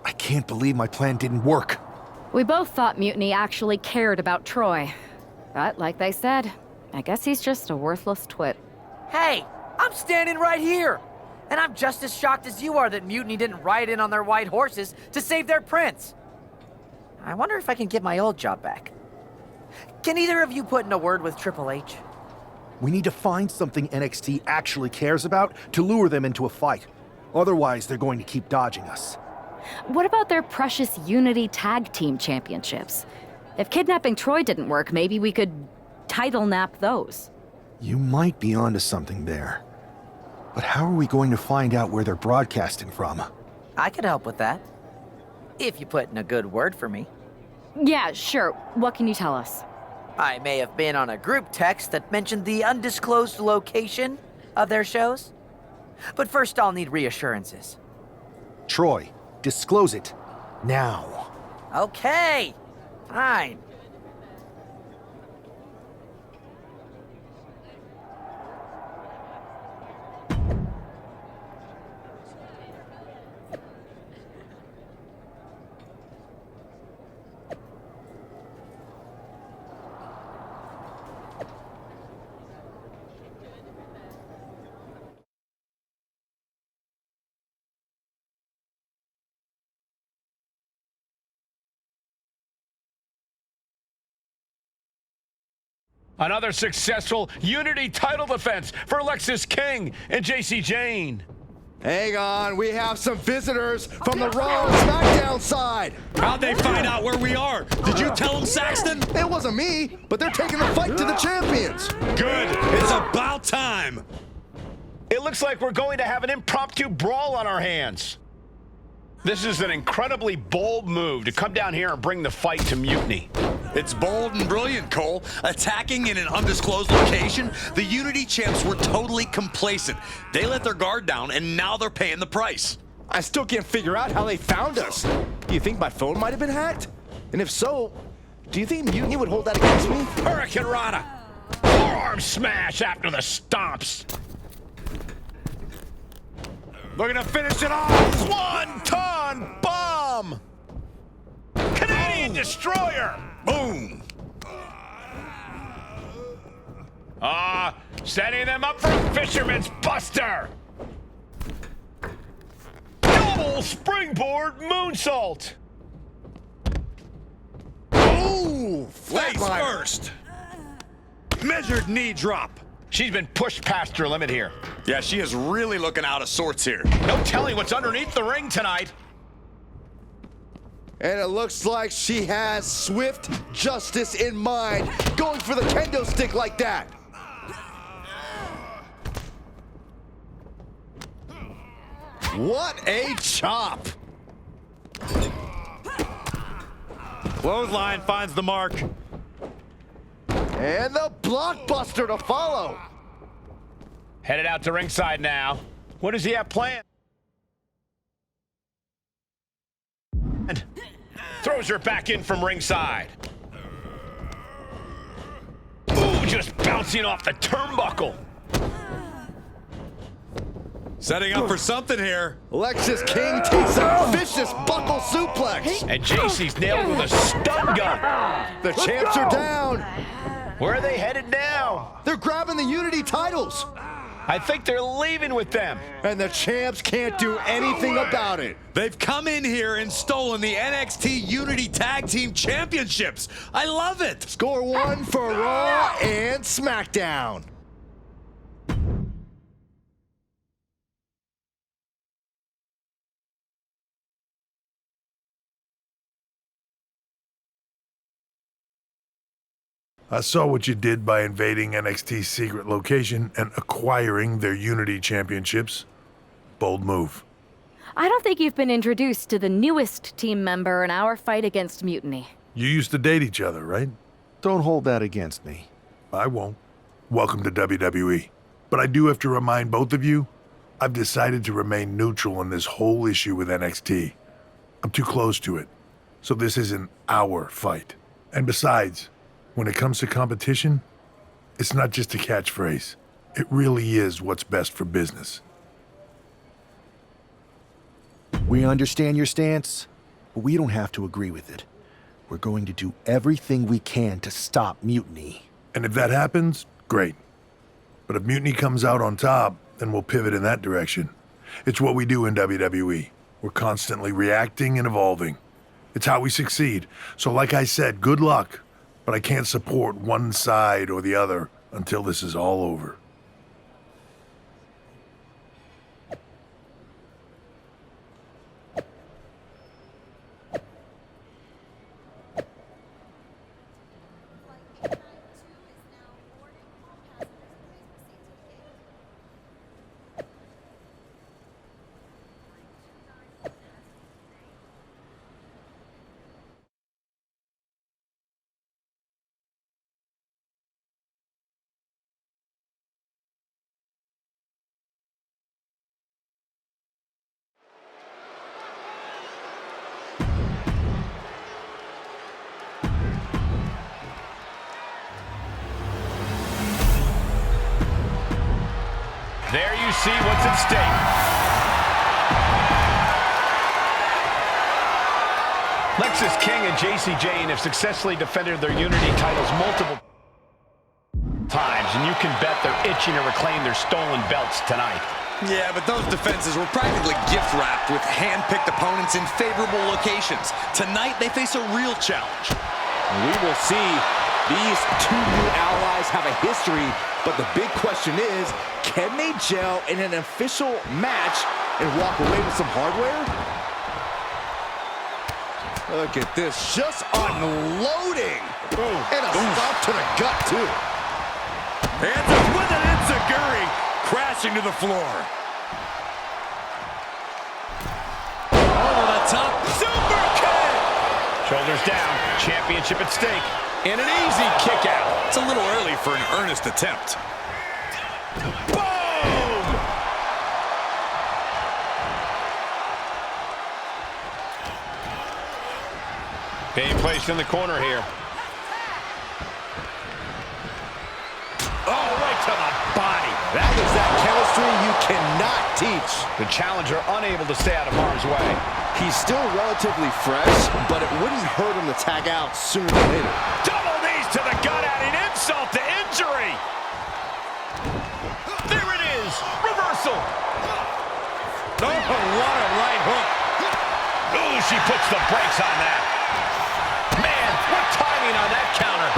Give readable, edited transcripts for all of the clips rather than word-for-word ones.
I can't believe my plan didn't work. We both thought Mutiny actually cared about Troy. But like they said, I guess he's just a worthless twit. Hey, I'm standing right here! And I'm just as shocked as you are that Mutiny didn't ride in on their white horses to save their prince. I wonder if I can get my old job back. Can either of you put in a word with Triple H? We need to find something NXT actually cares about to lure them into a fight. Otherwise, they're going to keep dodging us. What about their precious Unity Tag Team Championships? If kidnapping Troy didn't work, maybe we could title nap those. You might be onto something there. But how are we going to find out where they're broadcasting from? I could help with that. If you put in a good word for me. Yeah, sure. What can you tell us? I may have been on a group text that mentioned the undisclosed location of their shows. But first I'll need reassurances. Troy, disclose it. Now. Okay, fine. Another successful Unity title defense for Alexis King and JC Jane. Hang on, we have some visitors from the Raw and SmackDown side. How'd they find out where we are? Did you tell them, Saxton? It wasn't me, but they're taking the fight to the champions. Good. It's about time. It looks like we're going to have an impromptu brawl on our hands. This is an incredibly bold move to come down here and bring the fight to Mutiny. It's bold and brilliant, Cole. Attacking in an undisclosed location, the Unity champs were totally complacent. They let their guard down, and now they're paying the price. I still can't figure out how they found us. Do you think my phone might have been hacked? And if so, do you think Mutiny would hold that against me? Hurricane Rana! Forearm smash after the stomps! Looking to finish it off. Swanton bomb! Canadian Destroyer! Boom. Setting them up for Fisherman's Buster! Double springboard moonsault! Ooh, face first. Measured knee drop. She's been pushed past her limit here. Yeah, she is really looking out of sorts here. No telling what's underneath the ring tonight. And it looks like she has swift justice in mind, going for the kendo stick like that. What a chop! Clothesline finds the mark. And the blockbuster to follow. Headed out to ringside now. What does he have planned? And throws her back in from ringside. Ooh, just bouncing off the turnbuckle. Setting up for something here. Alexis King takes a vicious buckle suplex. And JC's nailed with a stun gun. The champs are down. Where are they headed now? They're grabbing the Unity titles. I think they're leaving with them. And the champs can't do anything about it. They've come in here and stolen the NXT Unity Tag Team Championships. I love it. Score one for Raw and SmackDown. I saw what you did by invading NXT's secret location and acquiring their Unity Championships. Bold move. I don't think you've been introduced to the newest team member in our fight against Mutiny. You used to date each other, right? Don't hold that against me. I won't. Welcome to WWE. But I do have to remind both of you, I've decided to remain neutral in this whole issue with NXT. I'm too close to it, so this isn't our fight. And besides, when it comes to competition, it's not just a catchphrase. It really is what's best for business. We understand your stance, but we don't have to agree with it. We're going to do everything we can to stop Mutiny. And if that happens, great. But if Mutiny comes out on top, then we'll pivot in that direction. It's what we do in WWE. We're constantly reacting and evolving. It's how we succeed. So like I said, good luck. But I can't support one side or the other until this is all over. There you see what's at stake. Lexis King and JC Jane have successfully defended their Unity titles multiple times, and you can bet they're itching to reclaim their stolen belts tonight. Yeah, but those defenses were practically gift-wrapped with hand-picked opponents in favorable locations. Tonight, they face a real challenge. We will see. These two new allies have a history, but the big question is, can they gel in an official match and walk away with some hardware? Look at this, just unloading. And a stop to the gut, too. Hands up with an enziguri, crashing to the floor. Over the top, super kick! Shoulders down, championship at stake. And an easy kick out. It's a little early for an earnest attempt. Boom! Being placed in the corner here. Oh, right to the body. That is that chemistry you cannot teach. The challenger unable to stay out of harm's way. He's still relatively fresh, but it wouldn't hurt him to tag out sooner or later. Double knees to the gut, adding insult to injury. There it is, reversal. Oh, what a right hook. Ooh, she puts the brakes on that. Man, what timing on that counter.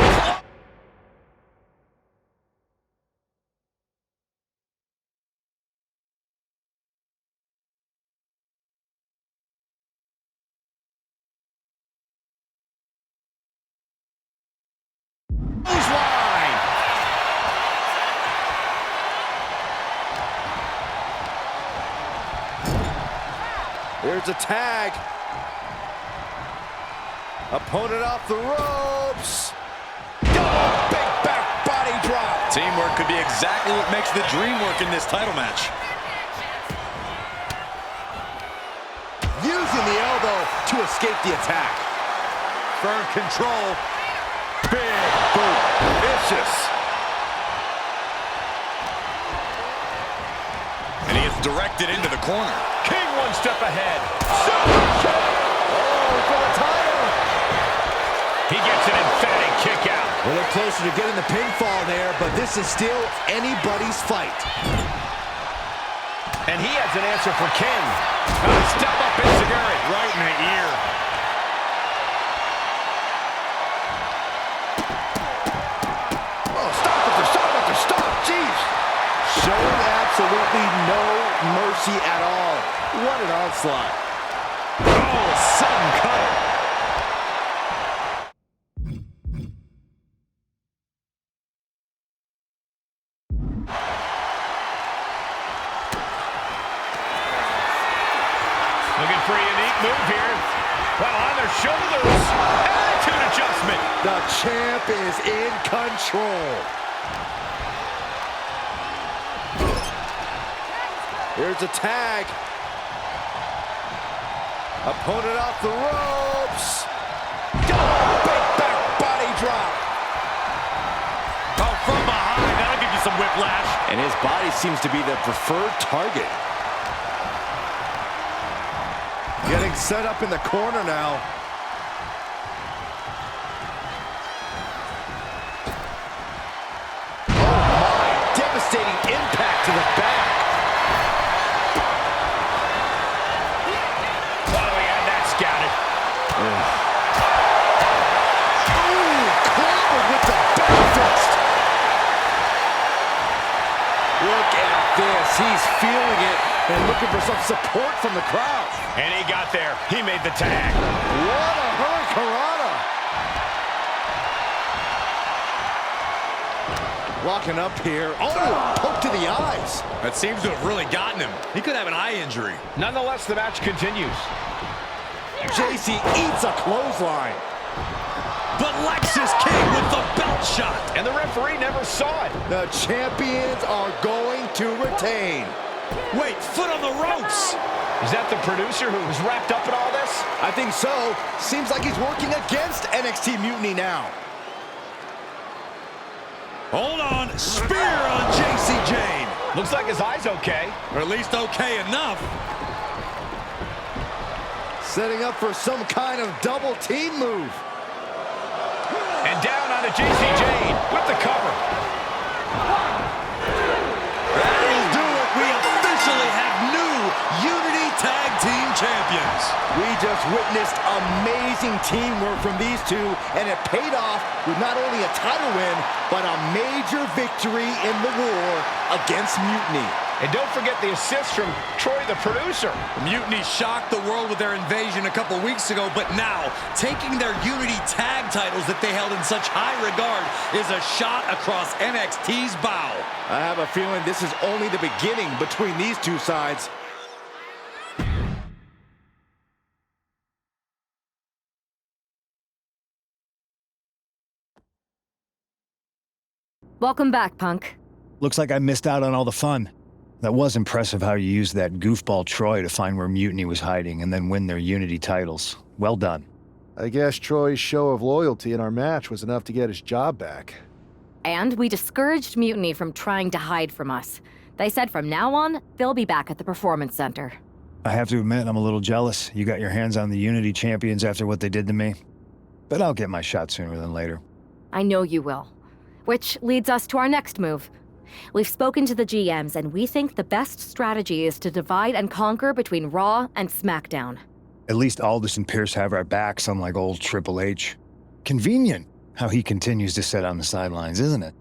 Line. There's a tag. Opponent off the ropes. Oh, big back body drop. Teamwork could be exactly what makes the dream work in this title match. Using the elbow to escape the attack. Firm control. Big boot. Vicious. And he is directed into the corner. King one step ahead. Oh, for the title. He gets an emphatic kick out. Well, they're closer to getting the pinfall there, but this is still anybody's fight. And he has an answer for King. Step up enziguri. Right in the ear. Oh, stop, jeez. Showing absolutely no mercy at all. What an onslaught. Oh, sudden cut. for a unique move here. Well, on their shoulders. Attitude adjustment. The champ is in control. Here's a tag. Opponent off the ropes. Oh, big back body drop. Oh, from behind. That'll give you some whiplash. And his body seems to be the preferred target. Getting set up in the corner now. Oh my, devastating impact to the back. Oh, he had that scouted. Ooh, clobbered with the back fist. Look at this, he's feeling it and looking for some support from the crowd. And he got there. He made the tag. What a hurricanrana. Walking up here. Oh, poke to the eyes. That seems to have really gotten him. He could have an eye injury. Nonetheless, the match continues. JC eats a clothesline. But Lexus King with the belt shot. And the referee never saw it. The champions are going to retain. Wait, foot on the ropes. Is that the producer who was wrapped up in all this? I think so. Seems like he's working against NXT Mutiny now. Hold on. Spear on JC Jane. Looks like his eye's okay. Or at least okay enough. Setting up for some kind of double team move. And down onto JC Jane with the cover. That'll do it. We officially have new Unity Tag Team Champions. We just witnessed amazing teamwork from these two, and it paid off with not only a title win, but a major victory in the war against Mutiny. And don't forget the assist from Troy, the producer. Mutiny shocked the world with their invasion a couple weeks ago, but now taking their Unity tag titles that they held in such high regard is a shot across NXT's bow. I have a feeling this is only the beginning between these two sides. Welcome back, Punk. Looks like I missed out on all the fun. That was impressive how you used that goofball Troy to find where Mutiny was hiding and then win their Unity titles. Well done. I guess Troy's show of loyalty in our match was enough to get his job back. And we discouraged Mutiny from trying to hide from us. They said from now on, they'll be back at the Performance Center. I have to admit, I'm a little jealous. You got your hands on the Unity champions after what they did to me. But I'll get my shot sooner than later. I know you will. Which leads us to our next move. We've spoken to the GMs, and we think the best strategy is to divide and conquer between Raw and SmackDown. At least Aldous and Pierce have our backs, unlike old Triple H. Convenient how he continues to sit on the sidelines, isn't it?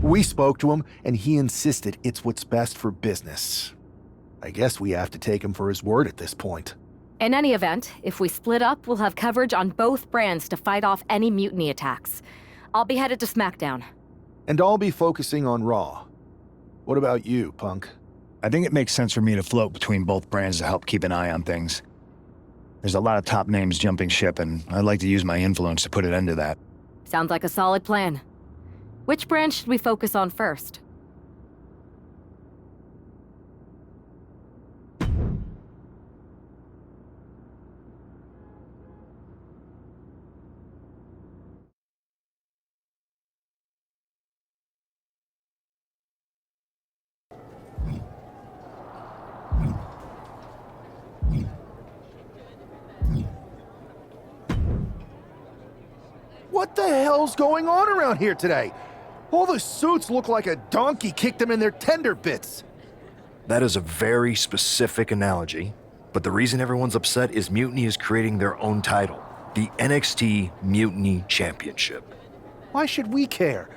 We spoke to him, and he insisted it's what's best for business. I guess we have to take him for his word at this point. In any event, if we split up, we'll have coverage on both brands to fight off any Mutiny attacks. I'll be headed to SmackDown. And I'll be focusing on Raw. What about you, Punk? I think it makes sense for me to float between both brands to help keep an eye on things. There's a lot of top names jumping ship, and I'd like to use my influence to put an end to that. Sounds like a solid plan. Which brand should we focus on first? What the hell's going on around here today? All the suits look like a donkey kicked them in their tender bits. That is a very specific analogy, but the reason everyone's upset is Mutiny is creating their own title, the NXT Mutiny Championship. Why should we care?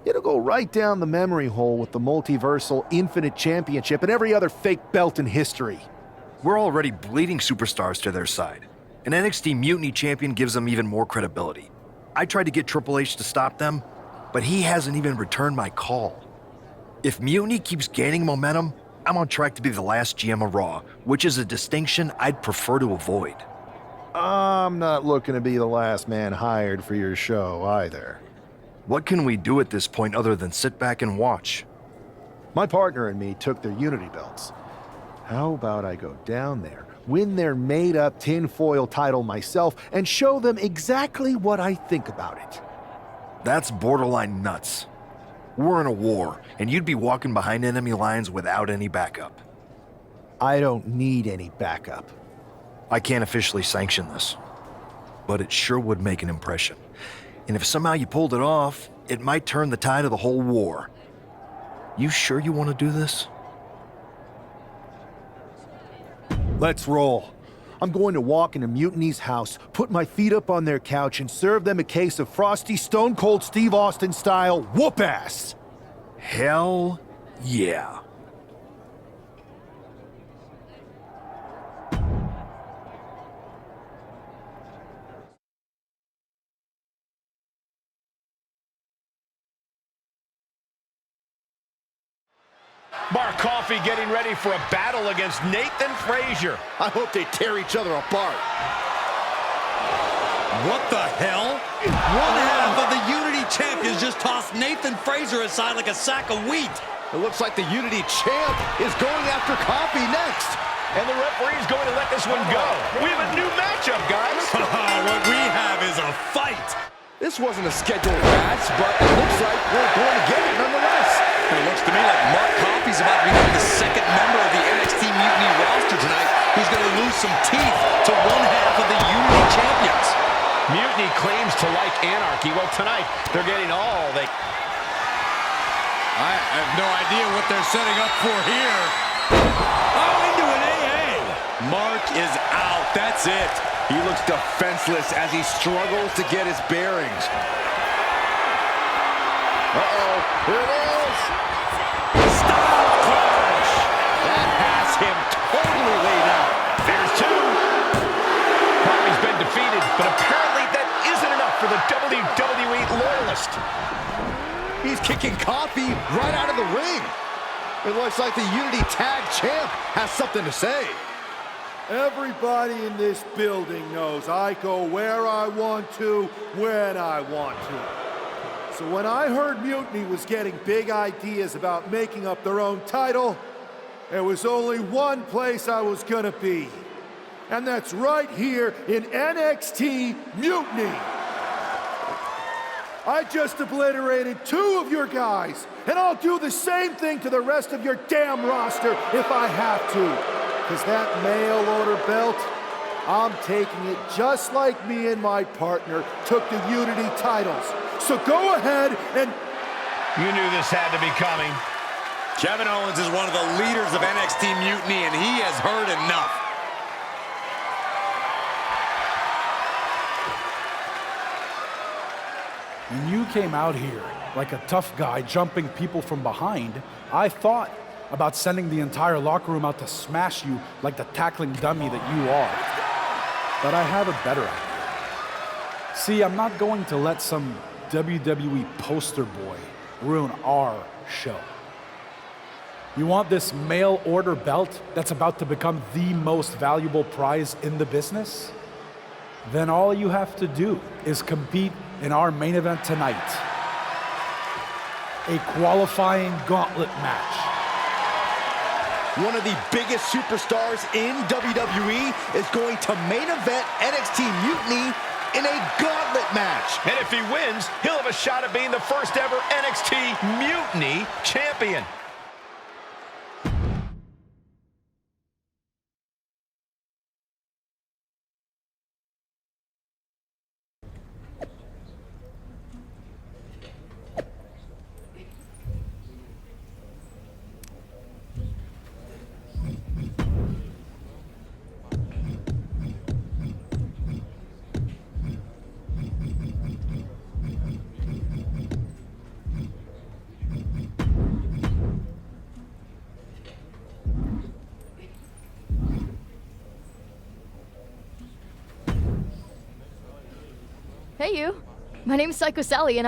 It'll go right down the memory hole with the multiversal Infinite Championship and every other fake belt in history. We're already bleeding superstars to their side. An NXT Mutiny champion gives them even more credibility. I tried to get Triple H to stop them, but he hasn't even returned my call. If Mutiny keeps gaining momentum, I'm on track to be the last GM of Raw, which is a distinction I'd prefer to avoid. I'm not looking to be the last man hired for your show either. What can we do at this point other than sit back and watch? My partner and me took their Unity belts. How about I go down there, win their made-up tinfoil title myself, and show them exactly what I think about it? That's borderline nuts. We're in a war, and you'd be walking behind enemy lines without any backup. I don't need any backup. I can't officially sanction this, but it sure would make an impression. And if somehow you pulled it off, it might turn the tide of the whole war. You sure you want to do this? Let's roll. I'm going to walk into Mutiny's house, put my feet up on their couch, and serve them a case of frosty, Stone Cold Steve Austin style whoop-ass. Hell yeah. Mark Coffey getting ready for a battle against Nathan Frazier. I hope they tear each other apart. What the hell? One half of the Unity champions just tossed Nathan Frazier aside like a sack of wheat. It looks like the Unity champ is going after Coffey next. And the referee's going to let this one go. We have a new matchup, guys. What we have is a fight. This wasn't a scheduled match, but it looks like we're going to get it nonetheless. And it looks to me like Mark Coffey's about to become the second member of the NXT Mutiny roster tonight who's going to lose some teeth to one half of the Unity champions. Mutiny claims to like anarchy. Well, tonight, they're getting all they... I have no idea what they're setting up for here. Oh, into an AA. Mark is out. That's it. He looks defenseless as he struggles to get his bearings. Uh-oh, here it is. Style clash. That has him totally laid out. There's two. Coffey's been defeated, but apparently that isn't enough for the WWE loyalist. He's kicking Coffey right out of the ring. It looks like the Unity Tag Champ has something to say. Everybody in this building knows I go where I want to, when I want to. So when I heard Mutiny was getting big ideas about making up their own title, there was only one place I was gonna be. And that's right here in NXT Mutiny. I just obliterated 2 of your guys, and I'll do the same thing to the rest of your damn roster if I have to. Because that mail order belt, I'm taking it just like me and my partner took the Unity titles. So go ahead and... You knew this had to be coming. Kevin Owens is one of the leaders of NXT Mutiny, and he has heard enough. When you came out here like a tough guy jumping people from behind, I thought about sending the entire locker room out to smash you like the tackling dummy that you are. But I have a better idea. See, I'm not going to let some WWE poster boy ruin our show. You want this mail order belt that's about to become the most valuable prize in the business? Then all you have to do is compete in our main event tonight. A qualifying gauntlet match. One of the biggest superstars in WWE is going to main event NXT Mutiny in a gauntlet match. And if he wins, he'll have a shot at being the first ever NXT Mutiny champion. Hey, you. My name's Psycho Sally, and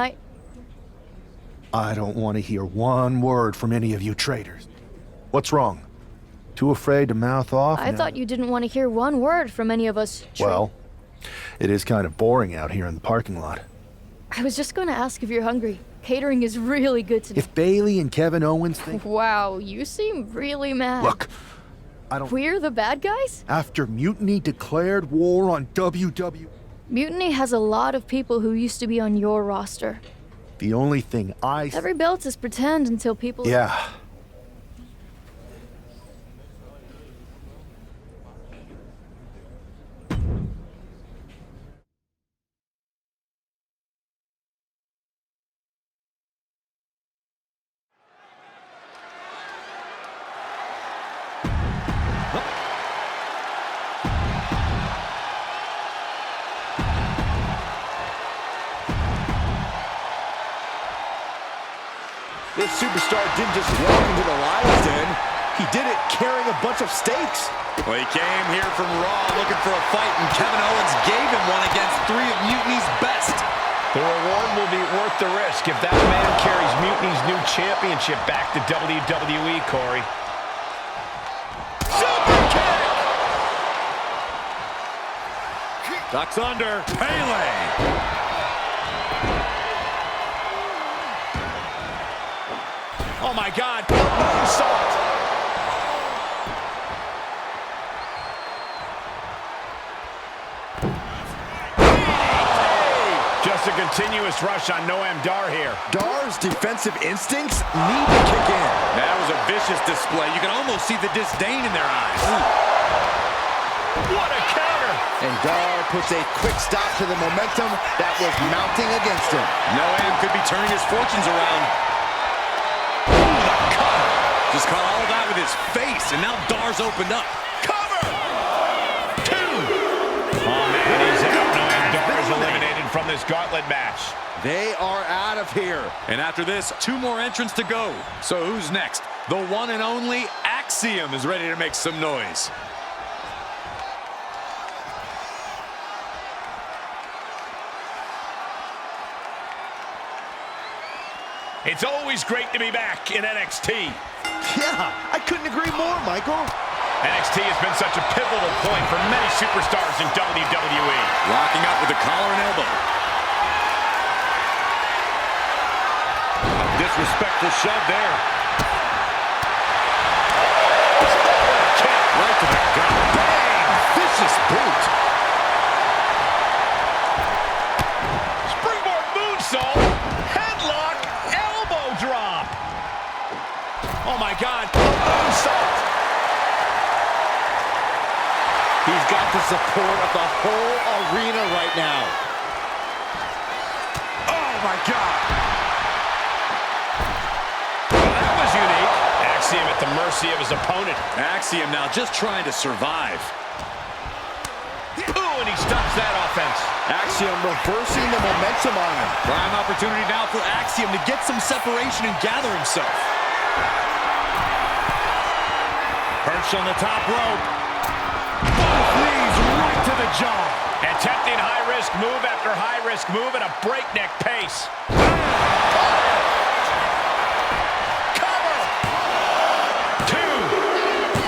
I don't want to hear one word from any of you traitors. What's wrong? Too afraid to mouth off? I thought you didn't want to hear one word from any of us. Well, it is kind of boring out here in the parking lot. I was just going to ask if you're hungry. Catering is really good today. If Bailey and Kevin Owens think... Wow, you seem really mad. Look, I don't... We're the bad guys? After Mutiny declared war on WWE... Mutiny has a lot of people who used to be on your roster. The only thing Every belt is pretend until people... Yeah. This superstar didn't just walk into the lion's den. He did it carrying a bunch of stakes. Well, he came here from Raw looking for a fight, and Kevin Owens gave him one against 3 of Mutiny's best. The reward will be worth the risk if that man carries Mutiny's new championship back to WWE, Corey. Super kick! Ducks under. Pele. Oh, my God. Moonsault. Just a continuous rush on Noam Dar here. Dar's defensive instincts need to kick in. That was a vicious display. You can almost see the disdain in their eyes. What a counter. And Dar puts a quick stop to the momentum that was mounting against him. Noam could be turning his fortunes around. Just caught all of that with his face, and now Dar's opened up. Cover! 2! Oh, man, he's out. Noam Dar is eliminated from this gauntlet match. They are out of here. And after this, 2 more entrants to go. So who's next? The one and only Axiom is ready to make some noise. It's always great to be back in NXT. Yeah, I couldn't agree more, Michael. NXT has been such a pivotal point for many superstars in WWE. Locking up with a collar and elbow. A disrespectful shove there. Kick right to the gut. Bang! Vicious boot. Springboard moonsault. Headlock. Elbow drop. Oh, my God. Moonsault. He's got the support of the whole arena right now. Oh, my God. Well, that was unique. Axiom at the mercy of his opponent. Axiom now just trying to survive. Ooh, and he stops that offense. Axiom reversing the momentum on him. Prime opportunity now for Axiom to get some separation and gather himself. Perched on the top rope. Both knees right to the jaw. Attempting high-risk move after high-risk move at a breakneck pace. Cover! 2.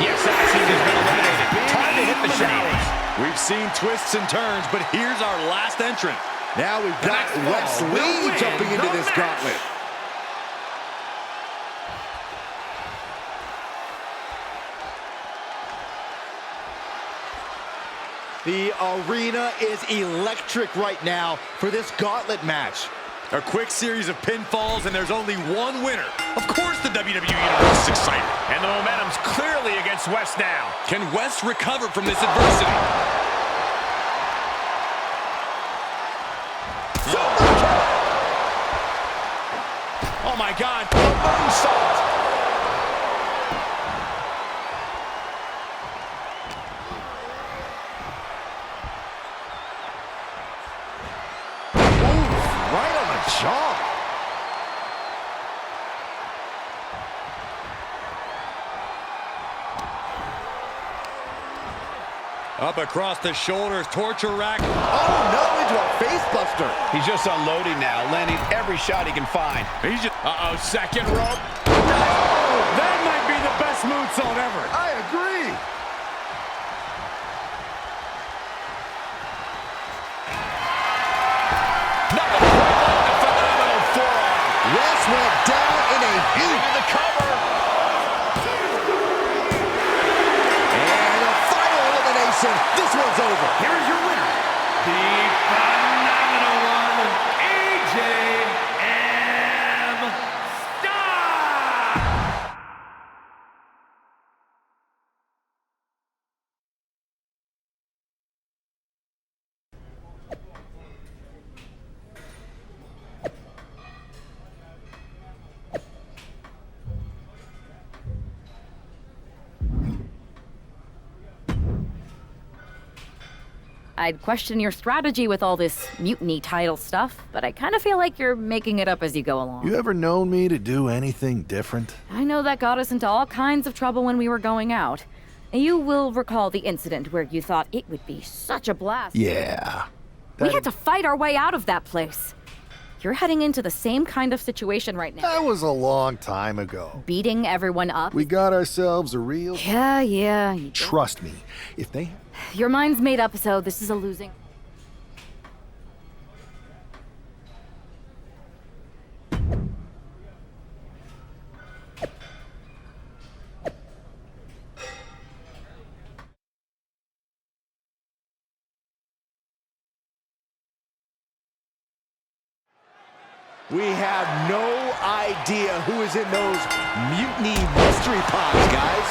Yes, Axiom has been eliminated. Time to hit the showers. We've seen twists and turns, but here's our last entrant. Now we've got Wes Lee jumping into this gauntlet. The arena is electric right now for this gauntlet match. A quick series of pinfalls, and there's only one winner. Of course the WWE Universe is excited. And the momentum's clearly against Wes now. Can Wes recover from this adversity? Oh, my God. Moonsault. Right on the jaw. Up across the shoulders, torture rack. Oh, no, into a face buster. He's just unloading now, landing every shot he can find. He's just, second rope. Oh, that might be the best moonsault ever. I agree. Phenomenal forearm. Wes went down in a heap. And the cover. And a final elimination. This one's over. Here's your winner, the phenomenal one, AJM Styles. I'd question your strategy with all this mutiny title stuff, but I kind of feel like you're making it up as you go along. You ever known me to do anything different? I know that got us into all kinds of trouble when we were going out. You will recall the incident where you thought it would be such a blast. Yeah. We had to fight our way out of that place. You're heading into the same kind of situation right now. That was a long time ago. Beating everyone up. We got ourselves a real... Yeah. You did. Trust me, if they... Your mind's made up, so this is a losing... We have no idea who is in those mutiny mystery pods, guys.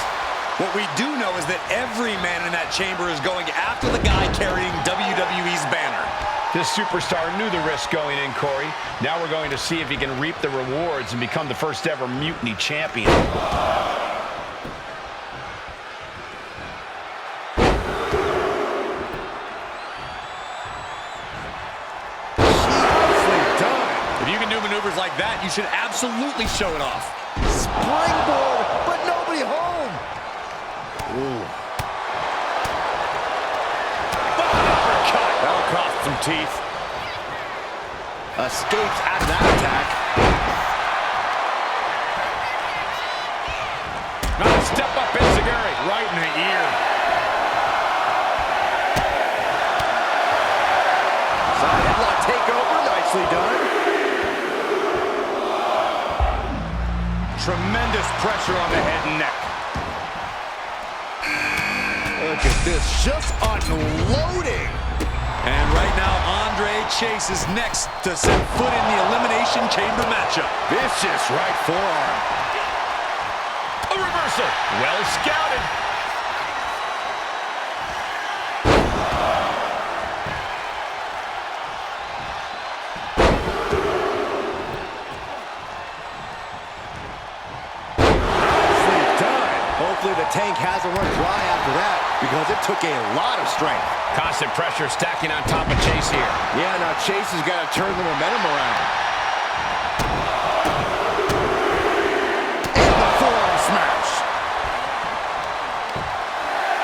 What we do know is that every man in that chamber is going after the guy carrying WWE's banner. This superstar knew the risk going in, Corey. Now we're going to see if he can reap the rewards and become the first ever mutiny champion. If you can do maneuvers like that, you should absolutely show it off. Springboard, but nobody home. Ooh. Uppercut. That'll cost some teeth. Escapes out of that attack. Nice step up enziguri. Right in the ear. Side headlock takeover, nicely done. Tremendous pressure on the head and neck. Look at this, just unloading. And right now, Andre Chase is next to set foot in the Elimination Chamber matchup. Vicious right forearm. A reversal. Well scouted. Hopefully the tank hasn't run dry after that, because it took a lot of strength. Constant pressure stacking on top of Chase here. Yeah, now Chase has got to turn the momentum around. And the forearm smash.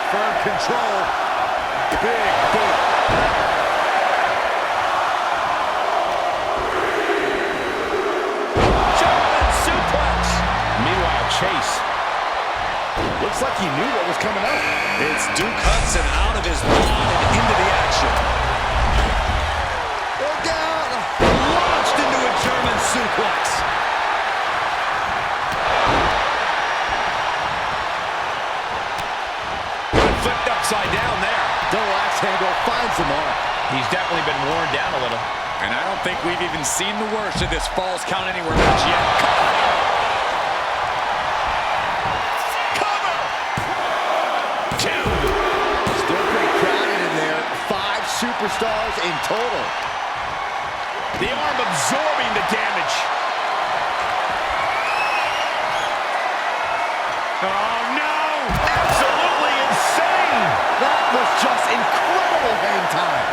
Firm control. Big boot. German suplex. Meanwhile, Chase. Looks like he knew what was coming up. It's Duke Hudson out of his wad and into the action. Look out! Launched into a German suplex. Good flipped upside down there. Double axe handle finds the mark. He's definitely been worn down a little. And I don't think we've even seen the worst of this Falls Count Anywhere match yet. Superstars in total. The arm absorbing the damage. Oh, no! Absolutely insane! That was just incredible hang time.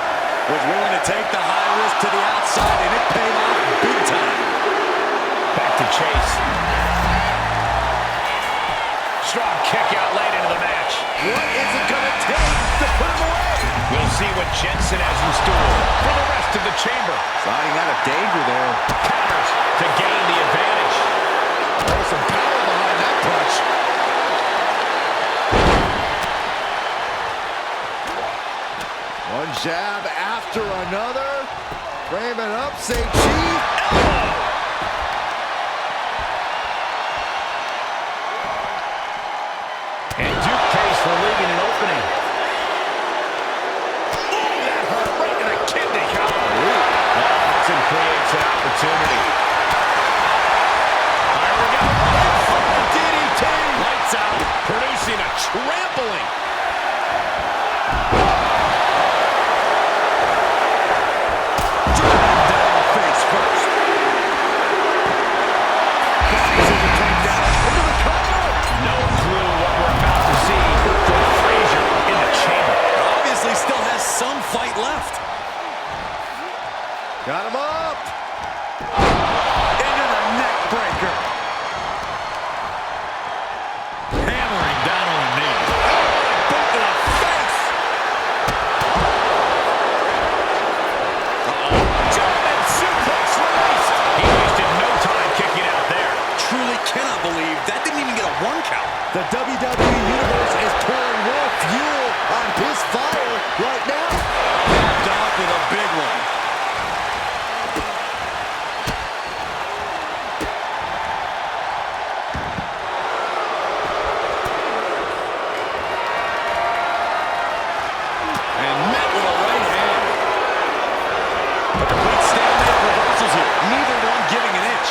Was willing to take the high risk to the outside, and it paid off big time. Back to Chase. Strong kick out late into the match. What is it going to take to put him away? We'll see what Jensen has in store for the rest of the chamber. Sliding out of danger there. Counters to gain the advantage. There's some power behind that punch. One jab after another. Framing up, say Chief. And Duke pays for leaving an opening. That hurt right in the kidney. Hudson creates an opportunity. Here we go. DDT. Lights out, producing a trampling. Down face first. Guys in the takedown. Into the cover. No clue what we're about to see from Frazier in the chamber. Obviously still has some fight left. Got him up. Into the neck breaker. Hammering down on the knee. Boot to the face. German suplex released. He wasted no time kicking out there. Truly cannot believe that didn't even get a 1 count. The WWE Universe is pouring more fuel on his fire right now. Capped off with a big one. And met with a right hand. A complete stalemate of reversals here. Neither one giving an inch.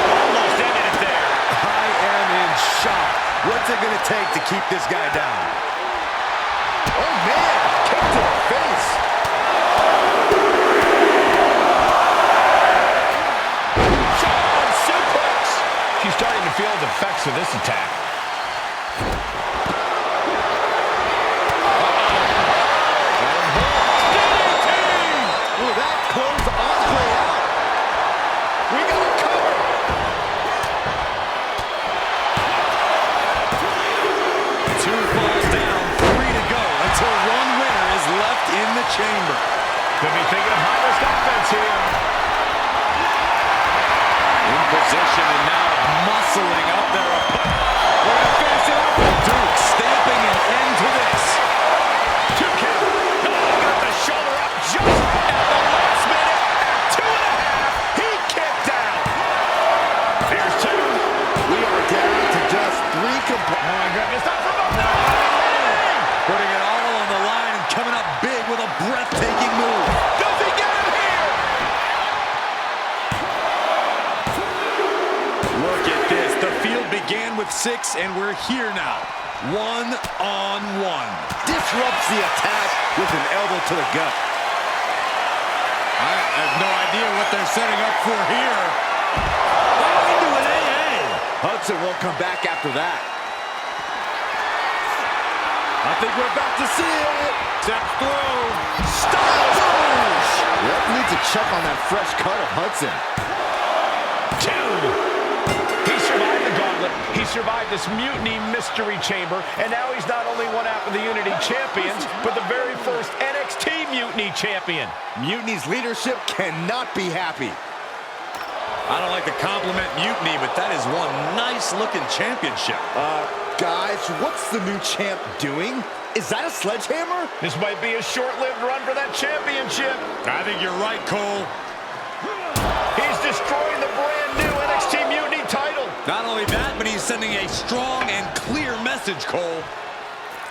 Almost ended it there. I am in shock. What's it going to take to keep this guy down? Oh, man. Kick to the face. German suplex. She's starting to feel the effects of this attack. Ooh, that closed Osprey out. We got it covered. Two falls down, 3 to go until one winner is left in the chamber. Could be thinking of high-risk offense here. In position and now muscling up their opponent. We're going to finish it up with Duke stamping an end to this. 2 count. Oh, got the shoulder up just at the last minute. At 2.5, he kicked down. Here's 2. We are down to just 3 Oh, my goodness. Not from up there. Putting it all on the line and coming up big with a breathtaking move. Does he get him here? Look at this. The field began with 6, and we're here now. 1-on-1. disrupts the attack with an elbow to the gut. I have no idea what they're setting up for here. Oh, into an AA. Hudson won't come back after that. I think we're about to see it. Step through. Styles push. Ref needs to check on that fresh cut of Hudson. 2. He survived the gauntlet. He survived this mutiny mystery chamber, and now he's not only one half of the Unity champions, but the very first NXT Mutiny champion. Mutiny's leadership cannot be happy. I don't like to compliment Mutiny, but that is one nice-looking championship. Guys, what's the new champ doing? Is that a sledgehammer? This might be a short-lived run for that championship. I think you're right, Cole. He's destroying the brand new NXT Mutiny title. Not only that, but he's sending a strong and clear message, Cole.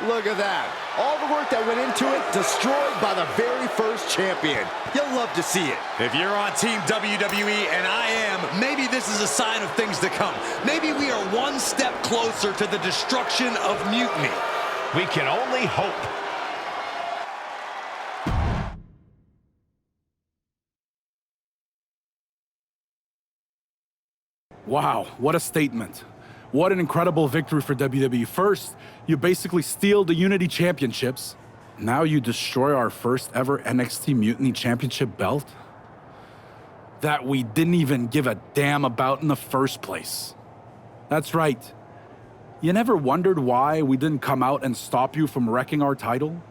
Look at that. All the work that went into it, destroyed by the very first champion. You'll love to see it. If you're on Team WWE, and I am, maybe this is a sign of things to come. Maybe we are one step closer to the destruction of Mutiny. We can only hope. Wow, what a statement. What an incredible victory for WWE. First, you basically steal the Unity Championships. Now you destroy our first ever NXT Mutiny Championship belt. that we didn't even give a damn about in the first place. That's right. You never wondered why we didn't come out and stop you from wrecking our title?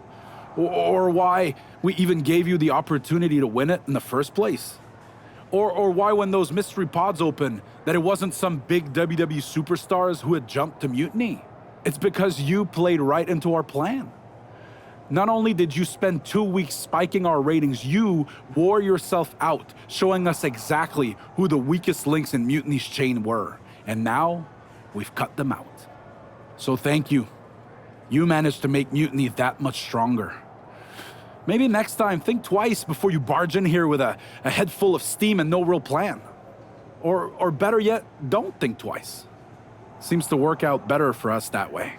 Or why we even gave you the opportunity to win it in the first place? Or why when those mystery pods opened, that it wasn't some big WWE superstars who had jumped to Mutiny? It's because you played right into our plan. Not only did you spend 2 weeks spiking our ratings, you wore yourself out, showing us exactly who the weakest links in Mutiny's chain were. And now, we've cut them out. So thank you. You managed to make Mutiny that much stronger. Maybe next time, think twice before you barge in here with a head full of steam and no real plan. Or better yet, don't think twice. Seems to work out better for us that way.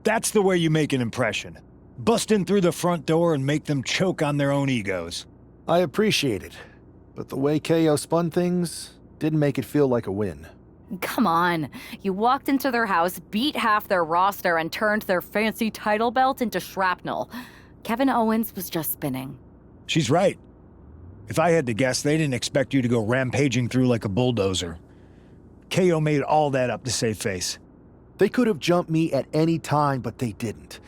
That's the way you make an impression. Bust in through the front door and make them choke on their own egos. I appreciate it, but the way KO spun things didn't make it feel like a win. Come on. You walked into their house, beat half their roster, and turned their fancy title belt into shrapnel. Kevin Owens was just spinning. She's right. If I had to guess, they didn't expect you to go rampaging through like a bulldozer. KO made all that up to save face. They could have jumped me at any time, but they didn't.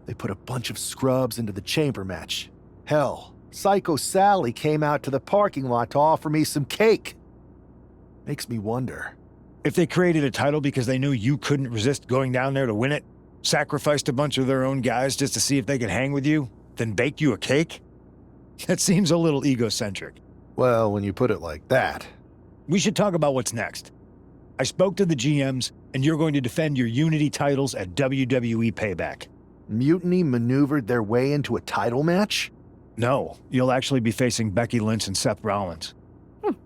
They put a bunch of scrubs into the chamber match. Hell, Psycho Sally came out to the parking lot to offer me some cake. Makes me wonder. If they created a title because they knew you couldn't resist going down there to win it, sacrificed a bunch of their own guys just to see if they could hang with you, then bake you a cake? That seems a little egocentric. Well, when you put it like that. We should talk about what's next. I spoke to the GMs, and you're going to defend your Unity titles at WWE Payback. Mutiny maneuvered their way into a title match? No, you'll actually be facing Becky Lynch and Seth Rollins.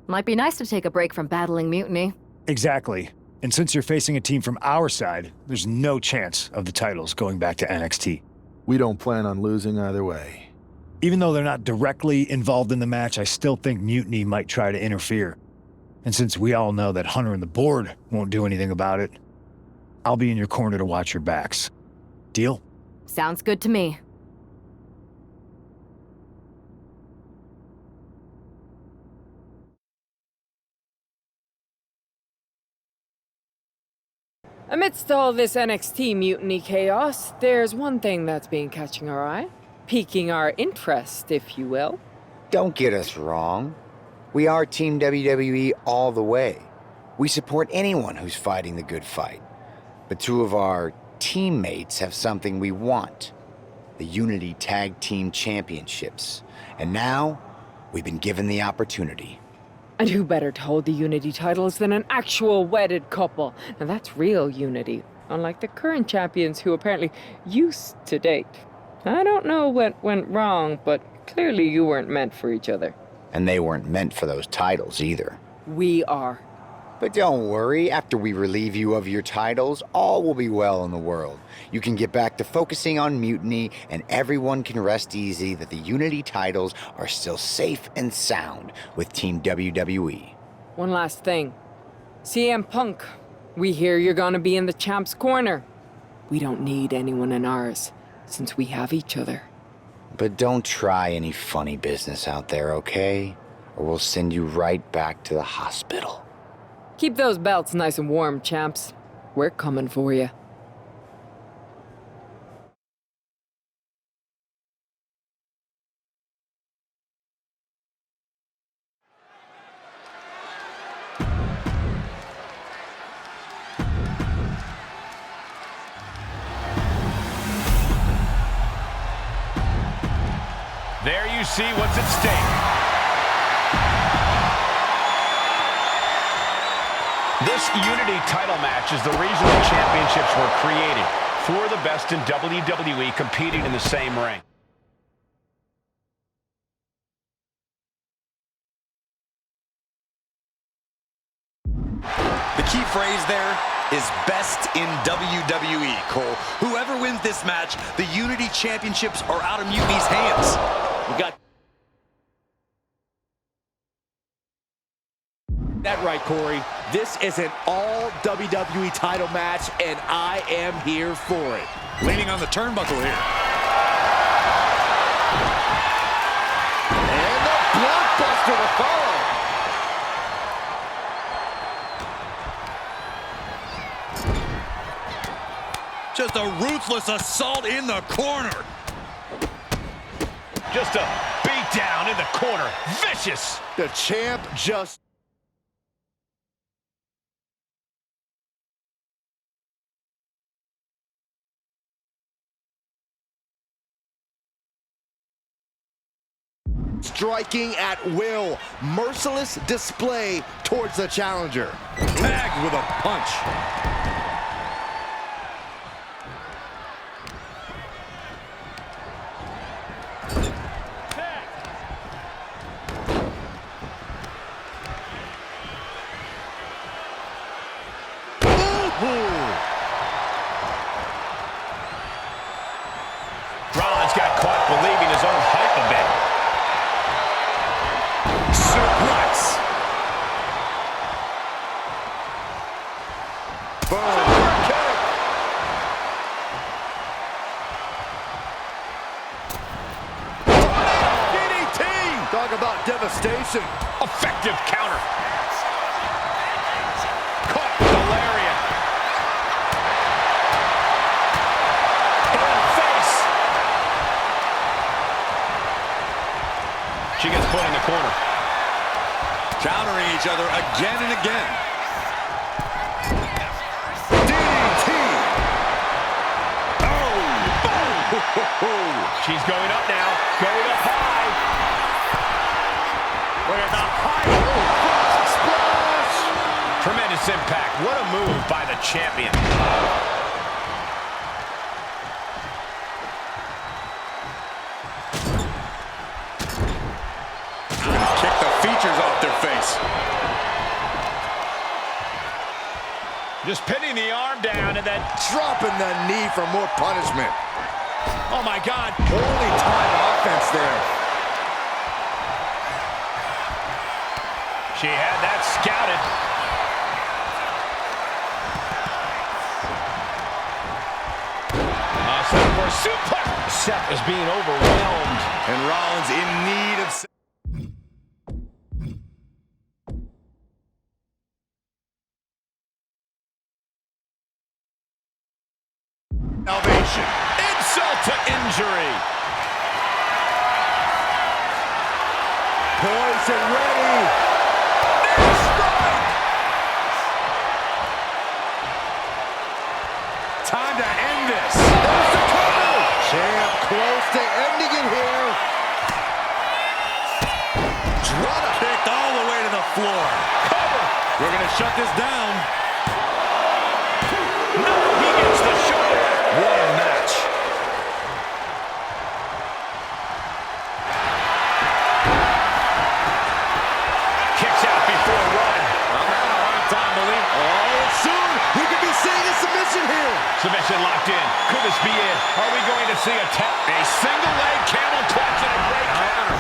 Might be nice to take a break from battling Mutiny. Exactly. And since you're facing a team from our side, there's no chance of the titles going back to NXT. We don't plan on losing either way. Even though they're not directly involved in the match, I still think Mutiny might try to interfere. And since we all know that Hunter and the board won't do anything about it, I'll be in your corner to watch your backs. Deal? Sounds good to me. Amidst all this NXT mutiny chaos, there's one thing that's been catching our eye. Piquing our interest, if you will. Don't get us wrong. We are Team WWE all the way. We support anyone who's fighting the good fight. But two of our teammates have something we want. The Unity Tag Team Championships. And now, we've been given the opportunity. And who better to hold the Unity titles than an actual wedded couple? Now that's real unity, unlike the current champions who apparently used to date. I don't know what went wrong, but clearly you weren't meant for each other. And they weren't meant for those titles either. We are. But don't worry, after we relieve you of your titles, all will be well in the world. You can get back to focusing on Mutiny, and everyone can rest easy that the Unity titles are still safe and sound with Team WWE. One last thing. CM Punk, we hear you're gonna be in the champ's corner. We don't need anyone in ours, since we have each other. But don't try any funny business out there, okay? Or we'll send you right back to the hospital. Keep those belts nice and warm, champs. We're coming for you. There you see what's at stake. This Unity title match is the reason the championships were created. 4 of the best in WWE competing in the same ring. The key phrase there is best in WWE, Cole. Whoever wins this match, the Unity Championships are out of Mutiny's hands. We got that right, Corey. This is an all WWE title match, and I am here for it. Leaning on the turnbuckle here. And the blockbuster to follow. Just a ruthless assault in the corner. Just a beat down in the corner. Vicious. The champ just... striking at will. Merciless display towards the challenger. Tagged with a punch. Rollins got caught believing his own hype a bit. Suplex. Boom. DDT. Talk about devastation. Effective counter. Caught with the lariat. In the face. She gets put in the corner. Countering each other again and again. DDT. Oh! She's going up now. Going up high. Look at the height. Splash. Tremendous impact. What a move by the champion. Kick the features off their face. Just pinning the arm down and then... Dropping the knee for more punishment. Oh, my God. Poorly timed offense there. She had that scouted. Set for a suplex. Seth is being overwhelmed. And Rollins in need of... Salvation. Insult to injury. Poised and ready. Knee strike. Time to end this. There's the cover. Champ close to ending it here. Drop kicked all the way to the floor. Cover. We're going to shut this down. No, he gets the shoulder. What a match. Kicks out before one. I'm having a hard time believing. Oh, soon we could be seeing a submission here. Submission locked in. Could this be it? Are we going to see a single leg camel clutch and a great counter?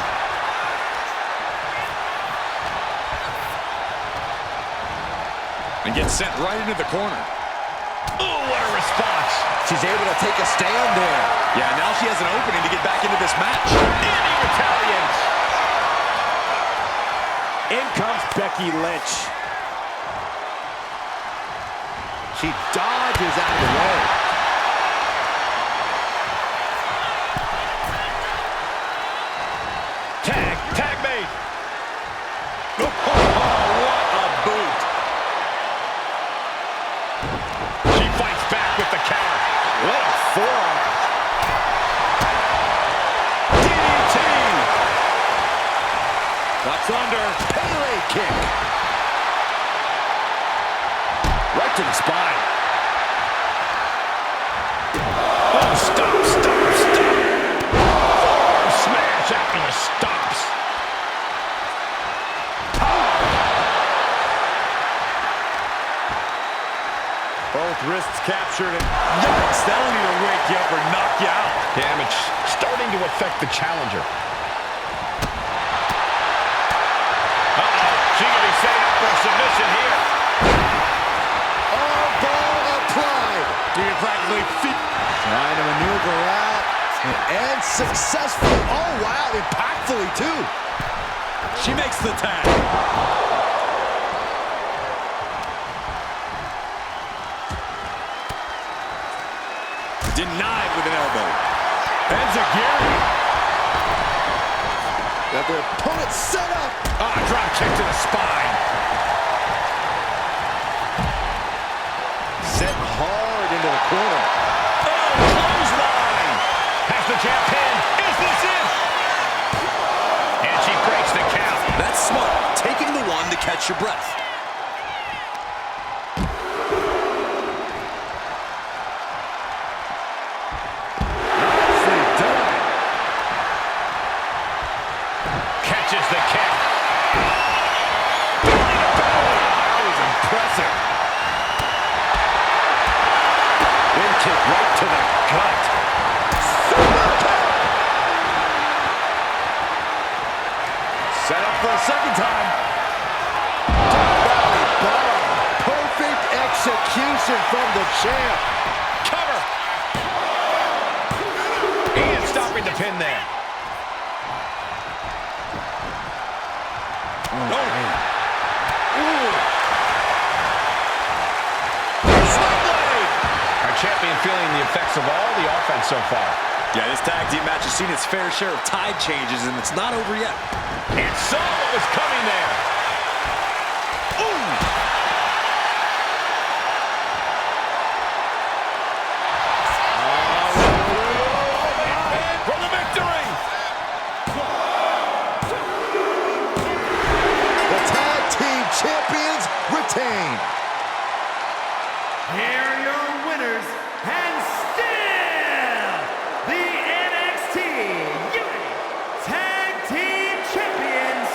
And gets sent right into the corner. Oh, what a response. She's able to take a stand there. Yeah, now she has an opening to get back into this match. And he retaliates. In comes Becky Lynch. She dodges out of the way. Tag made. Oh, what a boot. She fights back with the counter. What a forearm. DDT. Ducks under. Pele kick. Right to the spine. Oh, stop. Forearm smash after the stops. Both wrists captured and yikes, that'll either wake you up or knock you out. Damage starting to affect the challenger. Uh-oh, she can be set up for a submission here. Trying to maneuver out. And successful. Oh, wow. Impactfully, too. She makes the tag. Denied with an elbow. Enziguri. Got their opponent set up. Ah, drop kick to the spine. Set hard into the corner. Oh, clothesline. Has the champ pinned. Is this it? And she breaks the count. That's smart. Taking the one to catch your breath. Catches the kick. Belly to belly. That was impressive. Wind kick right to the gut. Super kick. Set up for a second time. Belly bomb. Perfect execution from the champ. Cover. And stopping the pin there. Our champion feeling the effects of all the offense so far. Yeah, this tag team match has seen its fair share of tide changes, and it's not over yet. And saw what was coming there. Ooh! For the victory! The tag team champions retain. Here are your winners, and still the NXT Unity Tag Team Champions.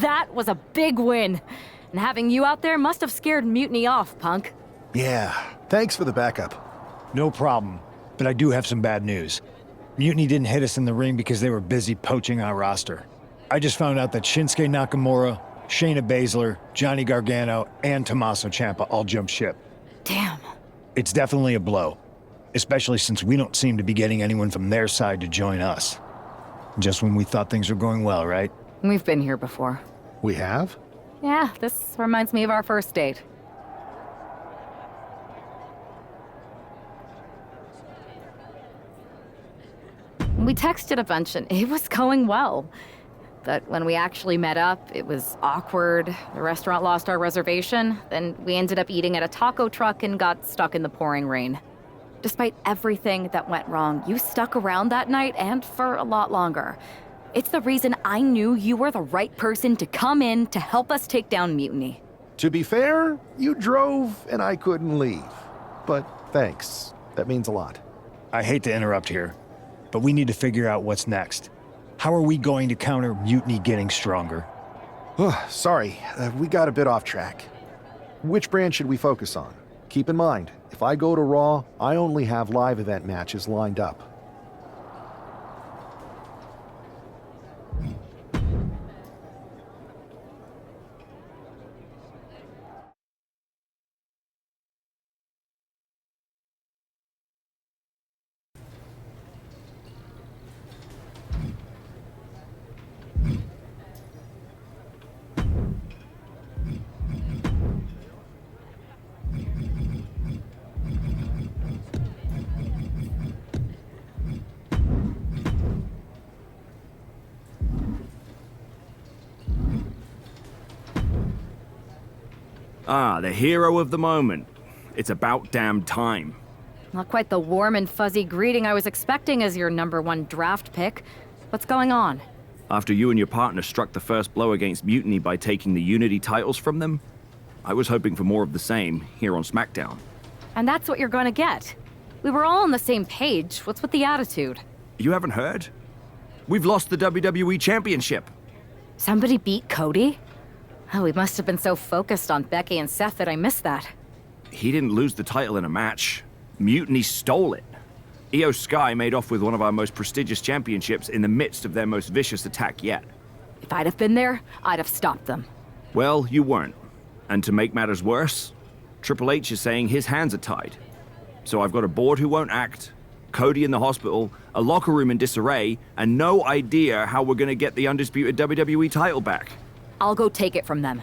That was a big win. And having you out there must have scared Mutiny off, Punk. Yeah, thanks for the backup. No problem, but I do have some bad news. Mutiny didn't hit us in the ring because they were busy poaching our roster. I just found out that Shinsuke Nakamura, Shayna Baszler, Johnny Gargano, and Tommaso Ciampa all jumped ship. Damn. It's definitely a blow, especially since we don't seem to be getting anyone from their side to join us. Just when we thought things were going well, right? We've been here before. We have? Yeah, this reminds me of our first date. We texted a bunch and it was going well. But when we actually met up, it was awkward. The restaurant lost our reservation. Then we ended up eating at a taco truck and got stuck in the pouring rain. Despite everything that went wrong, you stuck around that night and for a lot longer. It's the reason I knew you were the right person to come in to help us take down Mutiny. To be fair, you drove and I couldn't leave. But thanks. That means a lot. I hate to interrupt here, but we need to figure out what's next. How are we going to counter Mutiny getting stronger? Sorry, we got a bit off track. Which brand should we focus on? Keep in mind, if I go to Raw, I only have live event matches lined up. Ah, the hero of the moment. It's about damn time. Not quite the warm and fuzzy greeting I was expecting as your #1 draft pick. What's going on? After you and your partner struck the first blow against Mutiny by taking the Unity titles from them, I was hoping for more of the same here on SmackDown. And that's what you're gonna get. We were all on the same page. What's with the attitude? You haven't heard? We've lost the WWE Championship. Somebody beat Cody? Oh, we must have been so focused on Becky and Seth that I missed that. He didn't lose the title in a match. Mutiny stole it. Io Sky made off with one of our most prestigious championships in the midst of their most vicious attack yet. If I'd have been there, I'd have stopped them. Well, you weren't. And to make matters worse, Triple H is saying his hands are tied. So I've got a board who won't act, Cody in the hospital, a locker room in disarray, and no idea how we're gonna get the undisputed WWE title back. I'll go take it from them.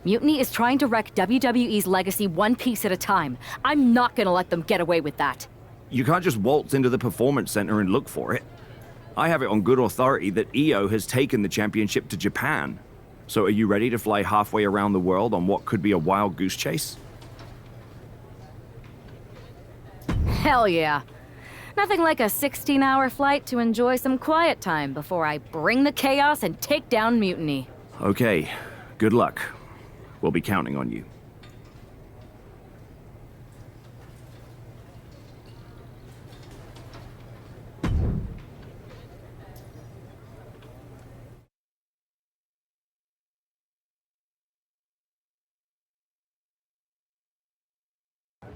Mutiny is trying to wreck WWE's legacy one piece at a time. I'm not gonna let them get away with that. You can't just waltz into the Performance Center and look for it. I have it on good authority that Io has taken the championship to Japan. So are you ready to fly halfway around the world on what could be a wild goose chase? Hell yeah. Nothing like a 16-hour flight to enjoy some quiet time before I bring the chaos and take down Mutiny. Okay, good luck. We'll be counting on you.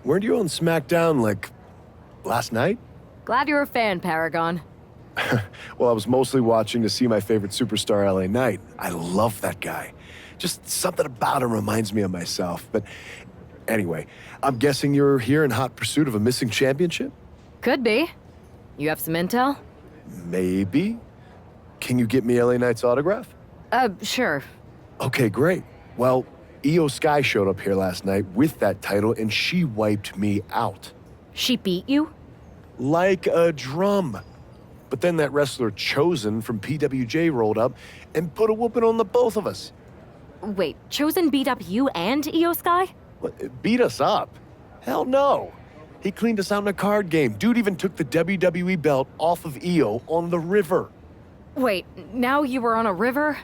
Weren't you on SmackDown, like, last night? Glad you're a fan, Paragon. Well, I was mostly watching to see my favorite superstar, LA Knight. I love that guy. Just something about him reminds me of myself. But anyway, I'm guessing you're here in hot pursuit of a missing championship? Could be. You have some intel? Maybe. Can you get me LA Knight's autograph? Sure. Okay, great. Well, Io Sky showed up here last night with that title, and she wiped me out. She beat you? Like a drum. But then that wrestler Chosen from PWJ rolled up and put a whooping on the both of us. Wait, Chosen beat up you and Io Sky? What, beat us up? Hell no. He cleaned us out in a card game. Dude even took the WWE belt off of Io on the river. Wait, now you were on a river?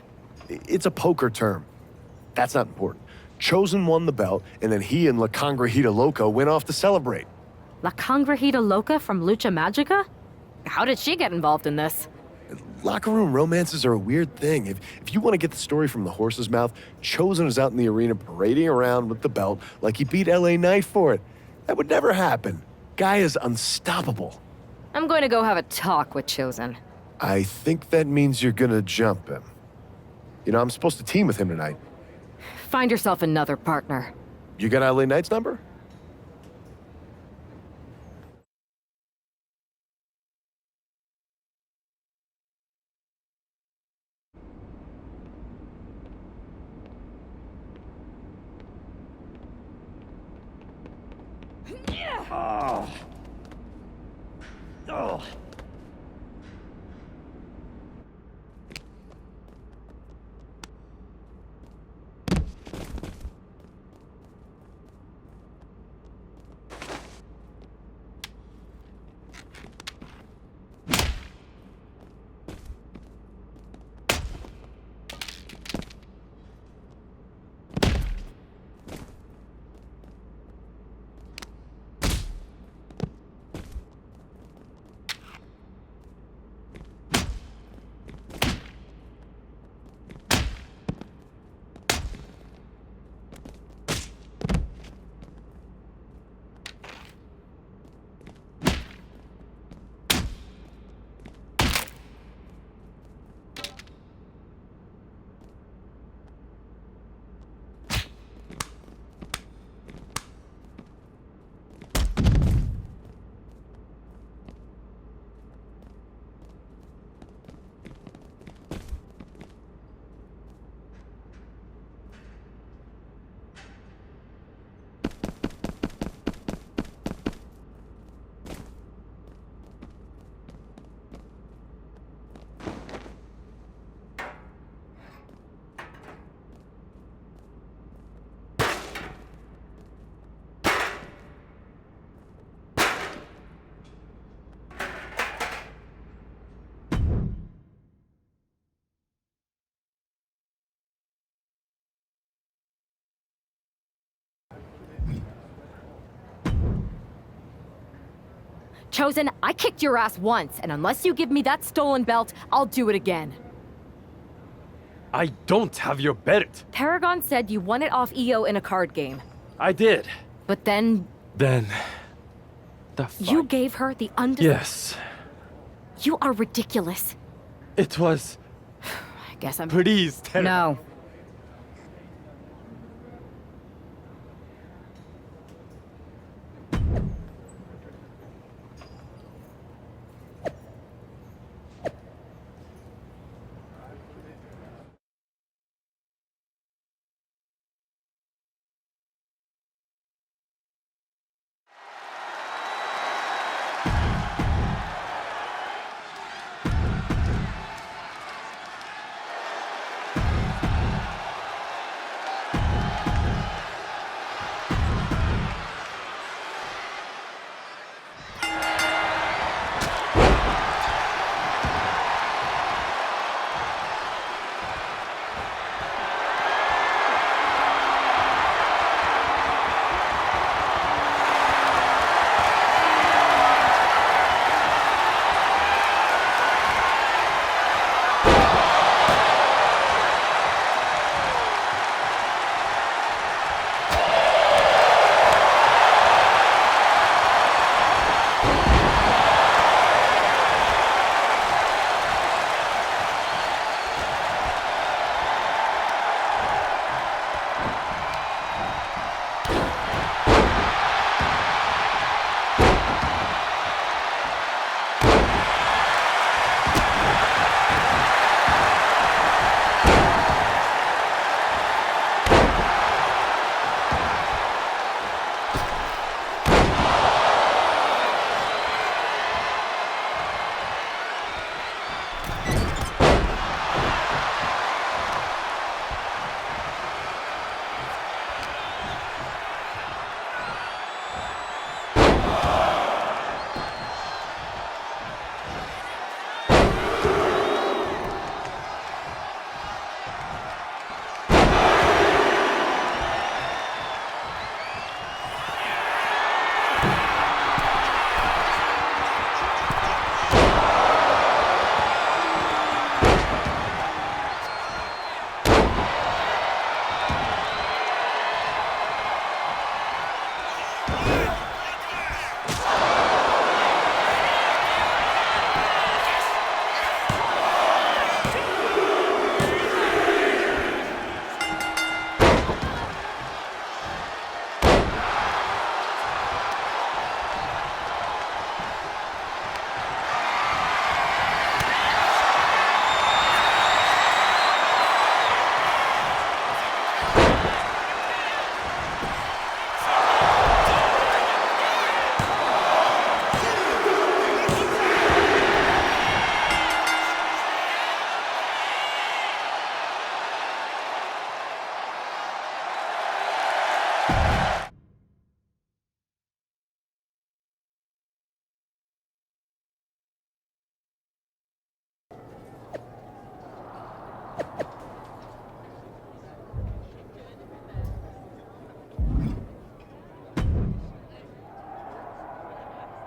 It's a poker term. That's not important. Chosen won the belt, and then he and La Congrejita Loca went off to celebrate. La Congrejita Loca from Lucha Magica? How did she get involved in this? Locker room romances are a weird thing. If you want to get the story from the horse's mouth, Chosen is out in the arena parading around with the belt like he beat LA Knight for it. That would never happen. Guy is unstoppable. I'm going to go have a talk with Chosen. I think that means you're gonna jump him. You know, I'm supposed to team with him tonight. Find yourself another partner. You got LA Knight's number? Oh. Oh. Chosen, I kicked your ass once, and unless you give me that stolen belt, I'll do it again. I don't have your belt. Paragon said you won it off EO in a card game. I did. But then... Then... the fight. You gave her the Yes. You are ridiculous. It was... I guess I'm... Please tell me. No.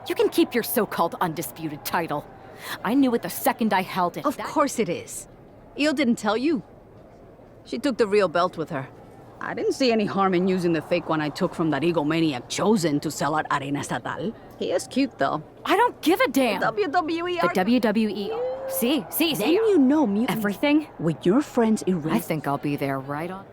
You can keep your so-called undisputed title. I knew it the second I held it. Of course it is. Io didn't tell you. She took the real belt with her. I didn't see any harm in using the fake one I took from that egomaniac Chosen to sell at Arena Estatal. He is cute, though. I don't give a damn. The WWE. The WWE. See. Then you know mutants. Everything? With your friends erased. I think I'll be there right on.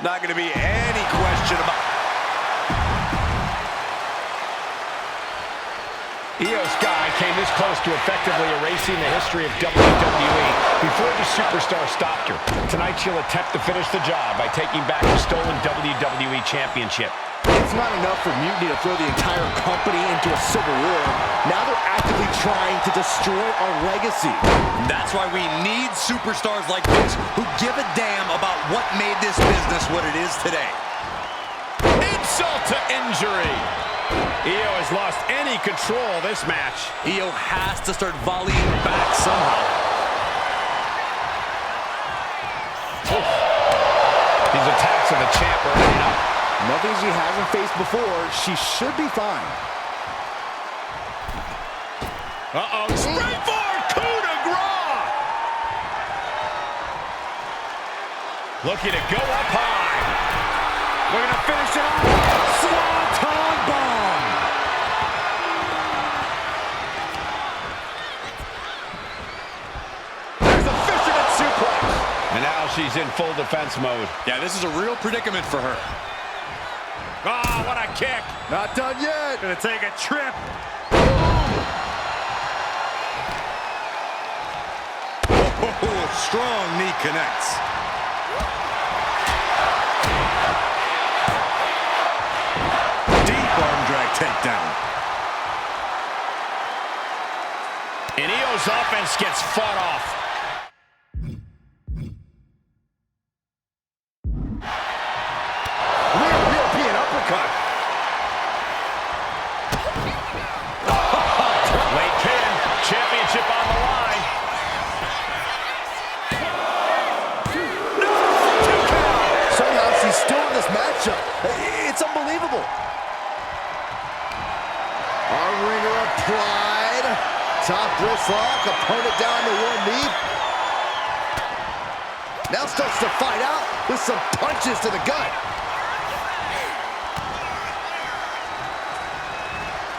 Not going to be any question about... Io Sky came this close to effectively erasing the history of WWE before the superstar stopped her. Tonight she'll attempt to finish the job by taking back the stolen WWE Championship. It's not enough for Mutiny to throw the entire company into a civil war. Now they're actively trying to destroy our legacy. That's why we need superstars like this who give a damn about what made this business what it is today. Insult to injury. Io has lost any control of this match. Io has to start volleying back somehow. These attacks of the champ are ending up. Nothing she hasn't faced before. She should be fine. Uh-oh. Springboard coup de grace. Looking to go up high. Looking to finish it off. Swanton bomb. There's a fisherman suplex. And now she's in full defense mode. Yeah, this is a real predicament for her. Oh, what a kick. Not done yet. Gonna take a trip. Oh, strong knee connects. Deep arm drag takedown. And Io's offense gets fought off. European uppercut. Late pin. Championship on the line. Somehow she's still in this matchup. It's unbelievable. Arm wringer applied. Top wrist lock. Opponent down to one knee. Now starts to fight out with some punches to the gut.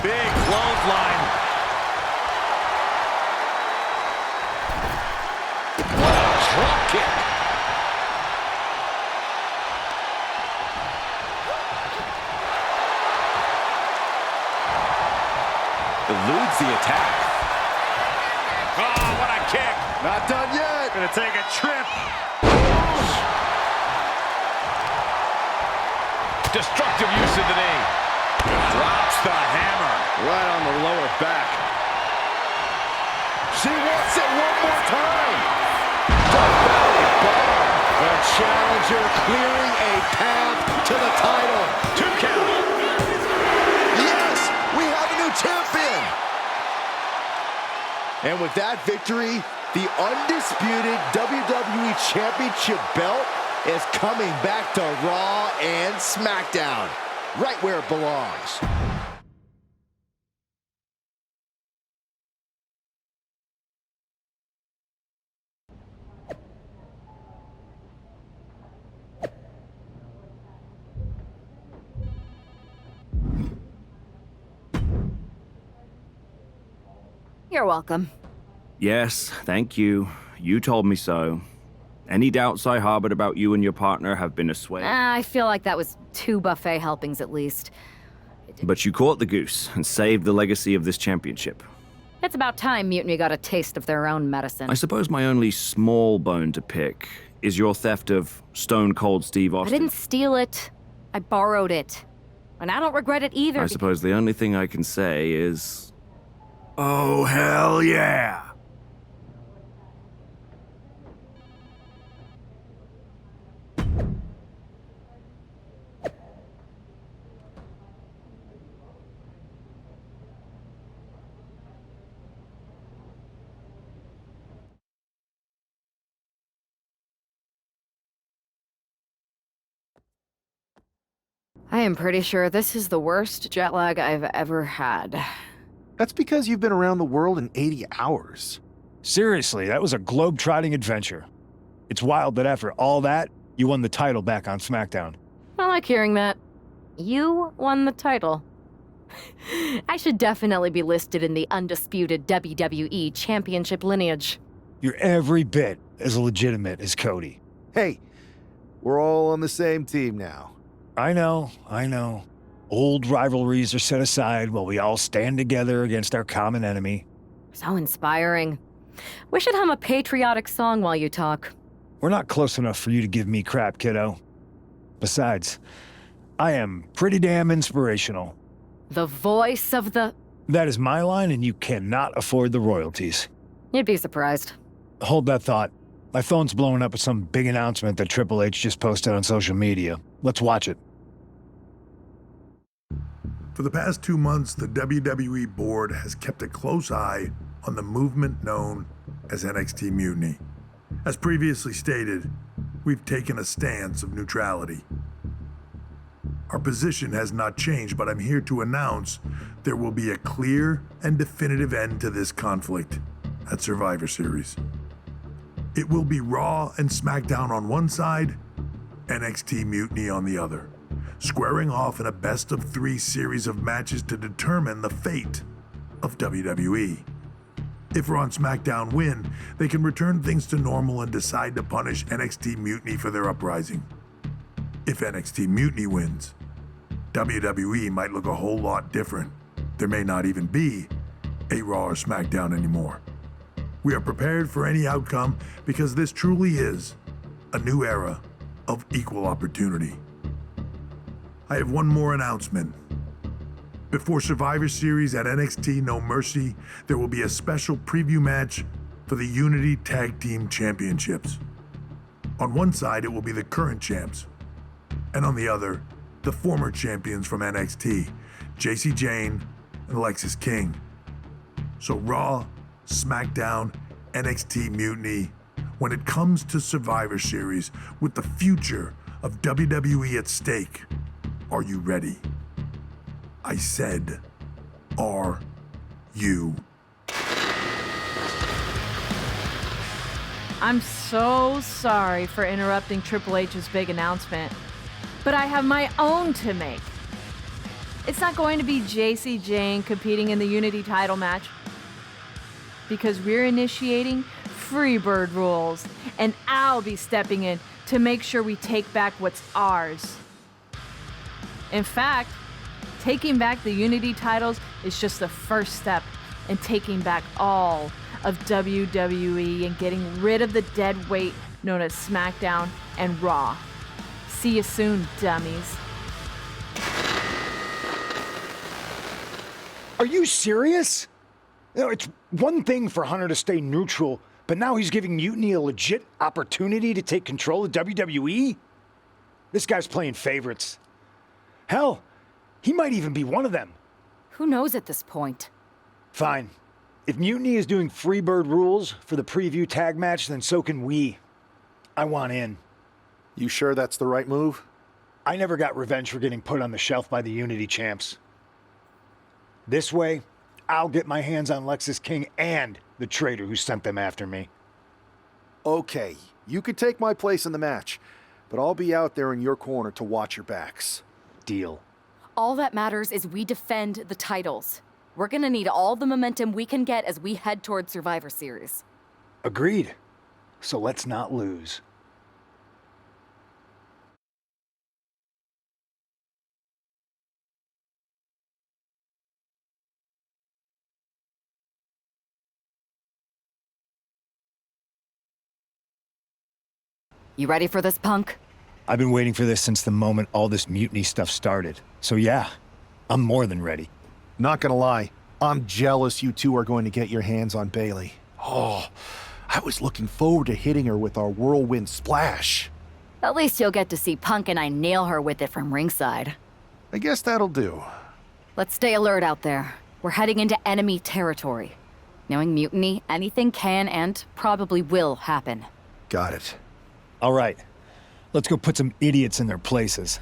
Big clothesline. Drop kick. Eludes the attack. Oh, what a kick. Not done yet. Gonna take a trip. Destructive use of the knee. Drops the hammer. Right on the lower back. She wants it one more time. Belly bomb. The challenger clearing a path to the title. 2 count. Yes, we have a new champion. And with that victory, the undisputed WWE Championship belt is coming back to Raw and SmackDown, right where it belongs. You're welcome. Yes, thank you. You told me so. Any doubts I harbored about you and your partner have been assuaged. I feel like that was 2 buffet helpings at least. But you caught the goose and saved the legacy of this championship. It's about time Mutiny got a taste of their own medicine. I suppose my only small bone to pick is your theft of Stone Cold Steve Austin. I didn't steal it. I borrowed it. And I don't regret it either. I suppose the only thing I can say is... oh, hell yeah! I am pretty sure this is the worst jet lag I've ever had. That's because you've been around the world in 80 hours. Seriously, that was a globe-trotting adventure. It's wild that after all that, you won the title back on SmackDown. I like hearing that. You won the title. I should definitely be listed in the undisputed WWE Championship lineage. You're every bit as legitimate as Cody. Hey, We're all on the same team now. I know. Old rivalries are set aside while we all stand together against our common enemy. So inspiring. We should hum a patriotic song while you talk. We're not close enough for you to give me crap, kiddo. Besides, I am pretty damn inspirational. The voice of the... That is my line, and you cannot afford the royalties. You'd be surprised. Hold that thought. My phone's blowing up with some big announcement that Triple H just posted on social media. Let's watch it. For the past 2 months, the WWE board has kept a close eye on the movement known as NXT Mutiny. As previously stated, we've taken a stance of neutrality. Our position has not changed, but I'm here to announce there will be a clear and definitive end to this conflict at Survivor Series. It will be Raw and SmackDown on one side, NXT Mutiny on the other, squaring off in a best-of-3 series of matches to determine the fate of WWE. If Raw and SmackDown win, they can return things to normal and decide to punish NXT Mutiny for their uprising. If NXT Mutiny wins, WWE might look a whole lot different. There may not even be a Raw or SmackDown anymore. We are prepared for any outcome because this truly is a new era of equal opportunity. I have one more announcement. Before Survivor Series at NXT No Mercy, there will be a special preview match for the Unity Tag Team Championships. On one side, it will be the current champs, and on the other, the former champions from NXT, Jacy Jayne and Alexis King. So Raw, SmackDown, NXT Mutiny, when it comes to Survivor Series with the future of WWE at stake, are you ready? I said, are you? I'm so sorry for interrupting Triple H's big announcement, but I have my own to make. It's not going to be Jacy Jayne competing in the Unity title match, because we're initiating Freebird rules, and I'll be stepping in to make sure we take back what's ours. In fact, taking back the Unity titles is just the first step in taking back all of WWE and getting rid of the dead weight known as SmackDown and Raw. See you soon, dummies. Are you serious? You know, it's one thing for Hunter to stay neutral, but now he's giving Mutiny a legit opportunity to take control of WWE? This guy's playing favorites. Hell, he might even be one of them. Who knows at this point? Fine. If Mutiny is doing Freebird rules for the preview tag match, then so can we. I want in. You sure that's the right move? I never got revenge for getting put on the shelf by the Unity champs. This way, I'll get my hands on Lexis King and the traitor who sent them after me. Okay, you could take my place in the match, but I'll be out there in your corner to watch your backs. Deal. All that matters is we defend the titles. We're gonna need all the momentum we can get as we head toward Survivor Series. Agreed. So let's not lose. You ready for this, punk? I've been waiting for this since the moment all this Mutiny stuff started. So yeah, I'm more than ready. Not gonna lie, I'm jealous you two are going to get your hands on Bayley. Oh, I was looking forward to hitting her with our whirlwind splash. At least you'll get to see Punk and I nail her with it from ringside. I guess that'll do. Let's stay alert out there. We're heading into enemy territory. Knowing Mutiny, anything can and probably will happen. Got it. All right, let's go put some idiots in their places.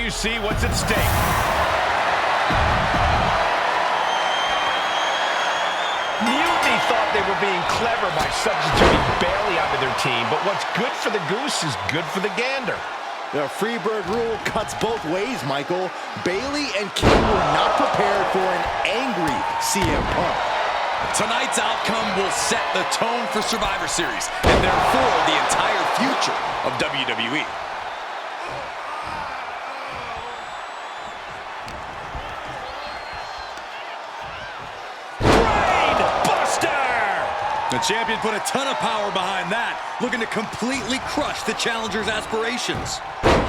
you see what's at stake. Mutiny thought they were being clever by substituting Bailey onto their team, but what's good for the goose is good for the gander. The Freebird rule cuts both ways, Michael. Bailey and King were not prepared for an angry CM Punk. Tonight's outcome will set the tone for Survivor Series, and therefore the entire future of WWE. The champion put a ton of power behind that, looking to completely crush the challenger's aspirations.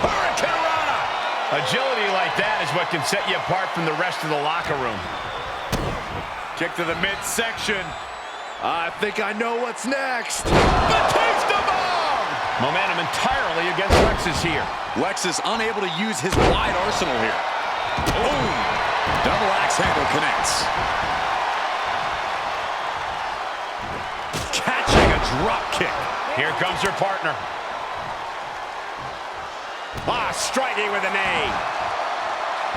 Hurricanrana! Agility like that is what can set you apart from the rest of the locker room. Kick to the midsection. I think I know what's next. Batista bomb! Momentum entirely against Lexus here. Lexus unable to use his wide arsenal here. Boom! Double axe handle connects. Catching a drop kick. Here comes her partner. Striking with a knee.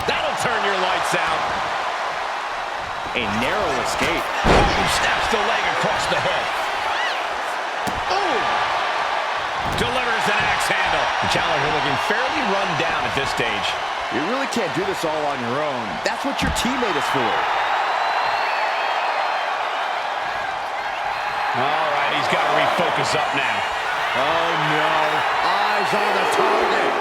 That'll turn your lights out. A narrow escape. Snaps the leg across the head. Delivers an axe handle. The challenger looking fairly run down at this stage. You really can't do this all on your own. That's what your teammate is for. All right, he's got to refocus up now. Oh, no. Eyes on the target.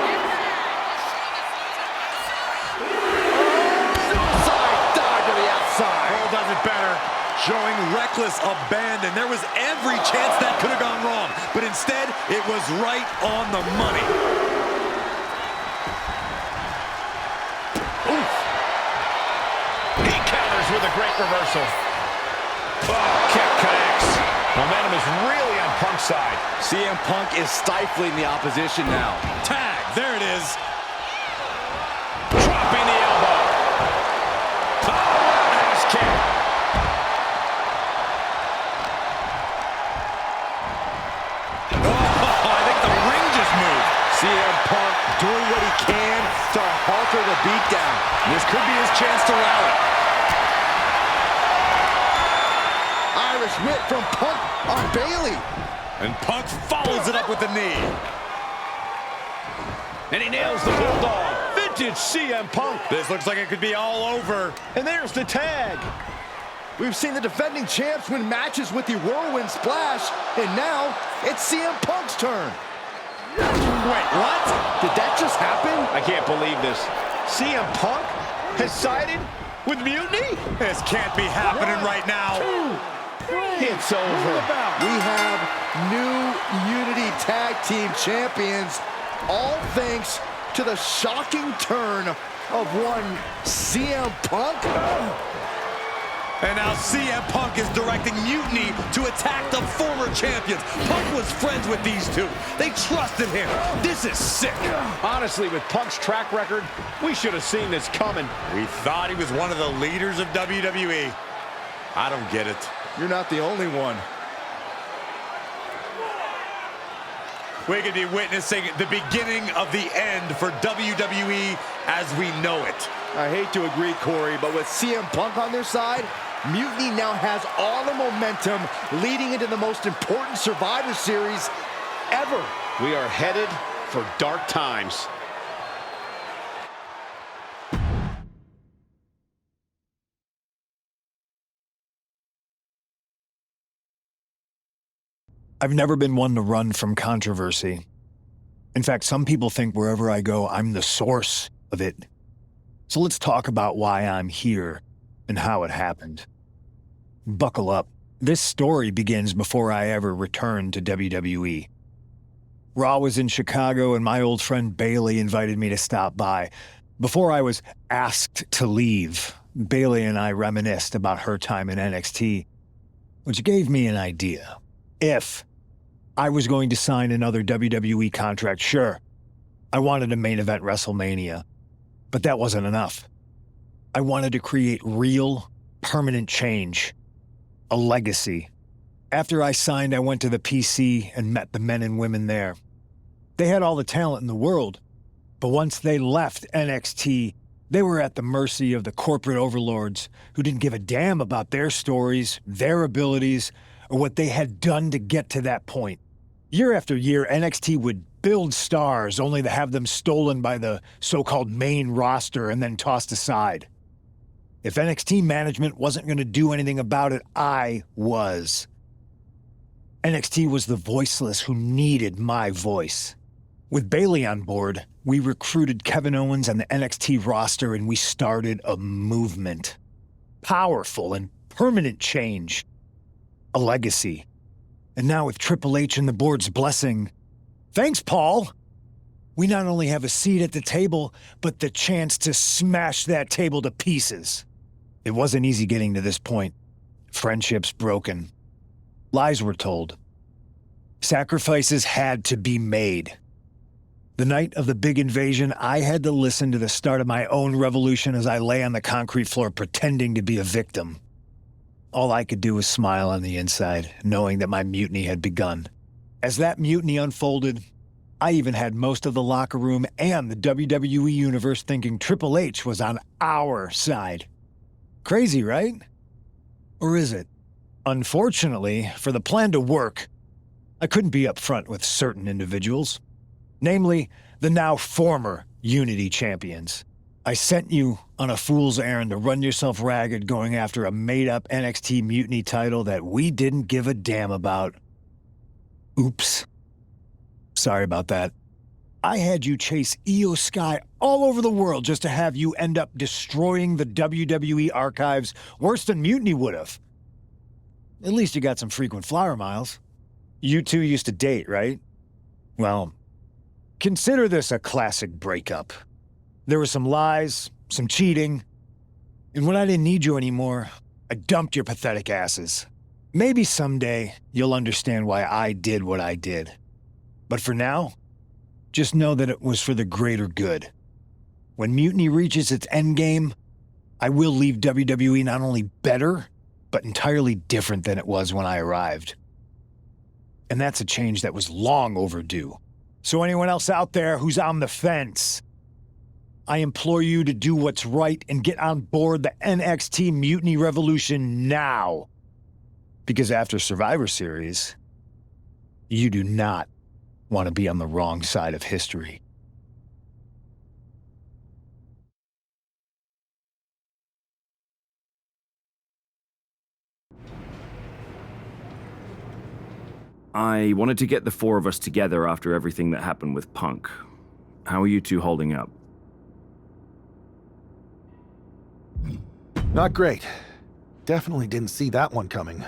Suicide dive to the outside. Cole does it better. Showing reckless abandon. There was every chance that could have gone wrong, but instead, it was right on the money. Oof. He counters with a great reversal. Kick connects. Momentum is really on Punk's side. CM Punk is stifling the opposition now. Tag, there it is. Dropping the elbow. Ass kick. I think the ring just moved. CM Punk doing what he can to halter the beatdown. This could be his chance to rally. Irish whip from Punk on Bailey. And Punk follows it up with the knee. And he nails the bulldog. Vintage CM Punk. This looks like it could be all over. And there's the tag. We've seen the defending champs win matches with the whirlwind splash, and now it's CM Punk's turn. Wait, what? Did that just happen? I can't believe this. CM Punk has sided with Mutiny? This can't be happening right now. It's over. We have new Unity Tag Team Champions, all thanks to the shocking turn of one CM Punk. And now CM Punk is directing Mutiny to attack the former champions. Punk was friends with these two. They trusted him. This is sick. Honestly, with Punk's track record, we should have seen this coming. We thought he was one of the leaders of WWE. I don't get it. You're not the only one. We could be witnessing the beginning of the end for WWE as we know it. I hate to agree, Corey, but with CM Punk on their side, Mutiny now has all the momentum leading into the most important Survivor Series ever. We are headed for dark times. I've never been one to run from controversy. In fact, some people think wherever I go, I'm the source of it. So let's talk about why I'm here and how it happened. Buckle up. This story begins before I ever returned to WWE. Raw was in Chicago and my old friend Bailey invited me to stop by. Before I was asked to leave, Bailey and I reminisced about her time in NXT, which gave me an idea. If I was going to sign another WWE contract, sure, I wanted to main event WrestleMania, but that wasn't enough. I wanted to create real, permanent change, a legacy. After I signed, I went to the PC and met the men and women there. They had all the talent in the world, But once they left NXT, they were at the mercy of the corporate overlords who didn't give a damn about their stories, their abilities, or what they had done to get to that point. Year after year, NXT would build stars only to have them stolen by the so-called main roster and then tossed aside. If NXT management wasn't going to do anything about it, I was. NXT was the voiceless who needed my voice. With Bayley on board, we recruited Kevin Owens and the NXT roster, and we started a movement. Powerful and permanent change. A legacy. And now with Triple H and the board's blessing, thanks, Paul! We not only have a seat at the table, but the chance to smash that table to pieces. It wasn't easy getting to this point. Friendships broken. Lies were told. Sacrifices had to be made. The night of the big invasion, I had to listen to the start of my own revolution as I lay on the concrete floor pretending to be a victim. All I could do was smile on the inside, knowing that my mutiny had begun. As that mutiny unfolded, I even had most of the locker room and the WWE Universe thinking Triple H was on our side. Crazy, right? Or is it? Unfortunately, for the plan to work, I couldn't be upfront with certain individuals. Namely, the now former Unity champions. I sent you on a fool's errand to run yourself ragged going after a made-up NXT Mutiny title that we didn't give a damn about. Oops. Sorry about that. I had you chase Io Sky all over the world just to have you end up destroying the WWE archives worse than Mutiny would have. At least you got some frequent flyer miles. You two used to date, right? Well, consider this a classic breakup. There were some lies, some cheating, and when I didn't need you anymore, I dumped your pathetic asses. Maybe someday you'll understand why I did what I did. But for now, just know that it was for the greater good. When Mutiny reaches its endgame, I will leave WWE not only better, but entirely different than it was when I arrived. And that's a change that was long overdue. So anyone else out there who's on the fence, I implore you to do what's right and get on board the NXT Mutiny Revolution now. Because after Survivor Series, you do not want to be on the wrong side of history. I wanted to get the four of us together after everything that happened with Punk. How are you two holding up? Not great. Definitely didn't see that one coming.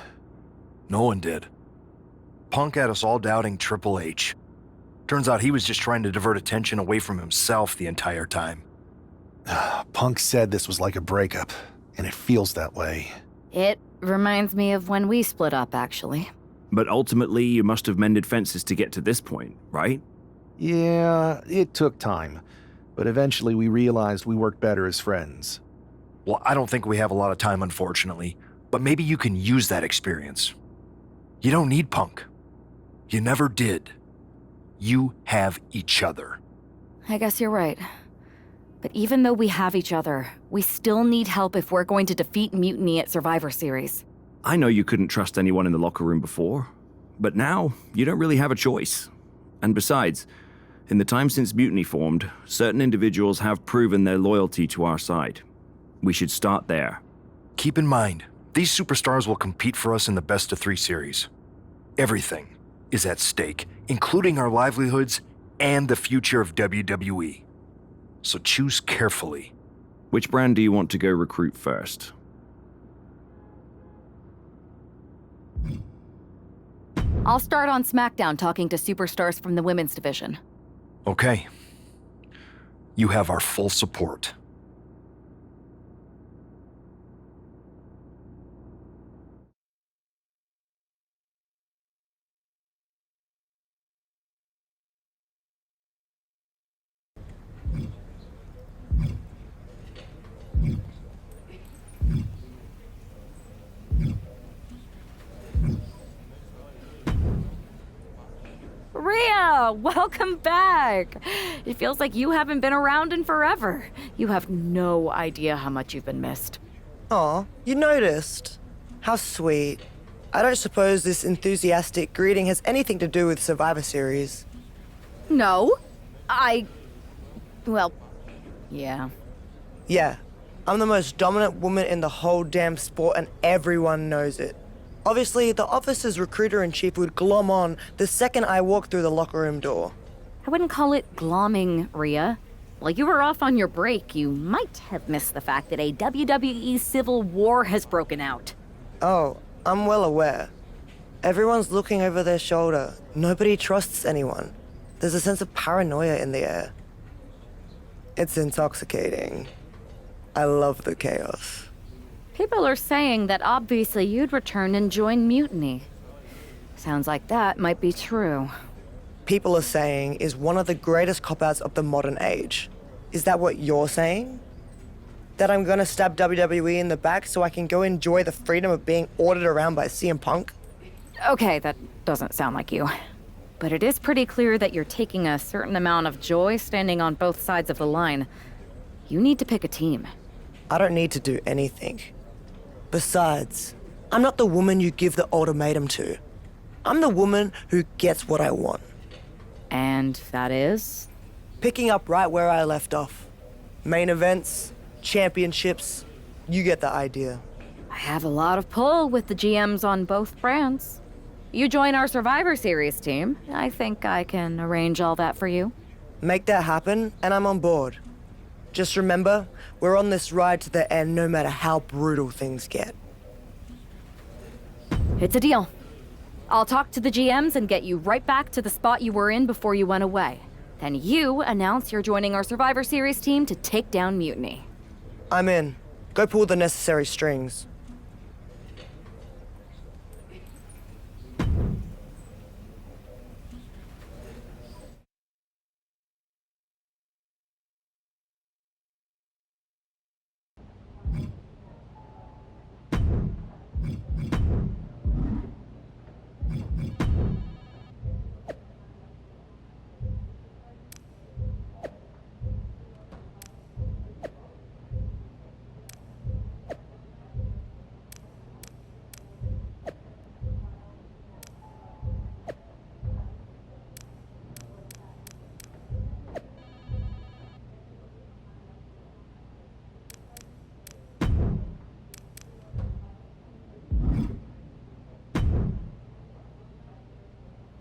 No one did. Punk had us all doubting Triple H. Turns out he was just trying to divert attention away from himself the entire time. Punk said this was like a breakup, and it feels that way. It reminds me of when we split up, actually. But ultimately, you must have mended fences to get to this point, right? Yeah, it took time. But eventually we realized we worked better as friends. Well, I don't think we have a lot of time, unfortunately. But maybe you can use that experience. You don't need Punk. You never did. You have each other. I guess you're right. But even though we have each other, we still need help if we're going to defeat Mutiny at Survivor Series. I know you couldn't trust anyone in the locker room before, but now you don't really have a choice. And besides, in the time since Mutiny formed, certain individuals have proven their loyalty to our side. We should start there. Keep in mind, these superstars will compete for us in the best-of-3 series. Everything is at stake, including our livelihoods and the future of WWE. So choose carefully. Which brand do you want to go recruit first? I'll start on SmackDown talking to superstars from the women's division. Okay. You have our full support. Rio, welcome back. It feels like you haven't been around in forever. You have no idea how much you've been missed. Aw, you noticed. How sweet. I don't suppose this enthusiastic greeting has anything to do with Survivor Series. No, well, yeah. Yeah, I'm the most dominant woman in the whole damn sport and everyone knows it. Obviously, the office's recruiter-in-chief would glom on the second I walk through the locker room door. I wouldn't call it glomming, Rhea. While you were off on your break, you might have missed the fact that a WWE civil war has broken out. Oh, I'm well aware. Everyone's looking over their shoulder. Nobody trusts anyone. There's a sense of paranoia in the air. It's intoxicating. I love the chaos. People are saying that obviously you'd return and join Mutiny. Sounds like that might be true. People are saying is one of the greatest cop-outs of the modern age. Is that what you're saying? That I'm gonna stab WWE in the back so I can go enjoy the freedom of being ordered around by CM Punk? Okay, that doesn't sound like you. But it is pretty clear that you're taking a certain amount of joy standing on both sides of the line. You need to pick a team. I don't need to do anything. Besides, I'm not the woman you give the ultimatum to. I'm the woman who gets what I want. And that is? Picking up right where I left off. Main events, championships, you get the idea. I have a lot of pull with the GMs on both brands. You join our Survivor Series team. I think I can arrange all that for you. Make that happen, and I'm on board. Just remember, we're on this ride to the end no matter how brutal things get. It's a deal. I'll talk to the GMs and get you right back to the spot you were in before you went away. Then you announce you're joining our Survivor Series team to take down Mutiny. I'm in. Go pull the necessary strings.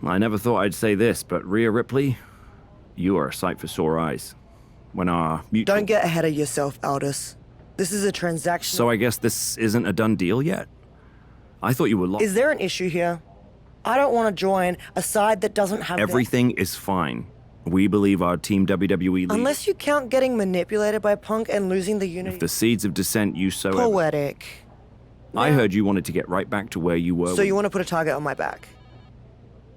I never thought I'd say this, but Rhea Ripley, you are a sight for sore eyes. When our mutual... Don't get ahead of yourself, Aldous. This is a transaction. So I guess this isn't a done deal yet? I thought you were locked. Is there an issue here? I don't want to join a side that doesn't have Everything is fine. We believe our Team WWE leader. Unless you count getting manipulated by Punk and losing the unity. If the seeds of dissent you sow... Poetic. I heard you wanted to get right back to where you were. So you want to put a target on my back?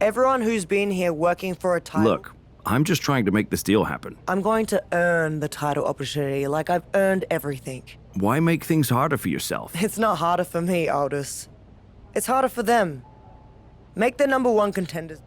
Everyone who's been here working for a title... Look, I'm just trying to make this deal happen. I'm going to earn the title opportunity like I've earned everything. Why make things harder for yourself? It's not harder for me, Aldous. It's harder for them. Make the #1 contenders.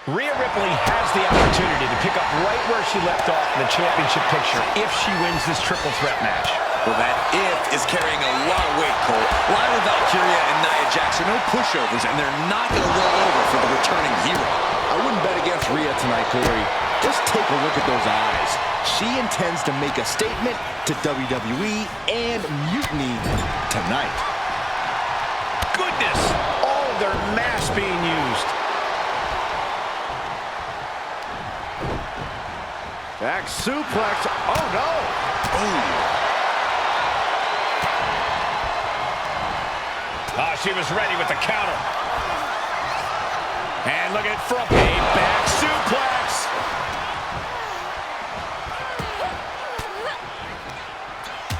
Rhea Ripley has the opportunity to pick up right where she left off in the championship picture if she wins this triple threat match. Well, that if is carrying a lot of weight, Cole. Lana Valkyria and Nia Jax are no pushovers, and they're not going to roll over for the returning hero. I wouldn't bet against Rhea tonight, Corey. Just take a look at those eyes. She intends to make a statement to WWE and Mutiny tonight. Goodness! All of their mass being used. Back suplex. Oh, no. She was ready with the counter. And look at it from a back suplex.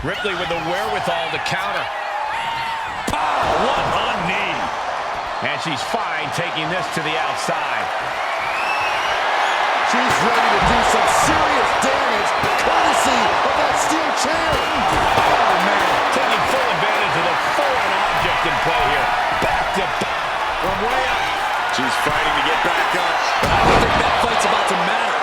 Ripley with the wherewithal to counter. Oh, what a knee. And she's fine taking this to the outside. She's ready to do some serious damage, courtesy of that steel chair. Oh, man. Taking full advantage of the foreign object in play here. Back to back from way up. She's fighting to get back up. But I don't think that fight's about to matter.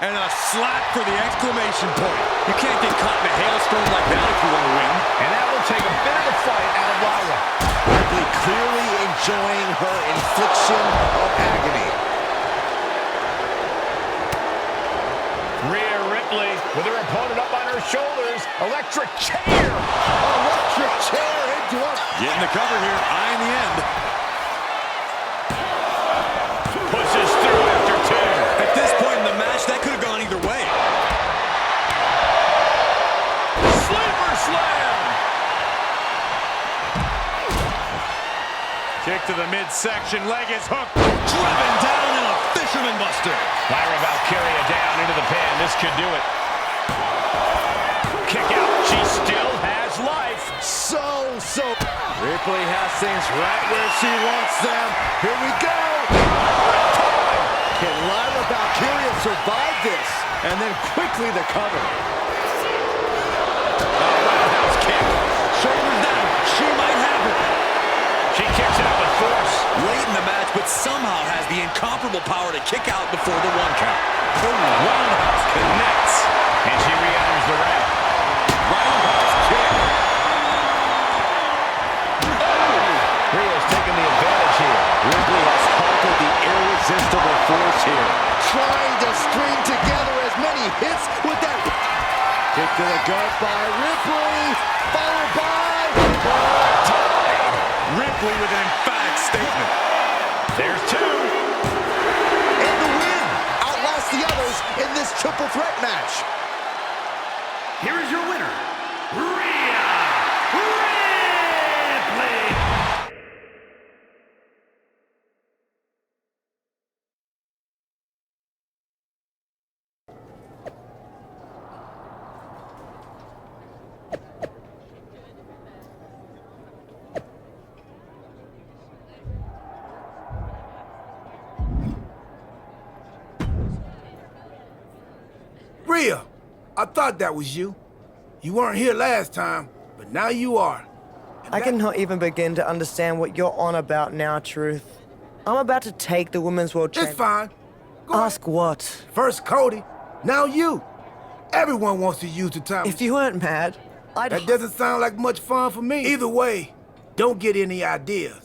And a slap for the exclamation point. You can't get caught in a hailstorm like that if you want to win. And that will take a bit of a fight out of Lara. Ripley clearly enjoying her infliction of agony. Rhea Ripley with her opponent up on her shoulders. Electric chair. Electric chair into her. Getting the cover here. Eye in the end. Pushes through after two. At this point in the match, that could have gone either way. Sleeper slam. Kick to the midsection. Leg is hooked. Driven down in a fisherman buster. Lyra Valkyria down into the pin. This could do it. Kick out. She still has life. So. Ripley has things right where she wants them. Here we go. Can Lyra Valkyria survive this? And then quickly the cover. Roundhouse kick. Shoulders down. She might have it. She kicks it out with force. Late in the match, but somehow has the incomparable power to kick out before the one count. The roundhouse connects. And she re-enters the ring. Roundhouse kick. Rhea's taking the advantage here. Ripley has conquered the irresistible force here. Trying to string together as many hits with that. Kick to the gut by Ripley. Followed by... Ripley with an emphatic statement. There's two. And the win outlasts the others in this triple threat match. Here is your winner, Rhea Ripley. Rhea, I thought that was you. You weren't here last time, but now you are. I cannot even begin to understand what you're on about now, Truth. I'm about to take the Women's World Championship. It's fine. Ask what? First Cody, now you. Everyone wants to use the time. If you weren't mad, That doesn't sound like much fun for me. Either way, don't get any ideas.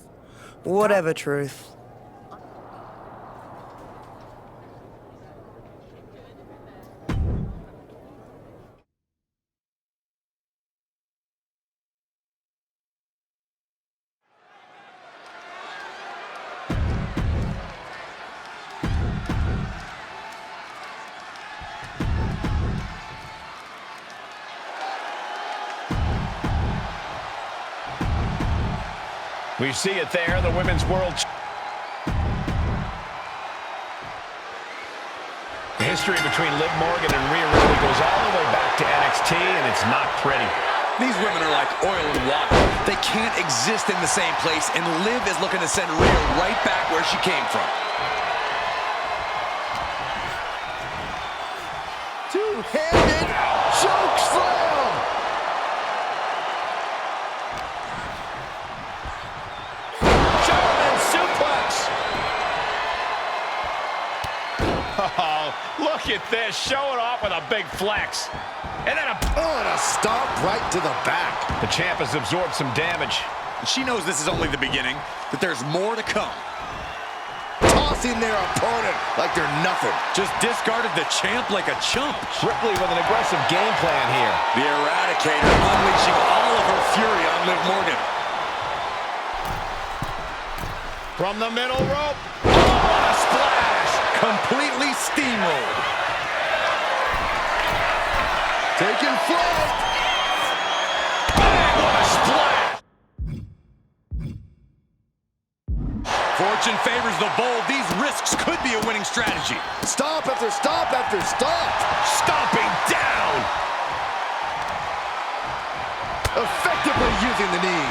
Whatever, Truth. We see it there, the Women's World. The history between Liv Morgan and Rhea Ripley goes all the way back to NXT, and it's not pretty. These women are like oil and water. They can't exist in the same place, and Liv is looking to send Rhea right back where she came from. Two-handed choke slam. German suplex. Oh, look at this, showing off with a big flex. And then a stomp right to the back. The champ has absorbed some damage. She knows this is only the beginning, that there's more to come. Tossing their opponent like they're nothing. Just discarded the champ like a chump. Ripley with an aggressive game plan here. The Eradicator unleashing all of her fury on Liv Morgan. From the middle rope. Oh, what a splash. Completely steamrolled. Taking flight. Bang, what a splash. enters the bowl, these risks could be a winning strategy. Stomp after stomp after stomp. Stomping down. Effectively using the knee.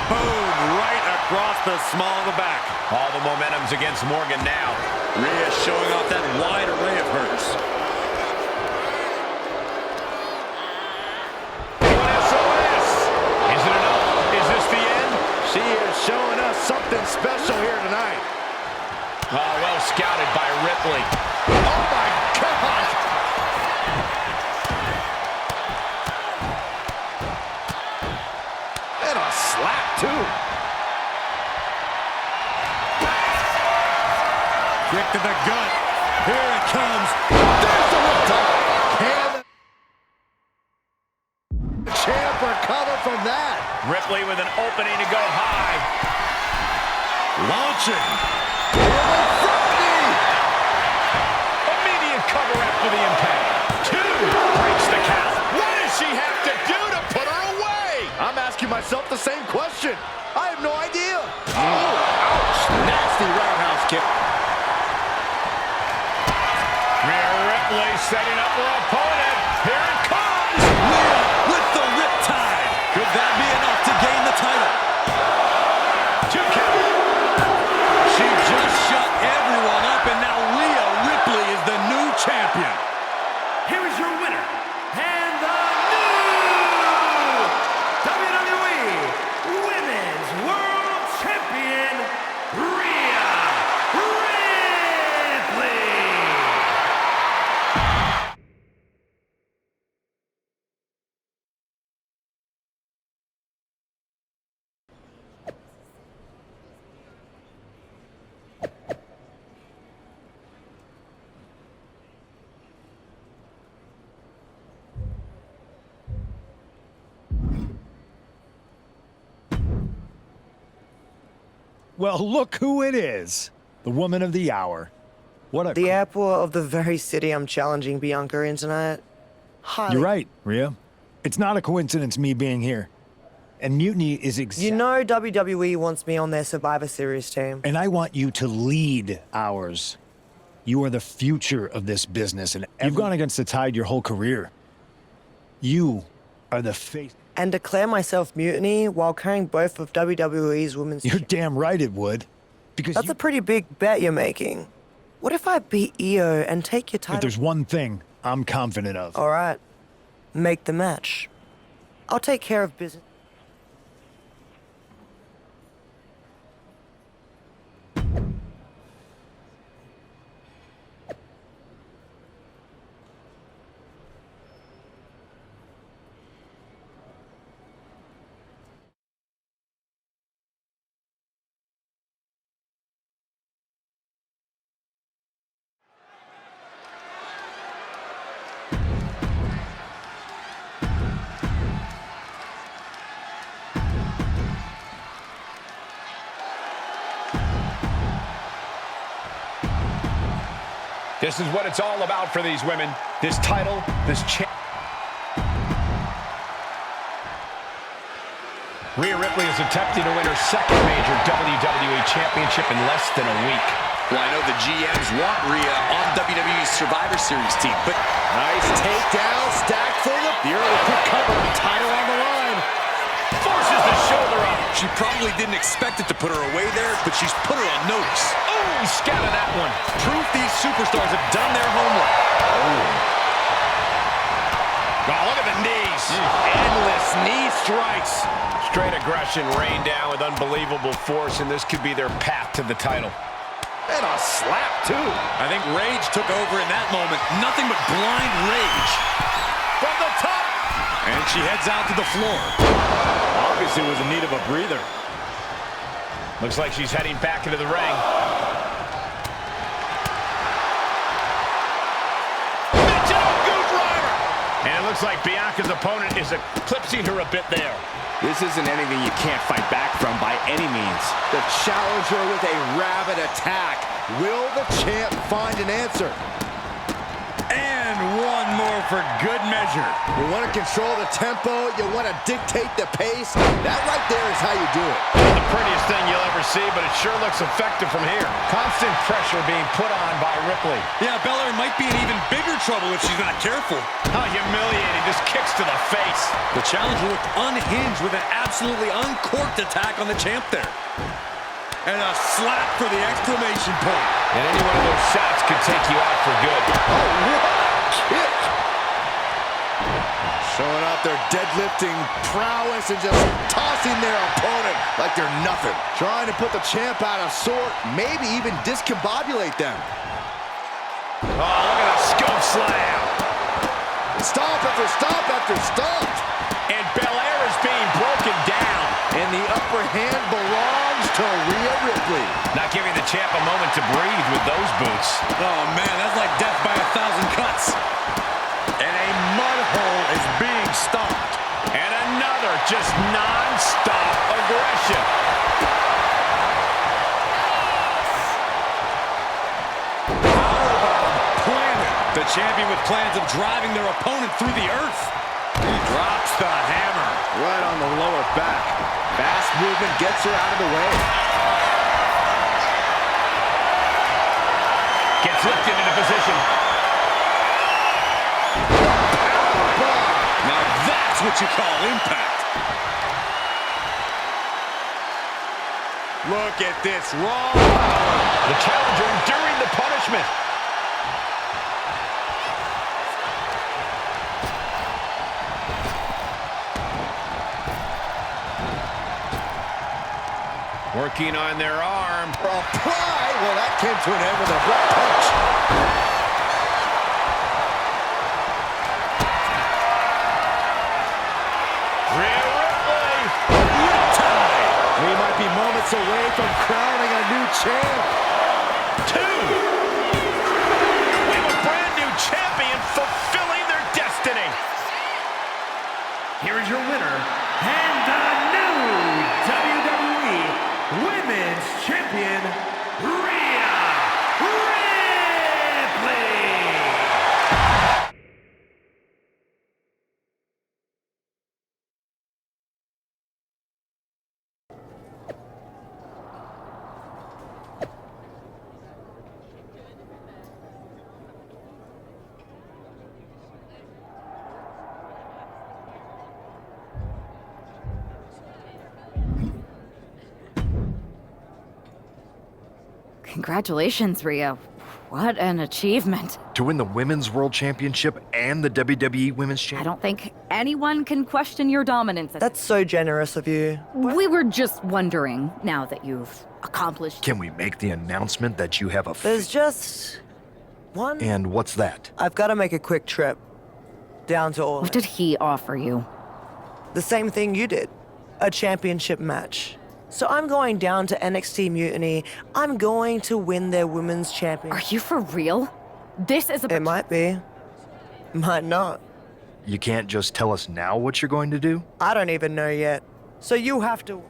Boom, right across the small of the back. All the momentum's against Morgan now. Rhea showing off that wide array of hers. SOS. Is it enough? Is this the end? She is showing us something special here tonight. Oh, well scouted by Ripley. Oh my God! And a slap too. Kick to the gut. Here it comes. There's the riptide. Can the champ recover from that? Ripley with an opening to go high. Launching. Immediate cover after the impact. 2 breaks the count. What does she have to do to put her away? I'm asking myself the same question. I have no idea. Oh, ouch. Nasty roundhouse kick. Rhea Ripley setting up her opponent. Here it comes. Rhea with the riptide. Could that be enough to gain the title? 2 count. She just shut everyone up, and now Rhea Ripley is the new champion. Here is your winner, and the new WWE Women's World Champion, Rhea Ripley. Well, look who it is. The woman of the hour. What a... The airport of the very city I'm challenging Bianca in tonight. Highly. You're right, Rhea. It's not a coincidence me being here. And Mutiny is You know WWE wants me on their Survivor Series team. And I want you to lead ours. You are the future of this business, and you've gone against the tide your whole career. You are the face... And declare myself Mutiny while carrying both of WWE's women's... You're damn right it would. Because That's a pretty big bet you're making. What if I beat Io and take your title? If there's one thing I'm confident of. All right. Make the match. I'll take care of business. This is what it's all about for these women. This title, this Rhea Ripley is attempting to win her second major WWE Championship in less than a week. Well, I know the GMs want Rhea on WWE's Survivor Series team, but nice takedown, stacked for the early quick cover, title on the line. Forces the shoulder up. She probably didn't expect it to put her away there, but she's put her on notice. Oh, he scattered that one. Proof these superstars have done their homework. Oh, look at the knees. Endless knee strikes. Straight aggression rained down with unbelievable force, and this could be their path to the title. And a slap, too. I think rage took over in that moment. Nothing but blind rage. From the top. And she heads out to the floor. Obviously was in need of a breather. Looks like she's heading back into the ring. And it looks like Bianca's opponent is eclipsing her a bit there. This isn't anything you can't fight back from by any means. The challenger with a rabid attack. Will the champ find an answer? And one more for good measure. You want to control the tempo, you want to dictate the pace. That right there is how you do it. Not the prettiest thing you'll ever see, but it sure looks effective from here. Constant pressure being put on by Ripley. Yeah, Belair might be in even bigger trouble if she's not careful. How humiliating, just kicks to the face. The challenger looked unhinged with an absolutely uncorked attack on the champ there. And a slap for the exclamation point. And any one of those shots could take you out for good. Oh, what a kick! Showing off their deadlifting prowess and just tossing their opponent like they're nothing. Trying to put the champ out of sort, maybe even discombobulate them. Oh, look at that scope slam. Stomp after stomp after stomp. And Belair is being broken down. And the upper hand belongs to Rhea Ripley. Not giving the champ a moment to breathe with those boots. Oh, man, that's like death by 1,000 cuts. And a mud hole is being stomped. And another just non-stop aggression. The champion with plans of driving their opponent through the earth. He drops the hammer right on the lower back. Fast movement gets her out of the way. Gets lifted into position. Now that's what you call impact. Look at this raw power. The challenger enduring the punishment. Working on their arm. Apply. Well, that came to an end with a right punch. Rhea Ripley. We might be moments away from crowning a new champ. We have a brand new champion fulfilling their destiny. Here is your winner, and the new WWE Women's Champion, Rhea Ripley! Congratulations, Rhea. What an achievement. To win the Women's World Championship and the WWE Women's I Championship? don't think anyone can question your dominance. That's so generous of you. We were just wondering, now that you've accomplished... Can we make the announcement that you have a... There's just one. And what's that? I've got to make a quick trip down to Orlando. What did he offer you? The same thing you did. A championship match. So I'm going down to NXT Mutiny. I'm going to win their women's championship. Are you for real? This is a... It might be. Might not. You can't just tell us now what you're going to do? I don't even know yet. So you have to...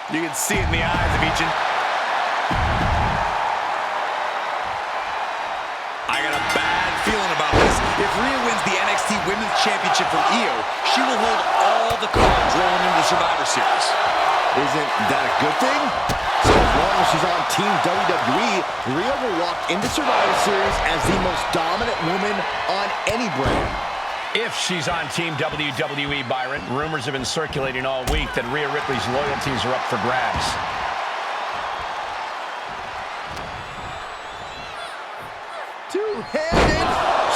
You can see it in the eyes of each. I got a bad feeling about this. If Rhea wins the NXT Women's Championship from Io, she will hold all the cards rolling into the Survivor Series. Isn't that a good thing? So as long as she's on Team WWE, Rhea will walk into Survivor Series as the most dominant woman on any brand. If she's on Team WWE, Byron, rumors have been circulating all week that Rhea Ripley's loyalties are up for grabs. Two-handed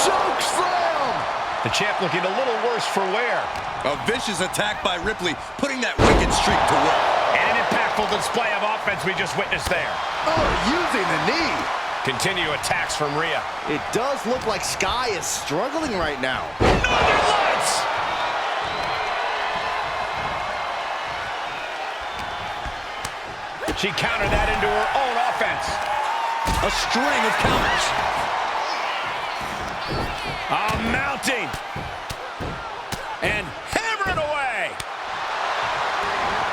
choke slam! The champ looking a little worse for wear. A vicious attack by Ripley, putting that wicked streak to work. And an impactful display of offense we just witnessed there. Oh, using the knee. Continue attacks from Rhea. It does look like Sky is struggling right now. Northern Lights! She countered that into her own offense. A string of counters. Mounting. And hammering away.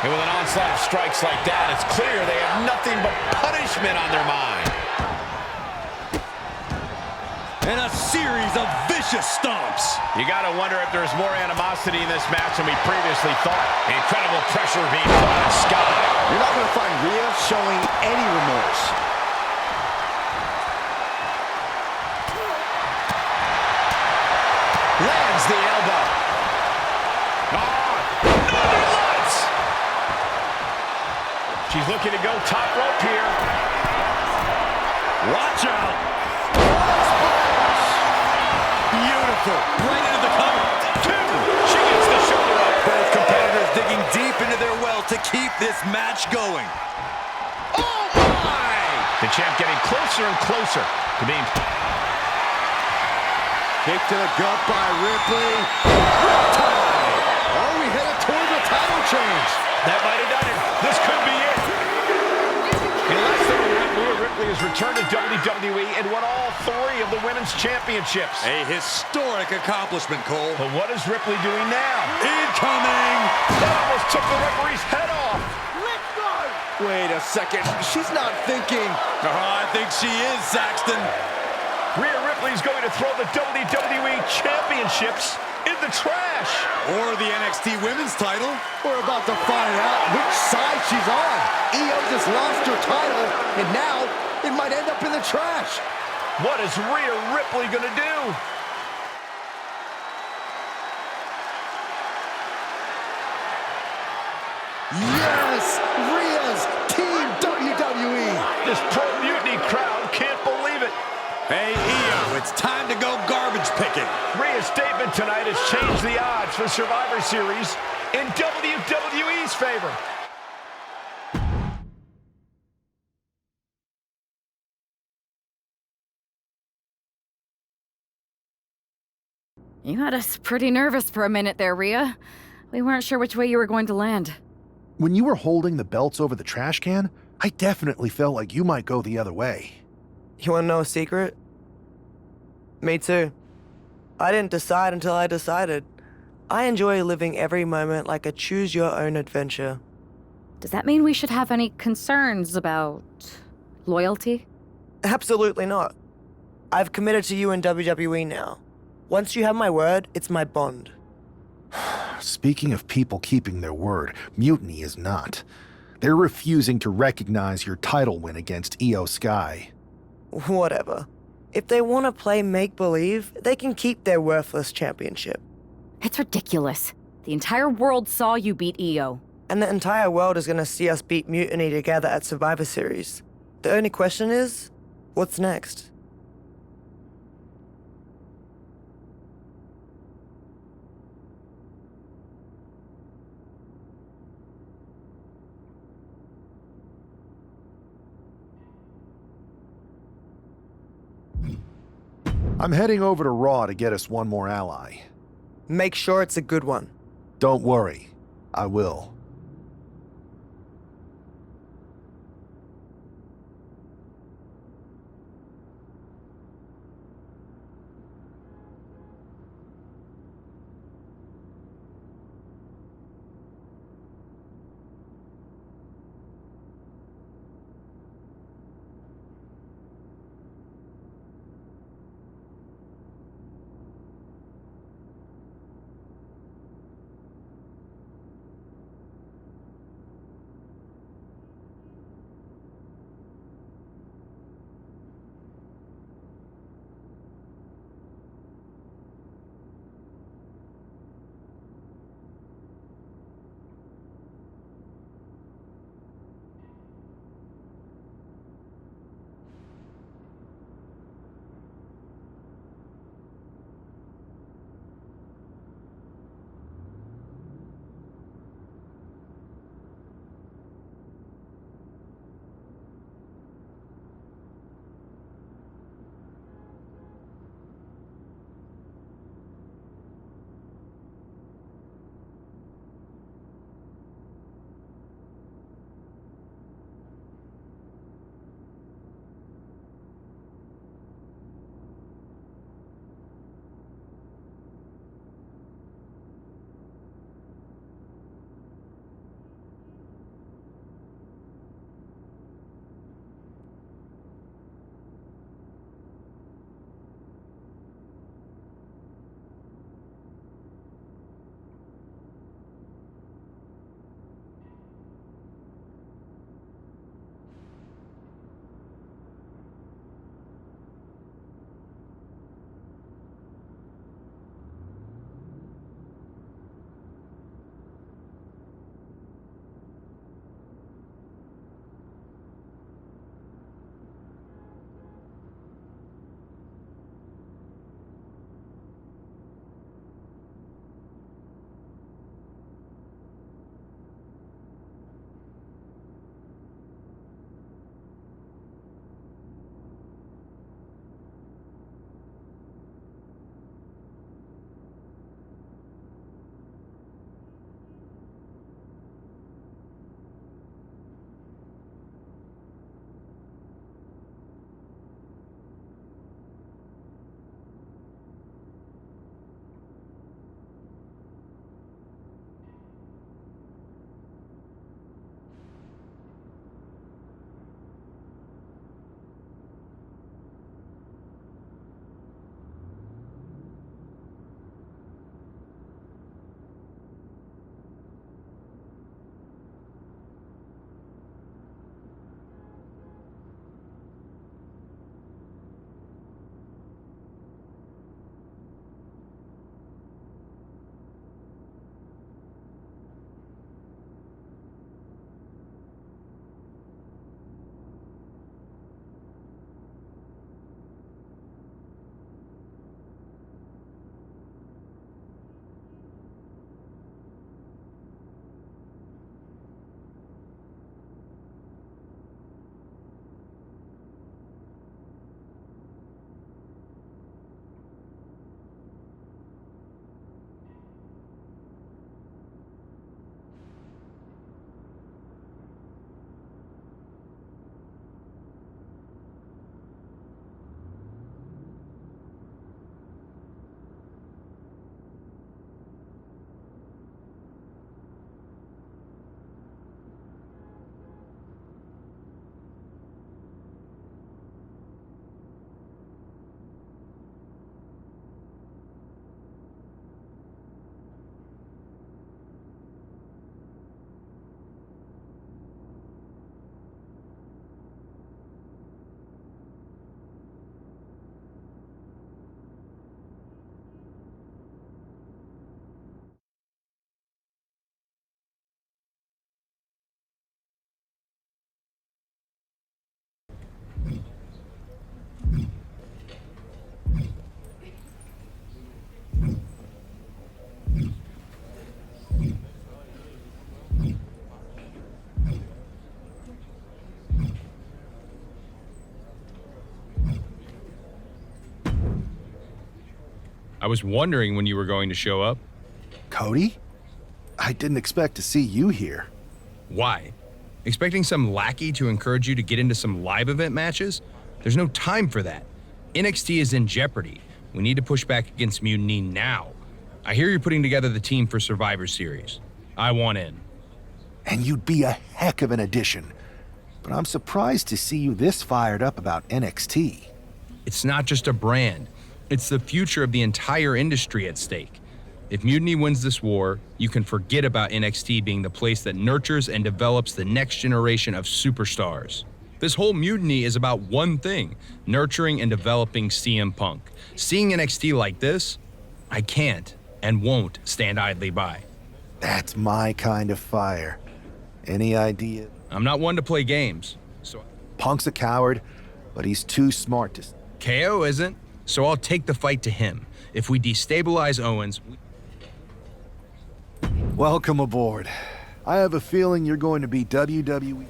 And with an onslaught of strikes like that, it's clear they have nothing but punishment on their mind. And a series of vicious stomps. You gotta wonder if there's more animosity in this match than we previously thought. Incredible pressure being put on Sky. You're not gonna find Rhea showing any remorse. Lands the elbow. Northern Lights! She's looking to go top rope here. Watch out. Beautiful. Right into the cover. Two. She gets the shoulder up. Both competitors digging deep into their well to keep this match going. Oh, my! The champ getting closer and closer to being... Kick to the gut by Ripley. Riptide! Are we headed towards a title change? That might have done it. This could be it. In less than a week, Rhea Ripley has returned to WWE and won all 3 of the women's championships. A historic accomplishment, Cole. But what is Ripley doing now? Incoming! That almost took the referee's head off. Let go! Wait a second. She's not thinking. Oh, I think she is, Saxton. Rhea Ripley's going to throw the WWE Championships in the trash. Or the NXT Women's title. We're about to find out which side she's on. Io just lost her title, and now it might end up in the trash. What is Rhea Ripley going to do? Yes! Rhea's Team WWE! This pro-mutiny crowd can't believe it. Hey, Io, it's time to go garbage picking. Rhea's statement tonight has changed the odds for Survivor Series in WWE's favor. You had us pretty nervous for a minute there, Rhea. We weren't sure which way you were going to land. When you were holding the belts over the trash can, I definitely felt like you might go the other way. You wanna know a secret? Me too. I didn't decide until I decided. I enjoy living every moment like a choose-your-own adventure. Does that mean we should have any concerns about loyalty? Absolutely not. I've committed to you in WWE now. Once you have my word, it's my bond. Speaking of people keeping their word, Mutiny is not. They're refusing to recognize your title win against Io Sky. Whatever. If they want to play make-believe, they can keep their worthless championship. It's ridiculous. The entire world saw you beat Io. And the entire world is going to see us beat Mutiny together at Survivor Series. The only question is, what's next? I'm heading over to Raw to get us one more ally. Make sure it's a good one. Don't worry, I will. I was wondering when you were going to show up. Cody? I didn't expect to see you here. Why? Expecting some lackey to encourage you to get into some live event matches? There's no time for that. NXT is in jeopardy. We need to push back against Mutiny now. I hear you're putting together the team for Survivor Series. I want in. And you'd be a heck of an addition. But I'm surprised to see you this fired up about NXT. It's not just a brand. It's the future of the entire industry at stake. If Mutiny wins this war, you can forget about NXT being the place that nurtures and develops the next generation of superstars. This whole Mutiny is about one thing, nurturing and developing CM Punk. Seeing NXT like this, I can't and won't stand idly by. That's my kind of fire. Any idea? I'm not one to play games, so... Punk's a coward, but he's too smart to... KO isn't, so I'll take the fight to him. If we destabilize Owens... Welcome aboard. I have a feeling you're going to be WWE...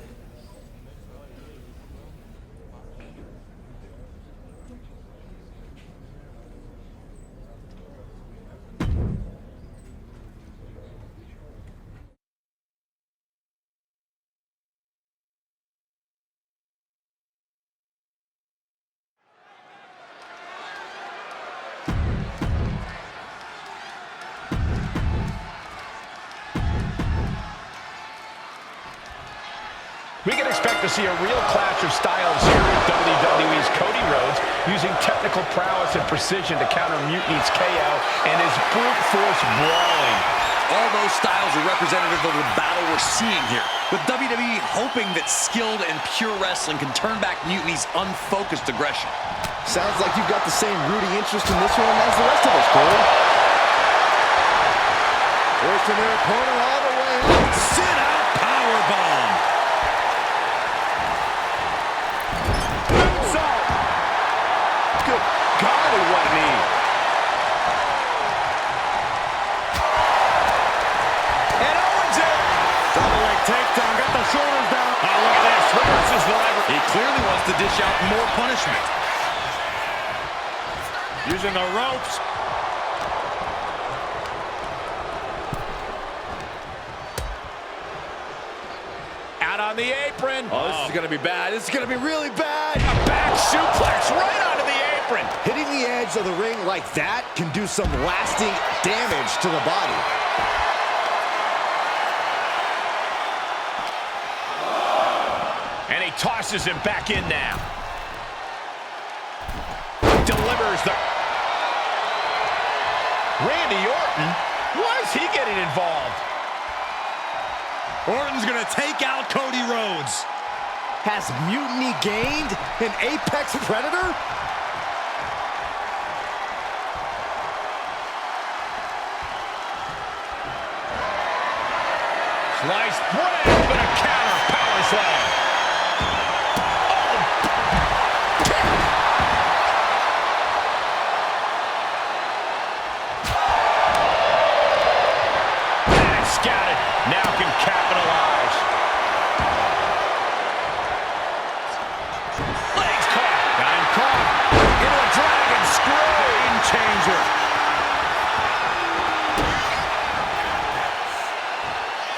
We can expect to see a real clash of styles here with WWE's Cody Rhodes using technical prowess and precision to counter Mutiny's KO and his brute force brawling. All those styles are representative of the battle we're seeing here, with WWE hoping that skilled and pure wrestling can turn back Mutiny's unfocused aggression. Sounds like you've got the same rooting interest in this one as the rest of us, Cole. Forcing their opponent all the way up. Sit out powerbomb. Good golly, what a knee. And Owens in. Double leg takedown, got the shoulders down. Oh, look at this, reverses the lever. He clearly wants to dish out more punishment. Using the ropes. Out on the apron. Oh, this is going to be bad. This is going to be really bad. A back suplex right onto the apron. Hitting the edge of the ring like that can do some lasting damage to the body. And he tosses him back in now. Delivers the... Randy Orton? Why is he getting involved? Orton's gonna take out Cody Rhodes. Has Mutiny gained an apex predator? Sliced bread, but a counter power slam. Scouted, now can capitalize. Legs caught, got him caught. Into a dragon screw. Game changer.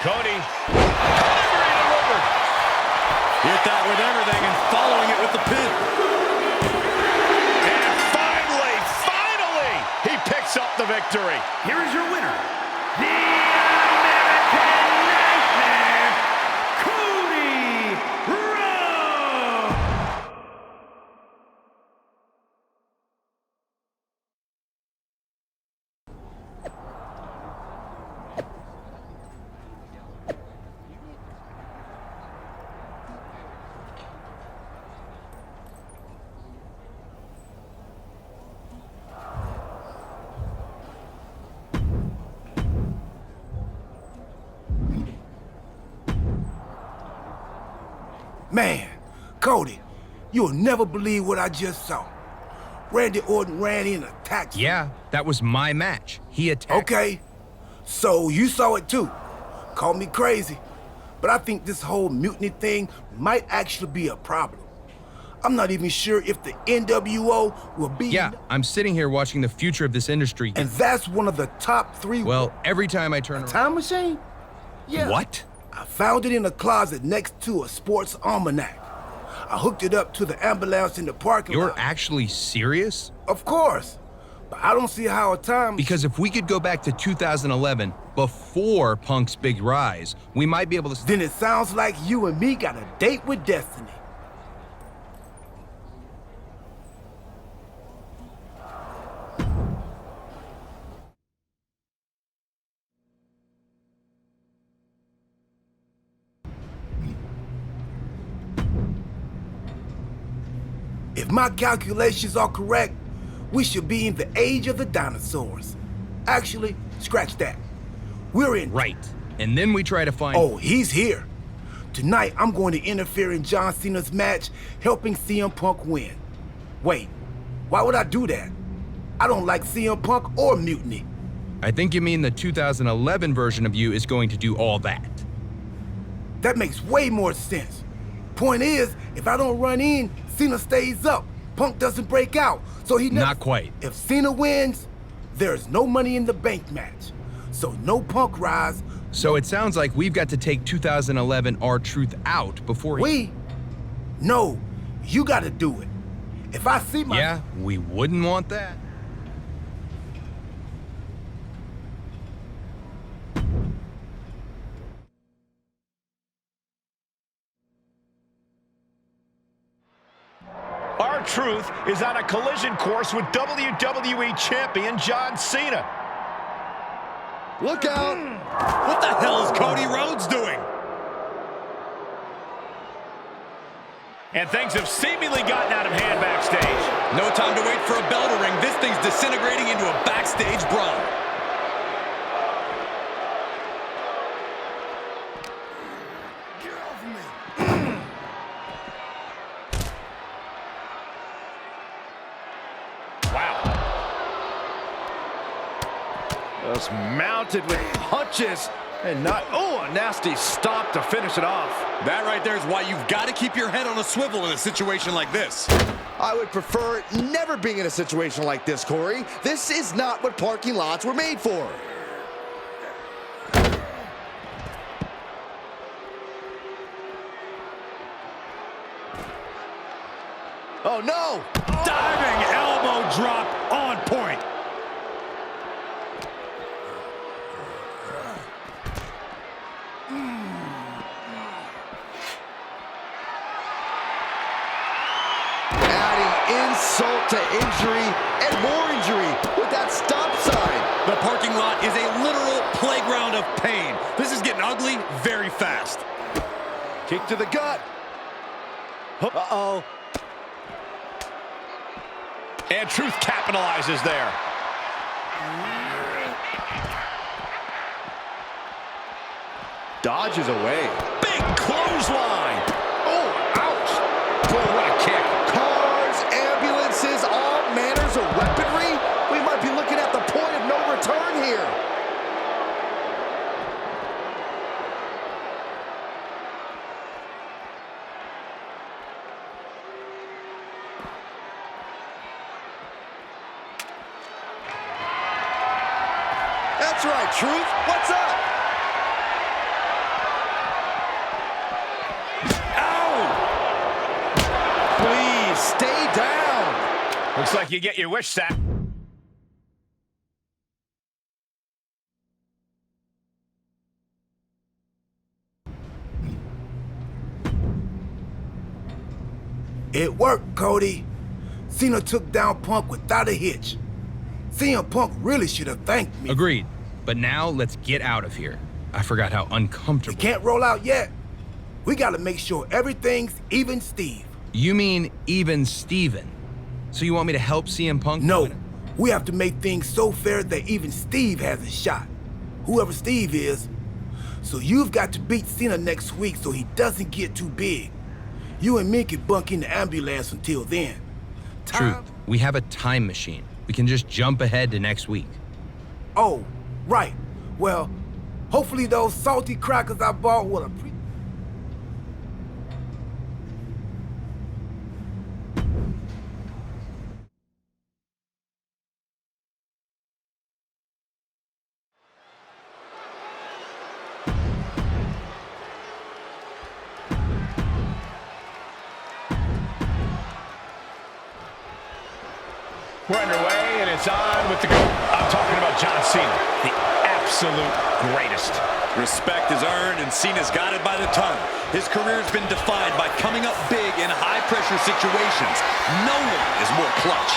Cody, delivery delivered. Hit that with everything and following it with the pin. And finally, he picks up the victory. Here is your winner, Man, Cody, you'll never believe what I just saw. Randy Orton ran in and attacked you. Yeah, that was my match. He attacked. Okay, so you saw it too. Call me crazy, but I think this whole mutiny thing might actually be a problem. I'm not even sure if the NWO will be... Yeah, I'm sitting here watching the future of this industry. And that's one of the top 3... Well, every time I turn around... Time machine? Yeah. What? I found it in a closet next to a sports almanac. I hooked it up to the ambulance in the parking lot. You're actually serious? Of course. But I don't see how a time... Because if we could go back to 2011, before Punk's big rise, we might be able to... Then it sounds like you and me got a date with destiny. If my calculations are correct, we should be in the age of the dinosaurs. Actually, scratch that. We're in... Right. And then we try to find... Oh, he's here. Tonight, I'm going to interfere in John Cena's match, helping CM Punk win. Wait, why would I do that? I don't like CM Punk or Mutiny. I think you mean the 2011 version of you is going to do all that. That makes way more sense. Point is, if I don't run in, Cena stays up. Punk doesn't break out, so he never... Not quite. If Cena wins, there's no Money in the Bank match. So no Punk rise. So it sounds like we've got to take 2011 R-Truth out before he... We? No, you gotta do it. If I see my... Yeah, we wouldn't want that. R-Truth is on a collision course with WWE Champion John Cena. Look out! What the hell is Cody Rhodes doing? And things have seemingly gotten out of hand backstage. No time to wait for a bell to ring. This thing's disintegrating into a backstage brawl. Get off me! Just mounted with punches and not... Oh, a nasty stop to finish it off. That right there is why you've got to keep your head on a swivel in a situation like this. I would prefer never being in a situation like this, Corey. This is not what parking lots were made for. Oh, no! Diving elbow drop on point. Insult to injury and more injury with that stop sign. The parking lot is a literal playground of pain. This is getting ugly very fast. Kick to the gut. Uh-oh. And Truth capitalizes there. Dodges away. Big clothesline. Oh, ouch. Boy, what a kick. Cars, ambulances, all manners of weaponry. We might be looking at the point of no return here. That's right, Truth. What's up? Please, stay down. Looks like you get your wish, Sack. It worked, Cody. Cena took down Punk without a hitch. CM Punk really should have thanked me. Agreed. But now let's get out of here. I forgot how uncomfortable... We can't roll out yet. We gotta make sure everything's even Steve. You mean even Steven? So you want me to help CM Punk? No. We have to make things so fair that even Steve has a shot. Whoever Steve is. So you've got to beat Cena next week so he doesn't get too big. You and me can bunk in the ambulance until then. Truth, we have a time machine. We can just jump ahead to next week. Oh, right. Well, hopefully those salty crackers I bought will We're underway, and it's on with the go. I'm talking about John Cena, the absolute greatest. Respect is earned, and Cena's got it by the ton. His career's been defined by coming up big in high-pressure situations. No one is more clutch.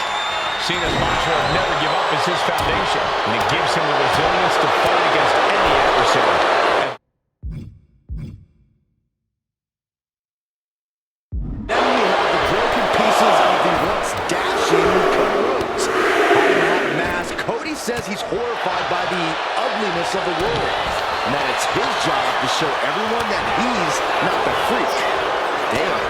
Cena's mantra of never give up is his foundation, and it gives him the resilience to fight against any adversary. Then we have the broken pieces of the once dashing Cody Rhodes. Hiding behind a mask, Cody says he's horrified by the ugliness of the world, and that it's his job to show everyone that he's not the freak. Damn.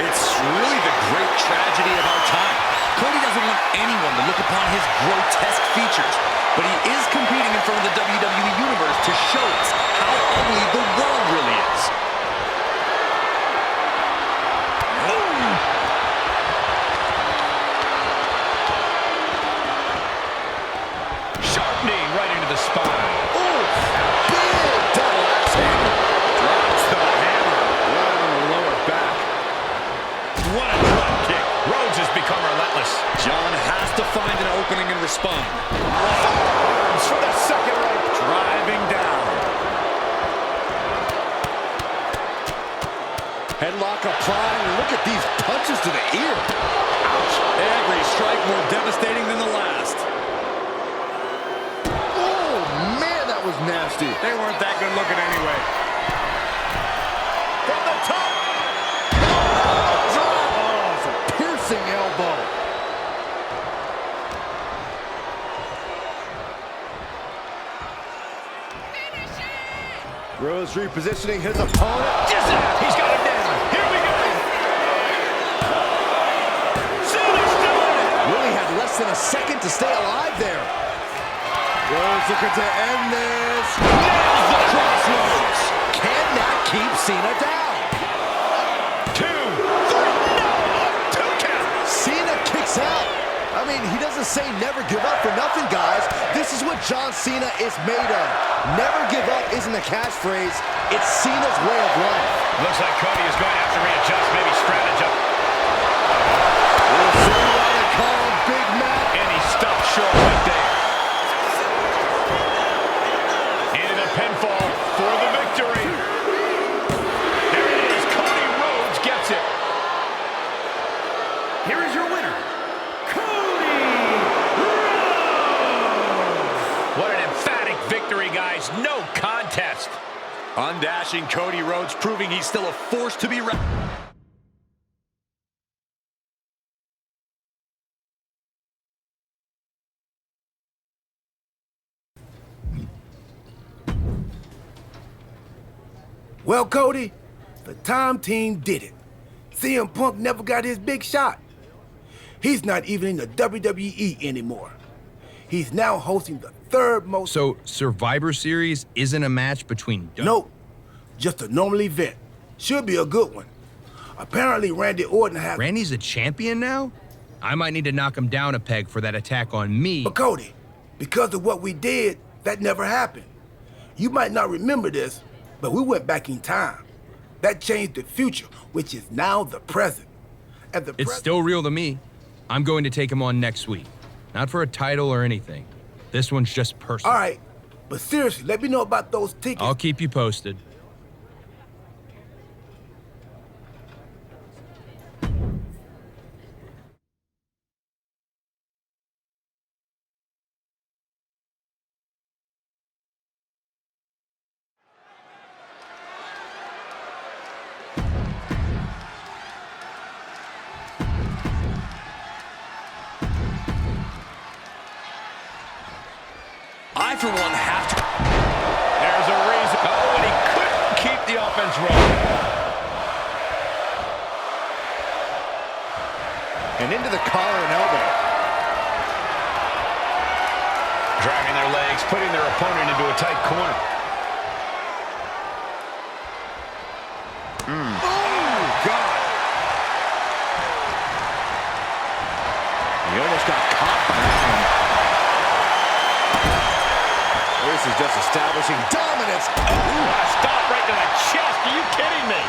It's really the great tragedy of our time. Cody doesn't want anyone to look upon his grotesque features, but he is competing in front of the WWE Universe to show us how ugly the world really is. Sharpening right into the spine. Ooh, big double axe handle. Drops the hammer. Right on the lower back. What a drop kick. Rhodes has become relentless. John has to find an opening and respond. Forearms for the second right. Driving down. Headlock applying. Look at these punches to the ear. Ouch. Every strike more devastating than the last. Oh, man, that was nasty. They weren't that good looking anyway. From the top. Oh, it's a piercing elbow. Rhodes repositioning his opponent. He's got him down. Here we go. Cena's doing it. Really had less than a second to stay alive there. Rhodes looking to end this. Nails the crossroads. Can that keep Cena down? 2, 3, no, 2 count. Cena kicks out. I mean, he doesn't say never give up for nothing, guys. This is what John Cena is made of. Never give up isn't a catchphrase. It's Cena's way of life. Looks like Cody is going to have to readjust, maybe strategize. We'll see why they call him Big Mac. And he stopped short right there. Into the pinfall for the victory. There it is. Cody Rhodes gets it. Here is your winner, Cody Rhodes! What an emphatic victory, guys. No contest. Undashing Cody Rhodes, proving he's still a force to be reckoned with. Well, Cody, the Time Team did it. CM Punk never got his big shot. He's not even in the WWE anymore. He's now hosting the third most... So, Survivor Series isn't a match between... Nope. Just a normal event. Should be a good one. Apparently, Randy Orton has... Randy's a champion now? I might need to knock him down a peg for that attack on me. But Cody, because of what we did, that never happened. You might not remember this, but we went back in time. That changed the future, which is now the present. And the It's still real to me. I'm going to take him on next week. Not for a title or anything. This one's just personal. All right, but seriously, let me know about those tickets. I'll keep you posted. I, for one, have to... There's a reason. Oh, and he couldn't keep the offense rolling. And into the collar and elbow. Dragging their legs, putting their opponent into a tight corner. Oh, God. He almost got caught by that one. This is just establishing dominance. Ooh, a stop right to the chest. Are you kidding me?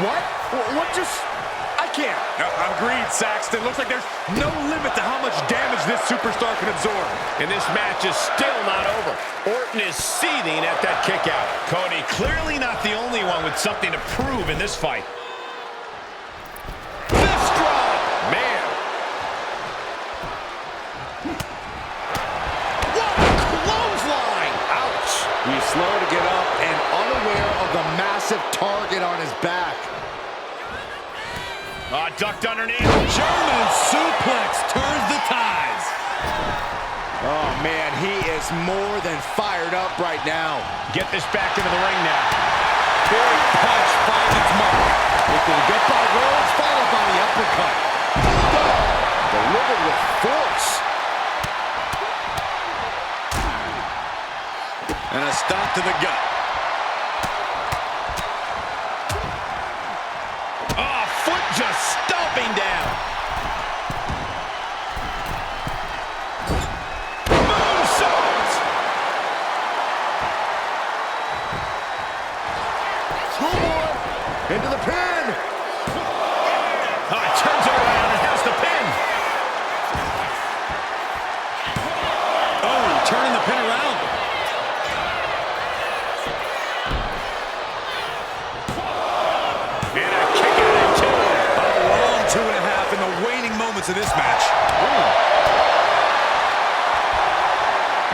What? What just... I can't. Agreed, Saxton. Looks like there's no limit to how much damage this superstar can absorb. And this match is still not over. Orton is seething at that kick out. Cody clearly not the only one with something to prove in this fight. Fist drop! Man. What a clothesline! Ouch! He's slow to get up and unaware of the massive target on his back. Ducked underneath. German suplex turns the tides. Oh, man, he is more than fired up right now. Get this back into the ring now. Big punch finds its mark. It can get by Rhodes, followed by the uppercut. Delivered with force. And a stop to the gut. Oh, foot just stomping down. Moonsault! Two more. Into the pin. Oh, it turns it around and has the pin. Oh, turning the pin around. And a kick out at two. A long 2.5 in the waning moments of this match. Ooh.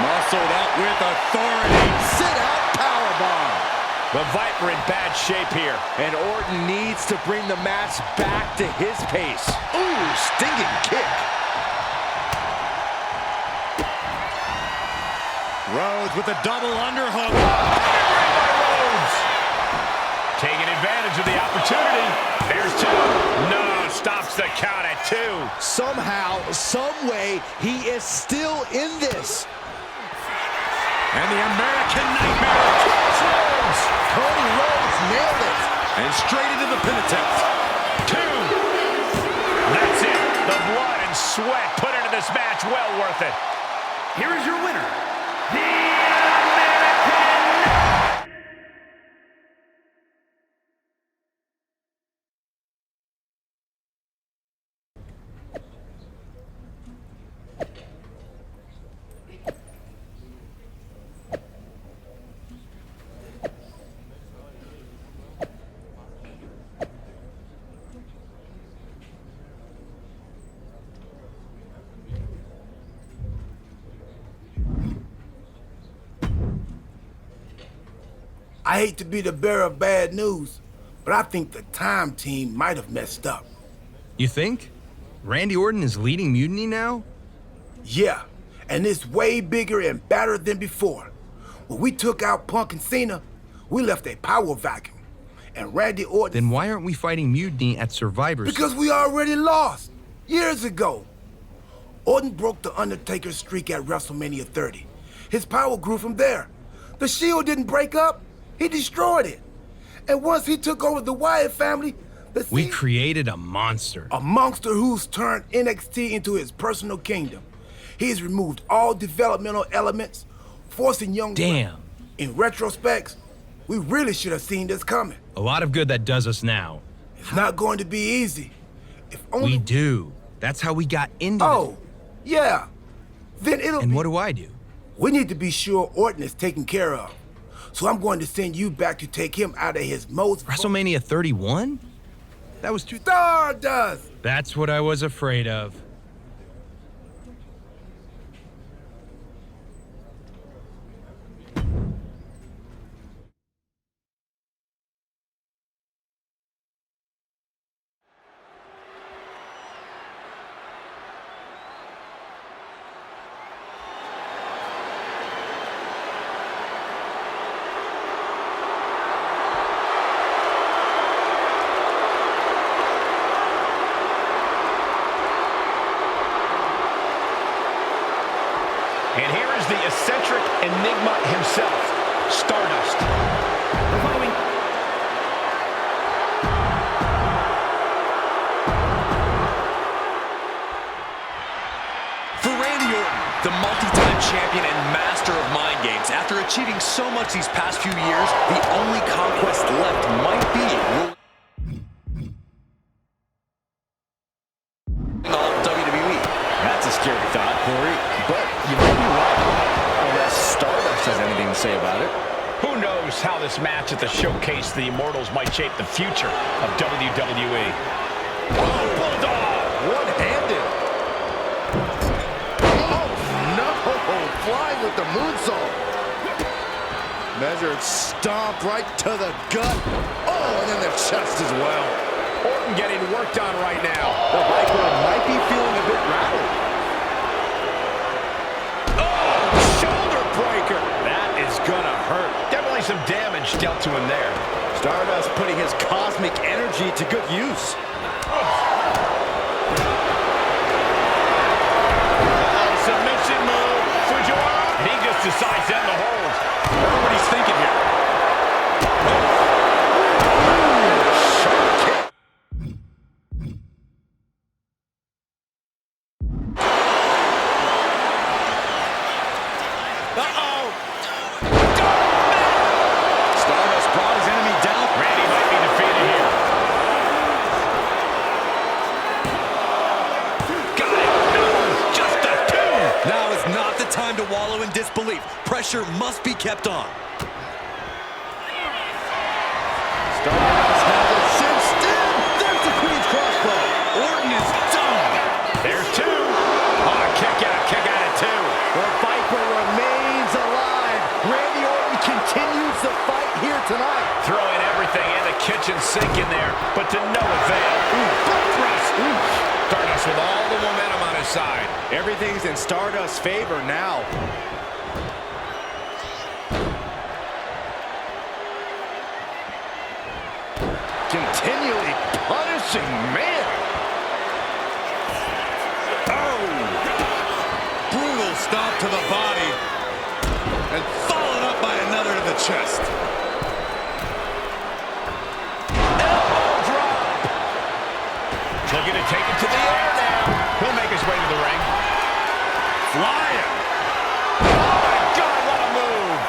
Muscled out with authority. Sit out powerbomb. The Viper in bad shape here. And Orton needs to bring the match back to his pace. Ooh, stinging kick. Rhodes with a double underhook. Taking advantage of the opportunity. There's two. No, stops the count at two. Somehow, some way, he is still in this. And the American Nightmare crossroads. Cody Rhodes nailed it. And straight into the pin attempt. Two. That's it. The blood and sweat put into this match. Well worth it. Here is your winner, the American... I hate to be the bearer of bad news, but I think the Time Team might have messed up. You think? Randy Orton is leading Mutiny now? Yeah, and it's way bigger and badder than before. When we took out Punk and Cena, we left a power vacuum. And Randy Orton... Then why aren't we fighting Mutiny at Survivor Series? Because we already lost, years ago. Orton broke the Undertaker's streak at WrestleMania 30. His power grew from there. The Shield didn't break up. He destroyed it. And once he took over the Wyatt family, we created a monster. A monster who's turned NXT into his personal kingdom. He's removed all developmental elements, forcing young... Damn. In retrospect, we really should have seen this coming. A lot of good that does us now. It's not going to be easy. If only... We do. That's how we got into Oh, yeah. Then it'll And what do I do? We need to be sure Orton is taken care of. So I'm going to send you back to take him out of his most... WrestleMania 31? That was Stardust! That's what I was afraid of. And here is the eccentric enigma himself, Stardust. The following... For Randy Orton, the multi-time champion and master of mind games, after achieving so much these past few years, the only conquest left might be... say about it. Who knows how this match at the Showcase the Immortals might shape the future of WWE. Oh, Bulldog! One-handed. Oh, no! Flying with the moonsault. Measured stomp right to the gut. Oh, and then the chest as well. Orton getting worked on right now. The Viper might be feeling a bit rattled. Oh, shoulder breaker. That is gonna hurt. Definitely some damage dealt to him there. Stardust putting his cosmic energy to good use. Submission move. Fujiwara. He just decides to end the hold. Everybody's thinking here. Stardust brought his enemy down. Randy might be defeated here. Got it. No, just a two. Now is not the time to wallow in disbelief. Pressure must be kept on. Stardust has it cinched in. There's the Queen's crossbow. Orton is done. There's two. Oh, kick out at two. The Viper remains alive. Randy Orton continues the fight here tonight. Throwing everything in the kitchen sink in there, but to no avail. Butt thrust. Stardust with all the momentum on his side. Everything's in Stardust's favor now. Continually punishing, man. Oh! Brutal stomp to the body. And followed up by another to the chest. Elbow drop. Looking to take it to the air now. He'll make his way to the ring. Flying. Oh my God, what a move.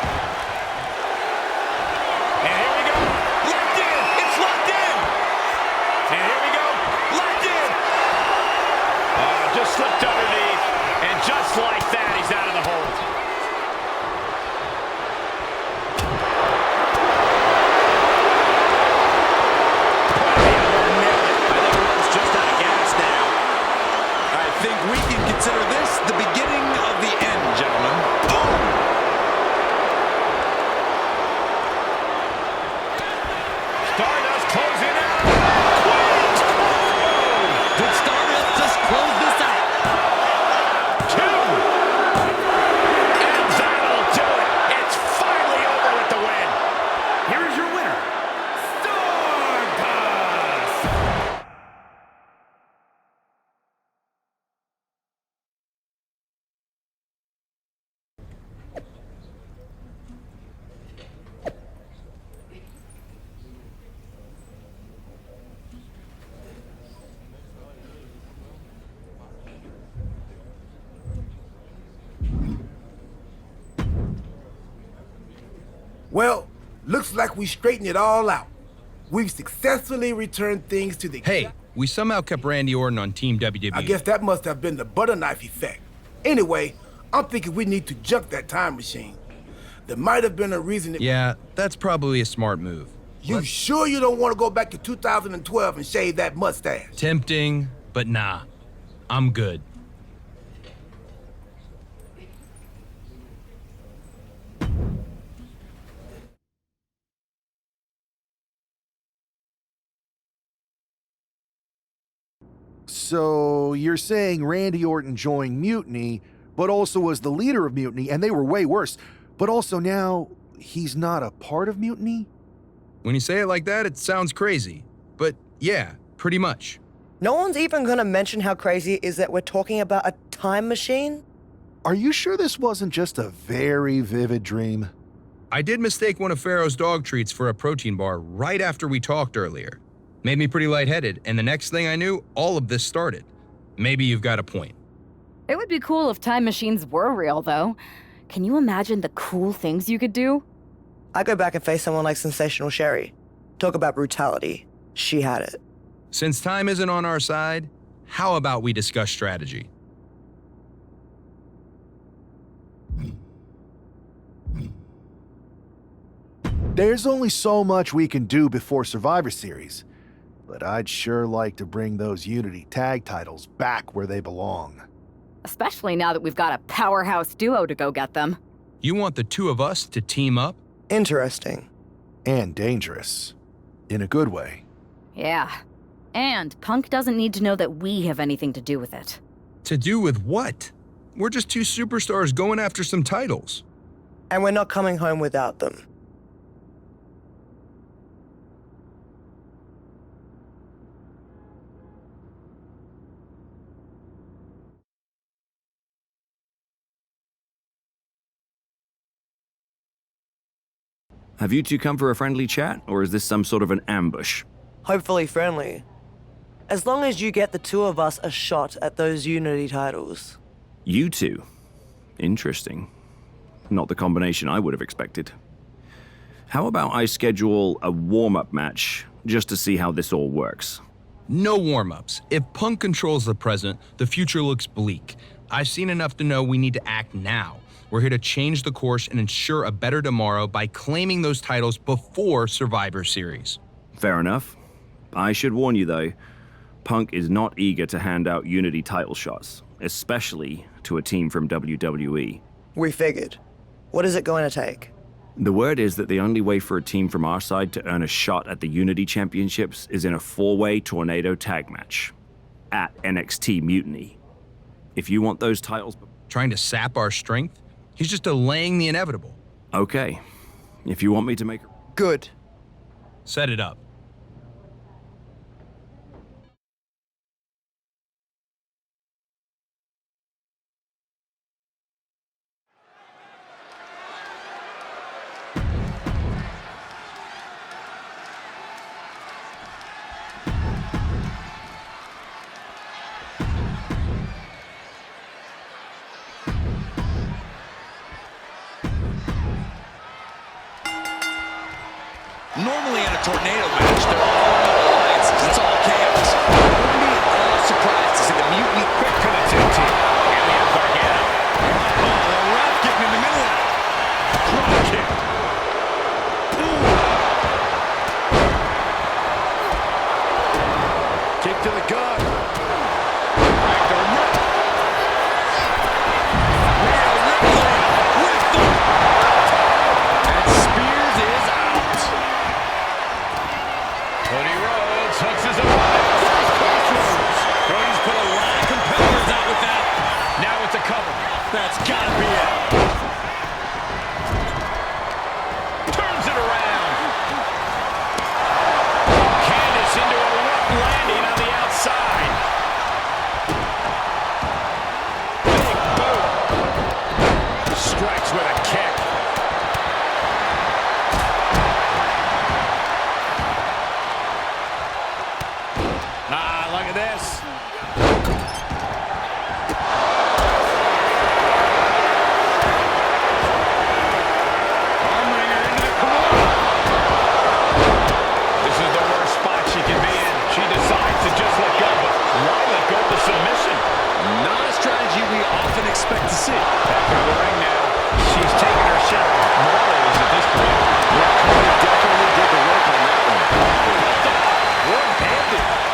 And here we go. Locked in. It's locked in. And here we go. Locked in. Just slipped underneath. And just like that, he's out of the hold. I think we can consider this the beginning of the end, gentlemen. Boom! Stardust closing out. Did Stardust just close this out? Two. And that'll do it. It's finally over with the win. Here is your winner, Stardust. Well, looks like we straightened it all out. We've successfully returned things to the... Hey, we somehow kept Randy Orton on Team WWE. I guess that must have been the butter knife effect. Anyway, I'm thinking we need to junk that time machine. There might have been a reason it... Yeah, that's probably a smart move. You sure you don't want to go back to 2012 and shave that mustache? Tempting, but nah. I'm good. So you're saying Randy Orton joined Mutiny, but also was the leader of Mutiny, and they were way worse. But also now he's not a part of Mutiny? When you say it like that, it sounds crazy. But yeah, pretty much. No one's even gonna mention how crazy it is that we're talking about a time machine? Are you sure this wasn't just a very vivid dream? I did mistake one of Pharaoh's dog treats for a protein bar right after we talked earlier. Made me pretty lightheaded, and the next thing I knew, all of this started. Maybe you've got a point. It would be cool if time machines were real, though. Can you imagine the cool things you could do? I go back and face someone like Sensational Sherry. Talk about brutality. She had it. Since time isn't on our side, how about we discuss strategy? There's only so much we can do before Survivor Series, but I'd sure like to bring those Unity tag titles back where they belong. Especially now that we've got a powerhouse duo to go get them. You want the two of us to team up? Interesting. And dangerous. In a good way. Yeah. And Punk doesn't need to know that we have anything to do with it. To do with what? We're just two superstars going after some titles. And we're not coming home without them. Have you two come for a friendly chat, or is this some sort of an ambush? Hopefully friendly. As long as you get the two of us a shot at those Unity titles. You two? Interesting. Not the combination I would have expected. How about I schedule a warm-up match, just to see how this all works? No warm-ups. If Punk controls the present, the future looks bleak. I've seen enough to know we need to act now. We're here to change the course and ensure a better tomorrow by claiming those titles before Survivor Series. Fair enough. I should warn you, though, Punk is not eager to hand out Unity title shots, especially to a team from WWE. We figured. What is it going to take? The word is that the only way for a team from our side to earn a shot at the Unity Championships is in a 4-way tornado tag match at NXT Mutiny. If you want those titles... Trying to sap our strength? He's just delaying the inevitable. Okay. If you want me to make... Good. Set it up. Normally in a tornado match, there are no alliances. It's all chaos. I wouldn't be at all surprised to see the Mutiny quick to the 2-2. And we have Gargano. Oh, the ref getting in the middle of it. Drop kick. Kick to the gut. Back to Rick. Real Ripley with the... And Spears is out. Cody Rhodes hooks his opponent. Cody's put a lot of competitors out with that. Now it's a cover. That's gotta be it. Turns it around. Candice into a rough landing on the outside. Big boot. Strikes with a kick. Look at this. This is the worst spot she can be in. She decides to just let go, but why let go of the submission? Not a strategy we often expect to see. Back in the ring now. She's taking her shot at mortals at this point. Yeah, Cody definitely did the work on that one. One-handed.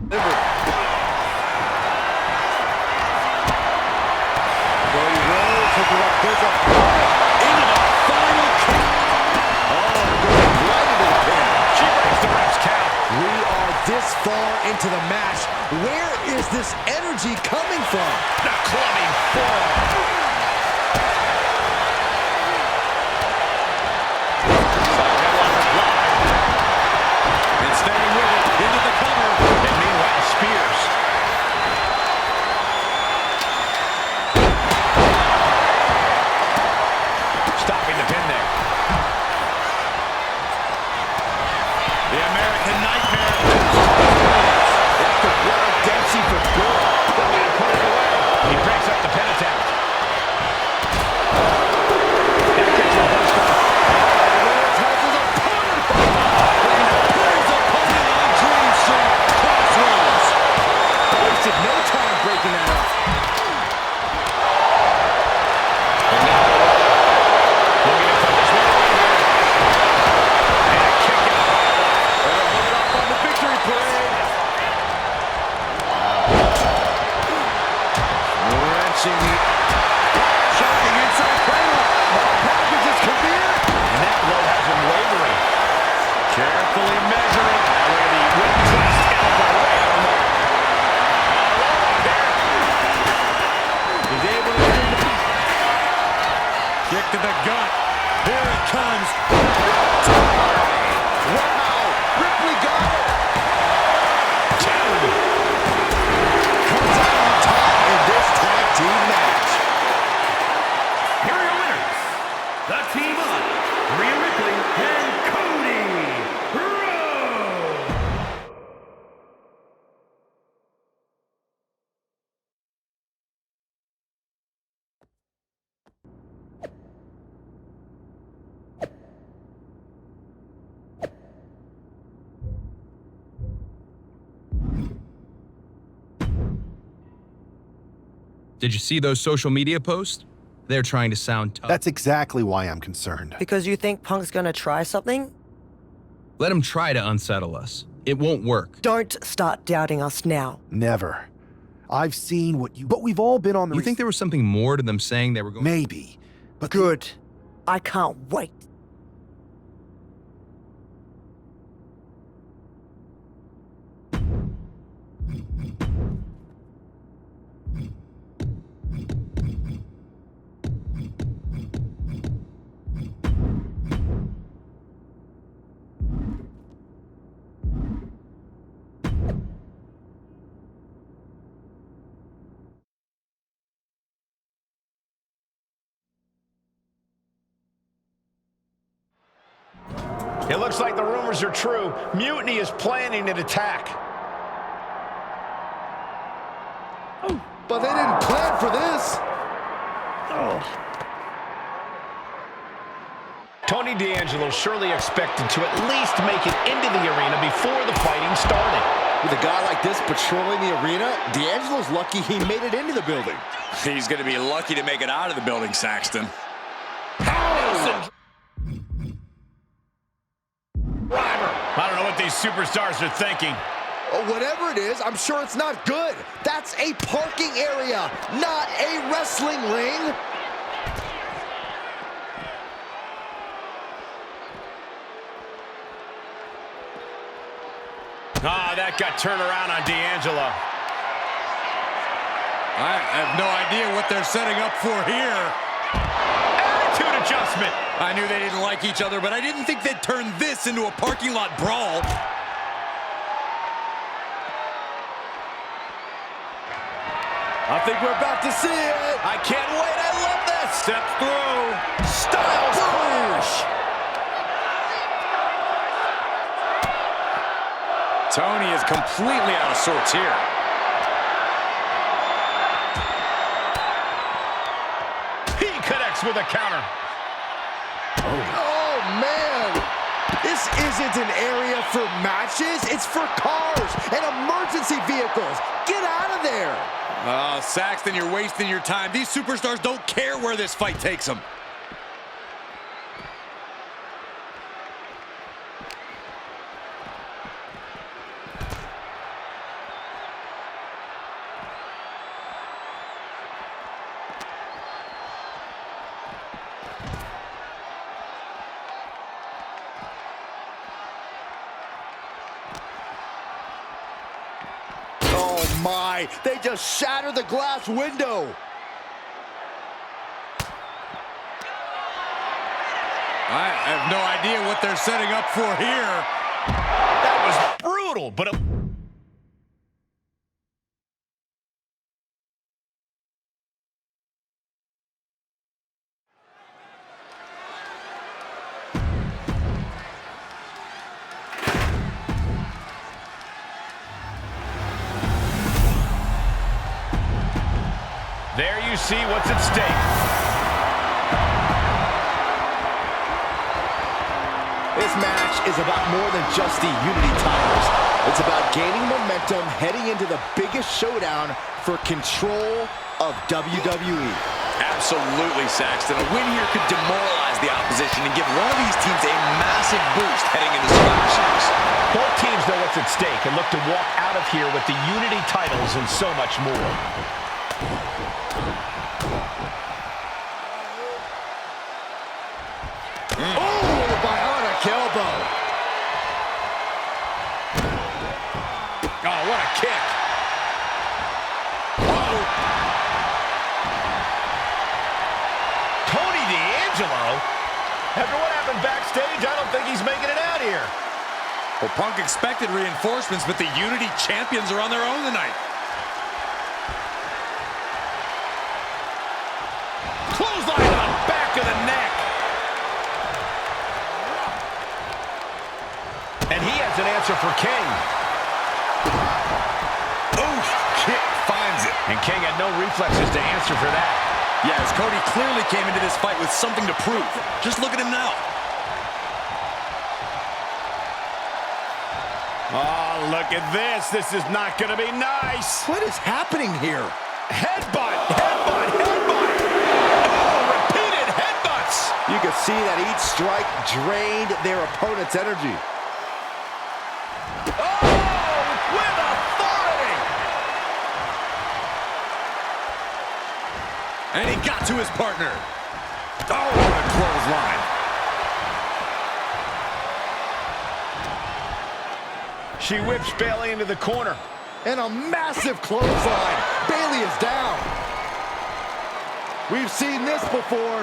Cody Rhodes hooking up goes up into the final count. Oh, going right into the pin. She breaks the ref's count. We are this far into the match. Where is this energy coming from? The clubbing forearm. And staying with it into the cover. And meanwhile, Spears. Stopping the pin there. The American Nightmare. After Brother Dempsey for good. Looking to put it away. He breaks up the pin attempt. That gets reversed off. Rhodes has his opponent. His opponent on a dream shot. Crossroads. Wasted no time breaking that up. And now looking to put this one away here. And a kick out. They're moving up on the victory parade. Wrenching the shocking inside cradle. Packages Kabir. And that blow has him wavering. Carefully measuring. Look at the well-placed elbow right on there. He's able to do that. Kick to the gut. Here it comes. Wow. Ripley got it. Comes out on top in this tag team match. Here are your winners, the team of Rhea Ripley and Cody Rhodes. Did you see those social media posts? They're trying to sound tough. That's exactly why I'm concerned. Because you think Punk's gonna try something? Let him try to unsettle us. It won't work. Don't start doubting us now. Never. I've seen what you... But we've all been on the... You think there was something more to them saying they were going... Maybe. But good. I can't wait. It looks like the rumors are true. Mutiny is planning an attack. But they didn't plan for this. Tony D'Angelo surely expected to at least make it into the arena before the fighting started. With a guy like this patrolling the arena, D'Angelo's lucky he made it into the building. He's going to be lucky to make it out of the building, Saxton. I don't know what these superstars are thinking. Whatever it is, I'm sure it's not good. That's a parking area, not a wrestling ring. Ah, that got turned around on D'Angelo. I have no idea what they're setting up for here. Attitude adjustment. I knew they didn't like each other, but I didn't think they'd turn this into a parking lot brawl. I think we're about to see it. I can't wait. I love this. Step through. Styles push. Tony is completely out of sorts here. He connects with a counter. Oh, man. This isn't an area for matches. It's for cars and emergency vehicles. Get out of there. Saxton, you're wasting your time. These superstars don't care where this fight takes them. my! They just shattered the glass window. I have no idea what they're setting up for here. That was brutal, but there you see what's at stake. This match is about more than just the Unity titles. It's about gaining momentum heading into the biggest showdown for control of WWE. Absolutely, Saxton. A win here could demoralize the opposition and give one of these teams a massive boost heading into Survivor Series. Both teams know what's at stake and look to walk out of here with the Unity titles and so much more. Elbow. Oh, what a kick. Oh. Tony D'Angelo? After what happened backstage, I don't think he's making it out here. Well, Punk expected reinforcements, but the Unity champions are on their own tonight. Clothesline to the back of the neck. And he has an answer for King. Oof, kick finds it. And King had no reflexes to answer for that. Yes, Cody clearly came into this fight with something to prove. Just look at him now. Oh, look at this. This is not going to be nice. What is happening here? Headbutt, headbutt, headbutt. Oh, repeated headbutts. You can see that each strike drained their opponent's energy. And he got to his partner. Oh, what a clothesline. She whips Bayley into the corner. And a massive clothesline. Bayley is down. We've seen this before.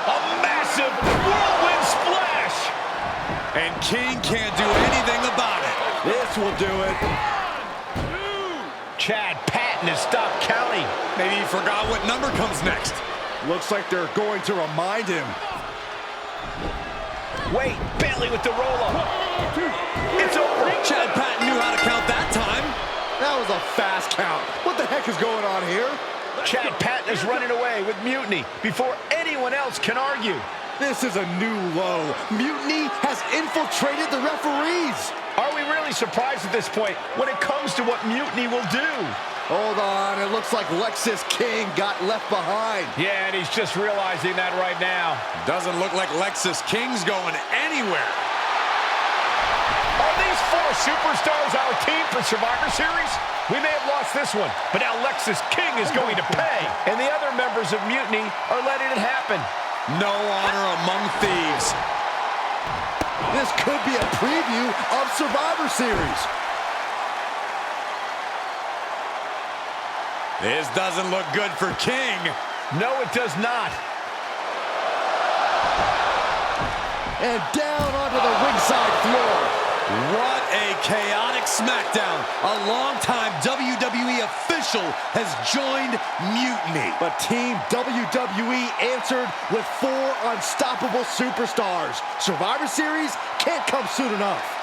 A massive whirlwind splash. And King can't do anything about it. This will do it. Chad Patton has stopped counting. Maybe he forgot what number comes next. Looks like they're going to remind him. Wait, Bayley with the roll-up. It's over. Chad Patton knew how to count that time. That was a fast count. What the heck is going on here? Chad Patton is running away with Mutiny before anyone else can argue. This is a new low. Mutiny has infiltrated the referees. Are we really surprised at this point when it comes to what Mutiny will do? Hold on, it looks like Lexis King got left behind. Yeah, and he's just realizing that right now. Doesn't look like Lexis King's going anywhere. Are these four superstars our team for Survivor Series? We may have lost this one, but now Lexis King is going to pay. And the other members of Mutiny are letting it happen. No honor among thieves. This could be a preview of Survivor Series. This doesn't look good for King. No, it does not. And down onto the ringside floor. What a chaotic SmackDown. A longtime WWE official has joined Mutiny. But Team WWE answered with 4 unstoppable superstars. Survivor Series can't come soon enough.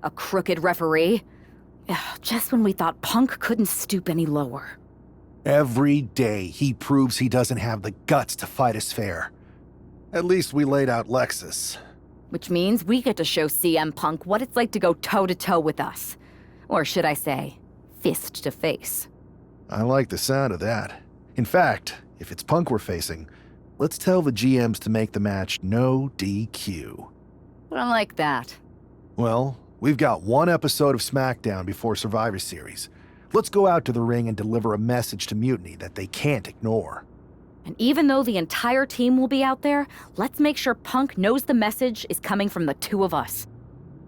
A crooked referee? Just when we thought Punk couldn't stoop any lower. Every day he proves he doesn't have the guts to fight us fair. At least we laid out Lexus. Which means we get to show CM Punk what it's like to go toe-to-toe with us. Or should I say, fist to face. I like the sound of that. In fact, if it's Punk we're facing, let's tell the GMs to make the match no DQ. I like that. Well, we've got one episode of SmackDown before Survivor Series. Let's go out to the ring and deliver a message to Mutiny that they can't ignore. And even though the entire team will be out there, let's make sure Punk knows the message is coming from the two of us.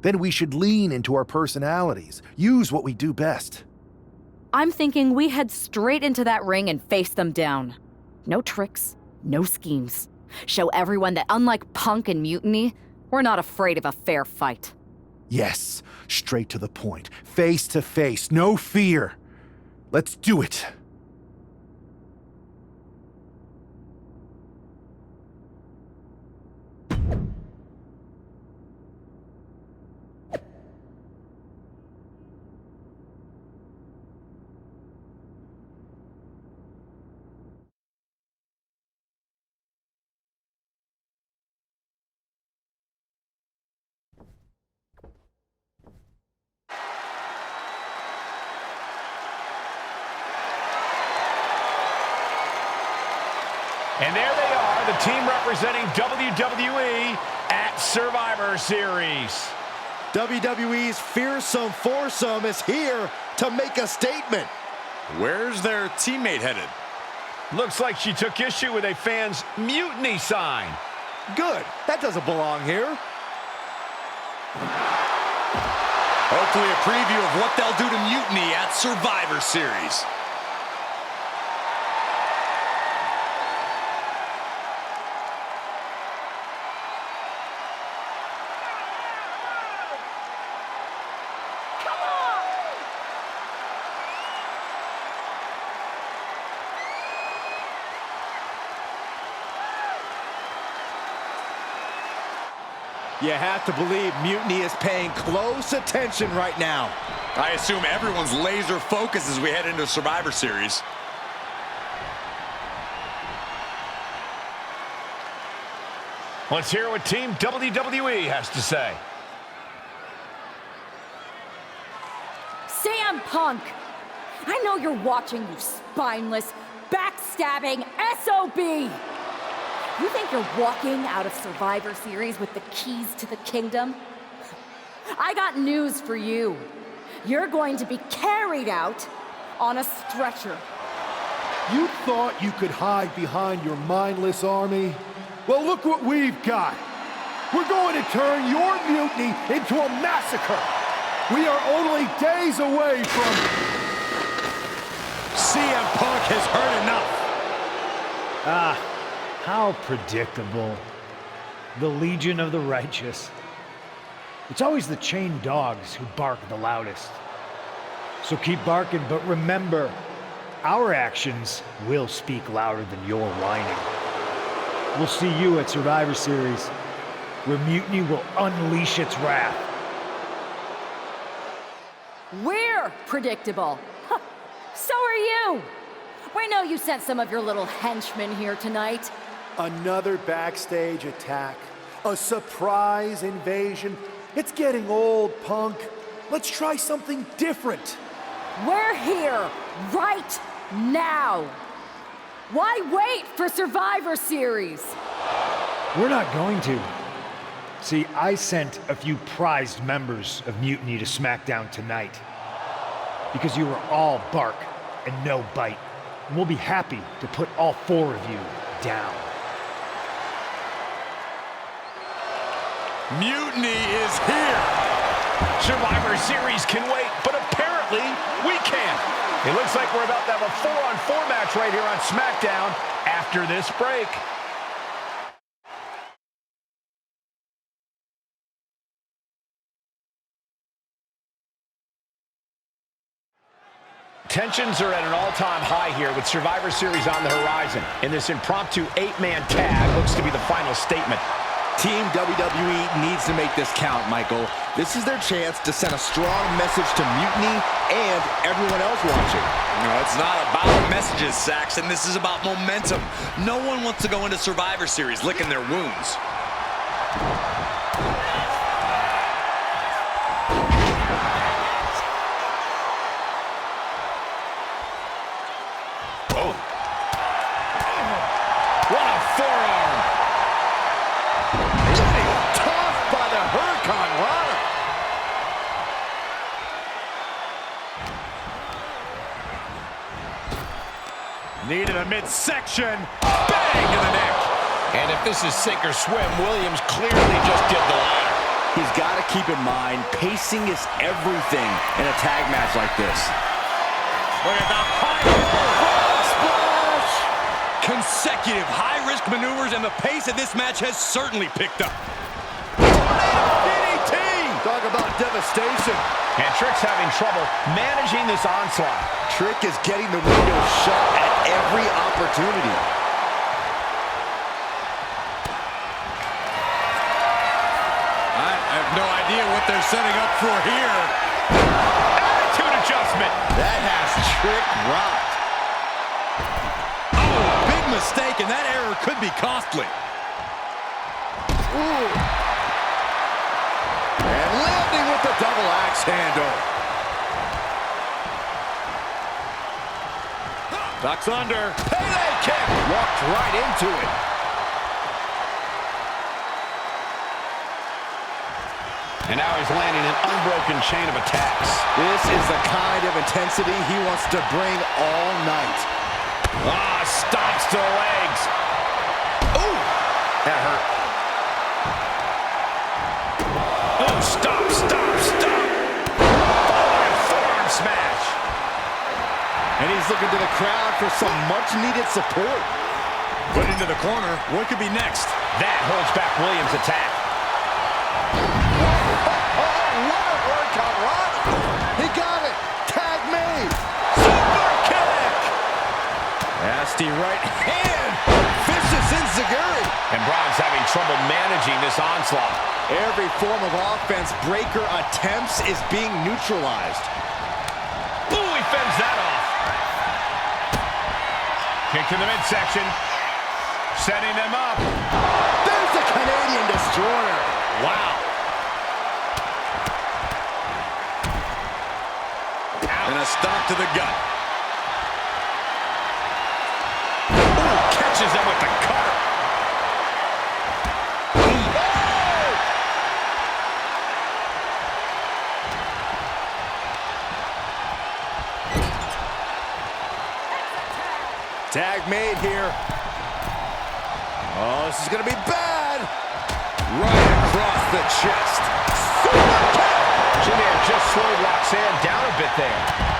Then we should lean into our personalities, use what we do best. I'm thinking we head straight into that ring and face them down. No tricks, no schemes. Show everyone that unlike Punk and Mutiny, we're not afraid of a fair fight. Yes, straight to the point, face to face, no fear. Let's do it. And there they are, the team representing WWE at Survivor Series. WWE's fearsome foursome is here to make a statement. Where's their teammate headed? Looks like she took issue with a fan's mutiny sign. Good. That doesn't belong here. Hopefully a preview of what they'll do to Mutiny at Survivor Series. You have to believe Mutiny is paying close attention right now. I assume everyone's laser focused as we head into Survivor Series. Let's hear what Team WWE has to say. CM Punk! I know you're watching, you spineless, backstabbing SOB! You think you're walking out of Survivor Series with the keys to the kingdom? I got news for you. You're going to be carried out on a stretcher. You thought you could hide behind your mindless army? Well, look what we've got. We're going to turn your mutiny into a massacre. We are only days away from... CM Punk has heard enough. How predictable. The Legion of the Righteous. It's always the chained dogs who bark the loudest. So keep barking, but remember, our actions will speak louder than your whining. We'll see you at Survivor Series, where Mutiny will unleash its wrath. We're predictable. Huh. So are you. We know you sent some of your little henchmen here tonight. Another backstage attack. A surprise invasion. It's getting old, Punk. Let's try something different. We're here right now. Why wait for Survivor Series? We're not going to. See, I sent a few prized members of Mutiny to SmackDown tonight. Because you were all bark and no bite. And we'll be happy to put all four of you down. Mutiny is here! Survivor Series can wait, but apparently we can't. It looks like we're about to have a 4-on-4 match right here on SmackDown after this break. Tensions are at an all-time high here with Survivor Series on the horizon. And this impromptu 8-man tag looks to be the final statement. Team WWE needs to make this count, Michael. This is their chance to send a strong message to Mutiny and everyone else watching. No, it's not about messages, Saxon. This is about momentum. No one wants to go into Survivor Series licking their wounds. Oh. What a forearm. Getting tossed by the Hurricane Rana. Knee to the midsection. Bang to the neck. And if this is sink or swim, Williams clearly just did the latter. He's got to keep in mind, pacing is everything in a tag match like this. Look at the high frog splash! Consecutive high-risk maneuvers, and the pace of this match has certainly picked up. DDT! Talk about devastation. And Trick's having trouble managing this onslaught. Trick is getting the window shut at every opportunity. I have no idea what they're setting up for here. Attitude adjustment. That has Trick rocked. Oh, big mistake, and that error could be costly. Ooh. And landing with the double axe handle. Ducks under. Pele kick. Walked right into it. And now he's landing an unbroken chain of attacks. This is the kind of intensity he wants to bring all night. Ah, stomps to the legs. Ooh, that hurt. Oh, stop, stop, stop. Following forearm smash. And he's looking to the crowd for some much-needed support. Put into the corner. What could be next? That holds back Williams' attack. He got it! Tag made! Super kick! Nasty right hand! Vicious enziguri! And Braun's having trouble managing this onslaught. Every form of offense Breaker attempts is being neutralized. Ooh, he fends that off. Kick to the midsection. Setting them up. There's the Canadian Destroyer! Wow. And a stop to the gut. Ooh, catches them with the cutter. Tag made here. Oh, this is going to be bad. Right across the chest. Super kick. Jimmy had just slowed Roxanne down a bit there.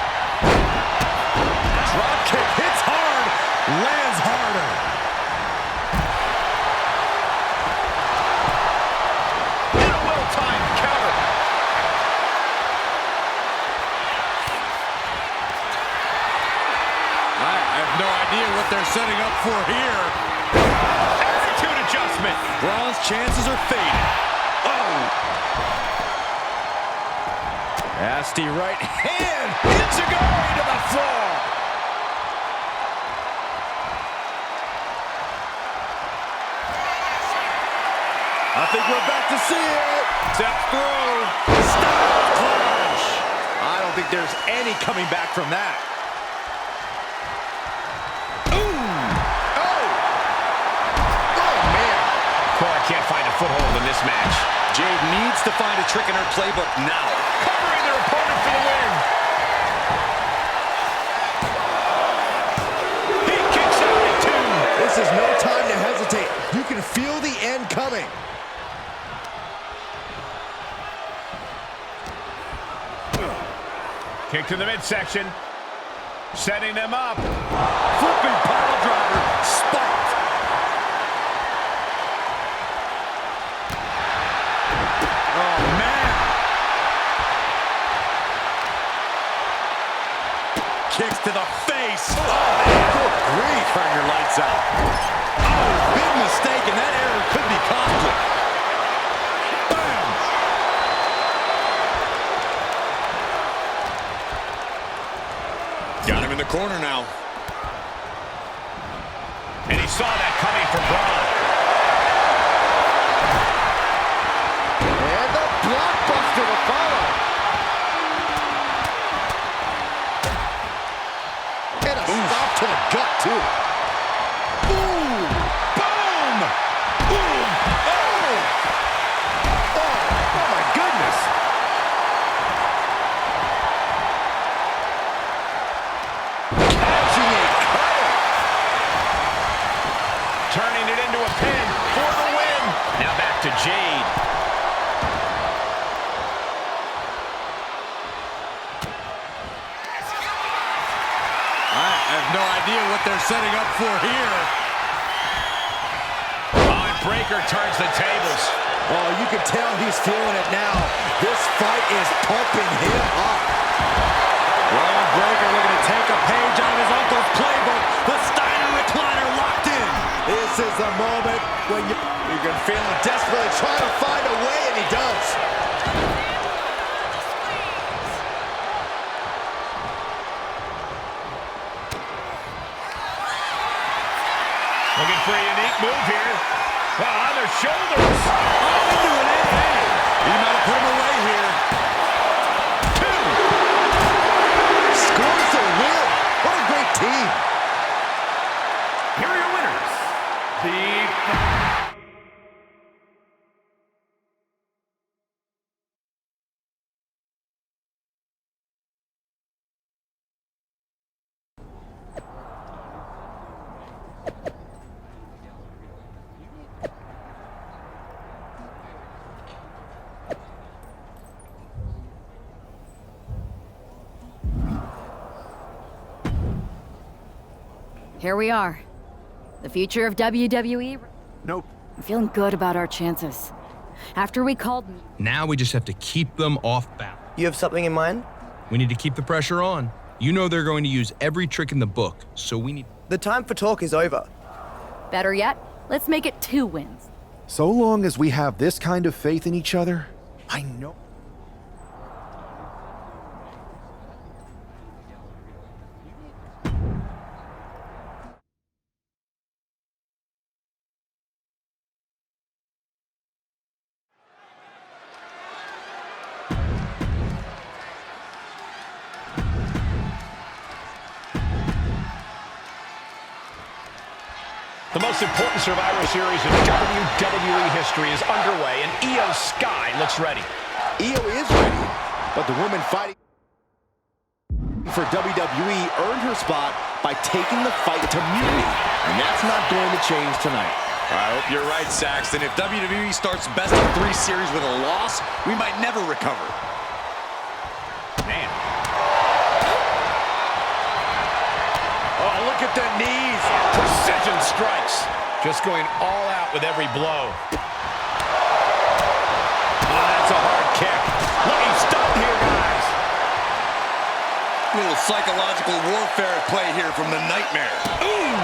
Drop kick hits hard. Lands harder. And a well-timed counter. I have no idea what they're setting up for here. Attitude adjustment. Braun's chances are fading. Oh! Nasty right hand. Enziguri to the floor. I think we're about to see it. Step through. Stop clash. I don't think there's any coming back from that. Can't find a foothold in this match. Jade needs to find a trick in her playbook now. Covering their opponent for the win. He kicks out at 2. This is no time to hesitate. You can feel the end coming. Kick to the midsection. Setting them up. Flipping pile driver. Spiked. Oh, man. Kicks to the face. Oh, Good grief. Turn your lights out. Oh, big mistake, and that error could be costly. Bam! pin for the win. Now back to Jade. I have no idea what they're setting up for here. Oh, and Breaker turns the tables. Oh, you can tell he's feeling it now. This fight is pumping him up. Braun Breaker looking to take a page out of his uncle's playbook. The Steiner recliner locked in. This is the moment when you can feel him desperately trying to find a way, and he does. Looking for a unique move here. Well, on their shoulders. Oh, into an AA. He might have put him away here. Scores the win. What a great team. Here are your winners. Here we are. The future of WWE. Nope. I'm feeling good about our chances. After we called... Now we just have to keep them off balance. You have something in mind? We need to keep the pressure on. You know they're going to use every trick in the book, so we need... The time for talk is over. Better yet, let's make it 2 wins. So long as we have this kind of faith in each other, I know... The most important Survivor Series in WWE history is underway, and Io Sky looks ready. Io is ready, but the woman fighting for WWE earned her spot by taking the fight to Mutiny, and that's not going to change tonight. I hope you're right, Saxton. If WWE starts best of 3 series with a loss, we might never recover. Man. Oh, look at the knees. Precision strikes. Just going all out with every blow. Oh, that's a hard kick. Look, he's stunned here, guys. A little psychological warfare at play here from the Nightmare. Ooh!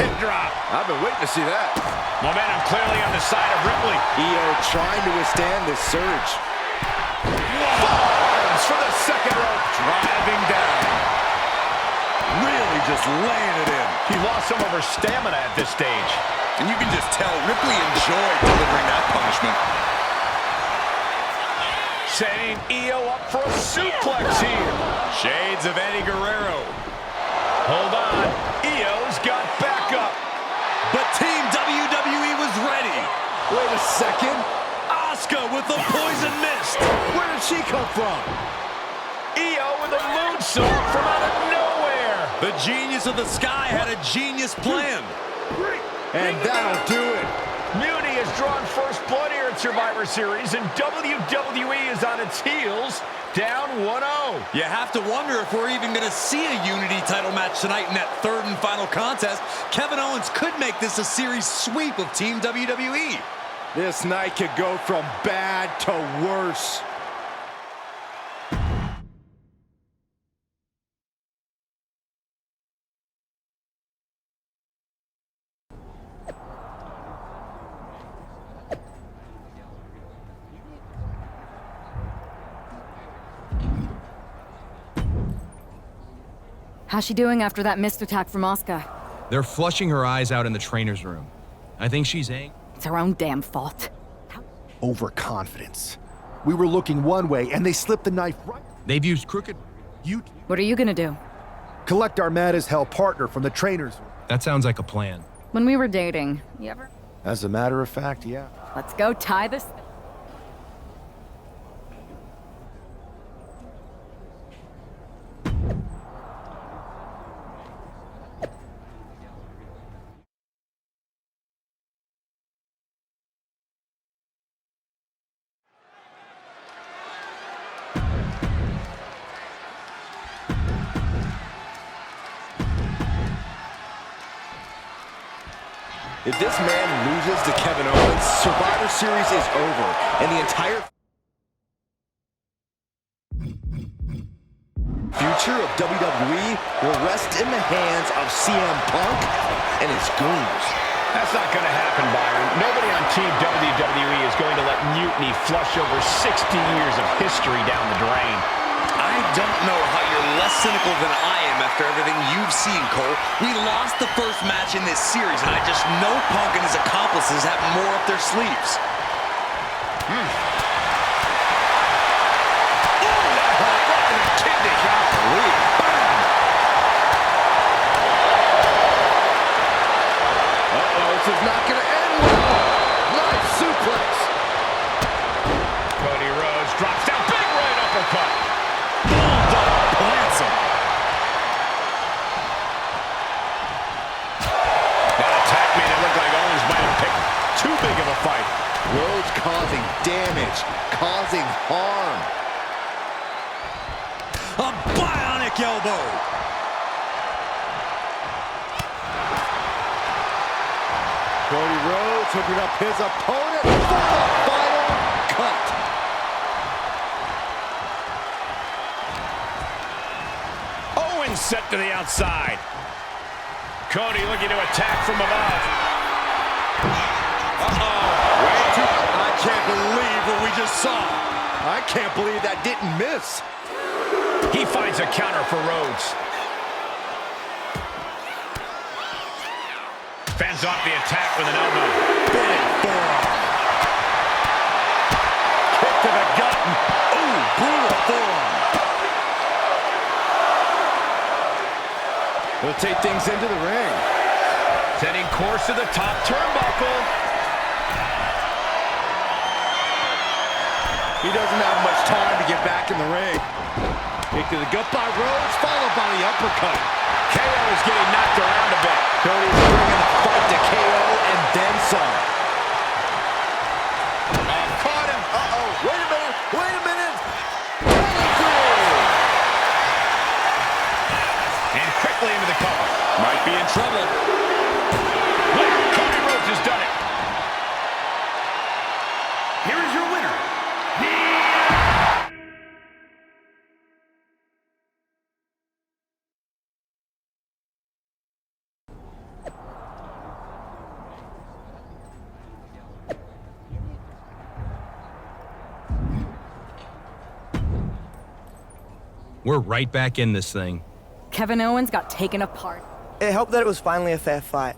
Hip drop. I've been waiting to see that. Momentum clearly on the side of Ripley. Io trying to withstand this surge. Arms for the second rope. Driving down. Really just laying it in. She lost some of her stamina at this stage. And you can just tell Ripley enjoyed delivering that punishment. Setting Io up for a suplex here. Shades of Eddie Guerrero. Hold on. Io's got backup. But Team WWE was ready. Wait a second. Asuka with the poison mist. Where did she come from? Io with a moonsault from out of nowhere. The genius of the sky had a genius plan. And that'll do it. Mutiny has drawn first blood here at Survivor Series, and WWE is on its heels, down 1-0. You have to wonder if we're even going to see a Unity title match tonight in that third and final contest. Kevin Owens could make this a series sweep of Team WWE. This night could go from bad to worse. How's she doing after that missed attack from Asuka? They're flushing her eyes out in the trainer's room. I think she's angry. It's her own damn fault. Overconfidence. We were looking one way, and they slipped the knife right... They've used crooked... What are you gonna do? Collect our mad-as-hell partner from the trainer's room. That sounds like a plan. When we were dating, you ever... As a matter of fact, yeah. Let's go tie this... If this man loses to Kevin Owens, Survivor Series is over, and the entire future of WWE will rest in the hands of CM Punk and his goons. That's not going to happen, Byron. Nobody on Team WWE is going to let mutiny flush over 60 years of history down the drain. I don't know how you're less cynical than I am after everything you've seen, Cole. We lost the first match in this series, and I just know Punk and his accomplices have more up their sleeves. This is not going to end well. Nice suplex. Cody Rhodes drops down, big right uppercut. Bulldog plants him. That attack made it look like Owens might have picked too big of a fight. Rhodes causing damage, causing harm. A bionic elbow. Cody Rhodes hooking up his opponent for the final cut. Owens set to the outside. Cody looking to attack from above. Way too... I can't believe what we just saw. I can't believe that didn't miss. He finds a counter for Rhodes. Fends off the attack with an elbow. Big forearm. Kick to the gut. Ooh, brutal forearm. He'll take things into the ring. Setting course to the top turnbuckle. He doesn't have much time to get back in the ring. Kick to the gut by Rhodes, followed by the uppercut. KO is getting knocked around a bit. Cody's bringing the fight to KO and then some. Caught him. Uh-oh. Wait a minute. Wait a minute. And quickly into the cover. Might be in trouble. Cody Rhodes has done it. Here is your winner, We're right back in this thing. Kevin Owens got taken apart. It helped that it was finally a fair fight.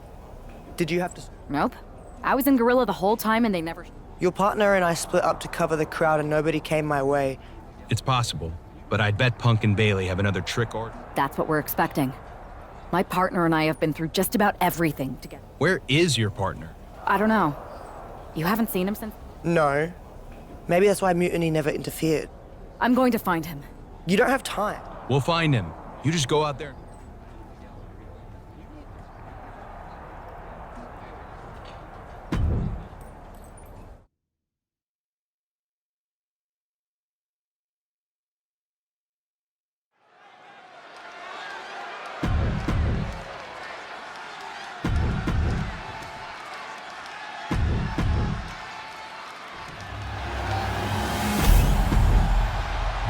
Did you have to... Nope. I was in Gorilla the whole time and they never... Your partner and I split up to cover the crowd and nobody came my way. It's possible, but I'd bet Punk and Bailey have another trick or... That's what we're expecting. My partner and I have been through just about everything together. Where is your partner? I don't know. You haven't seen him since... No. Maybe that's why Mutiny never interfered. I'm going to find him. You don't have time. We'll find him. You just go out there.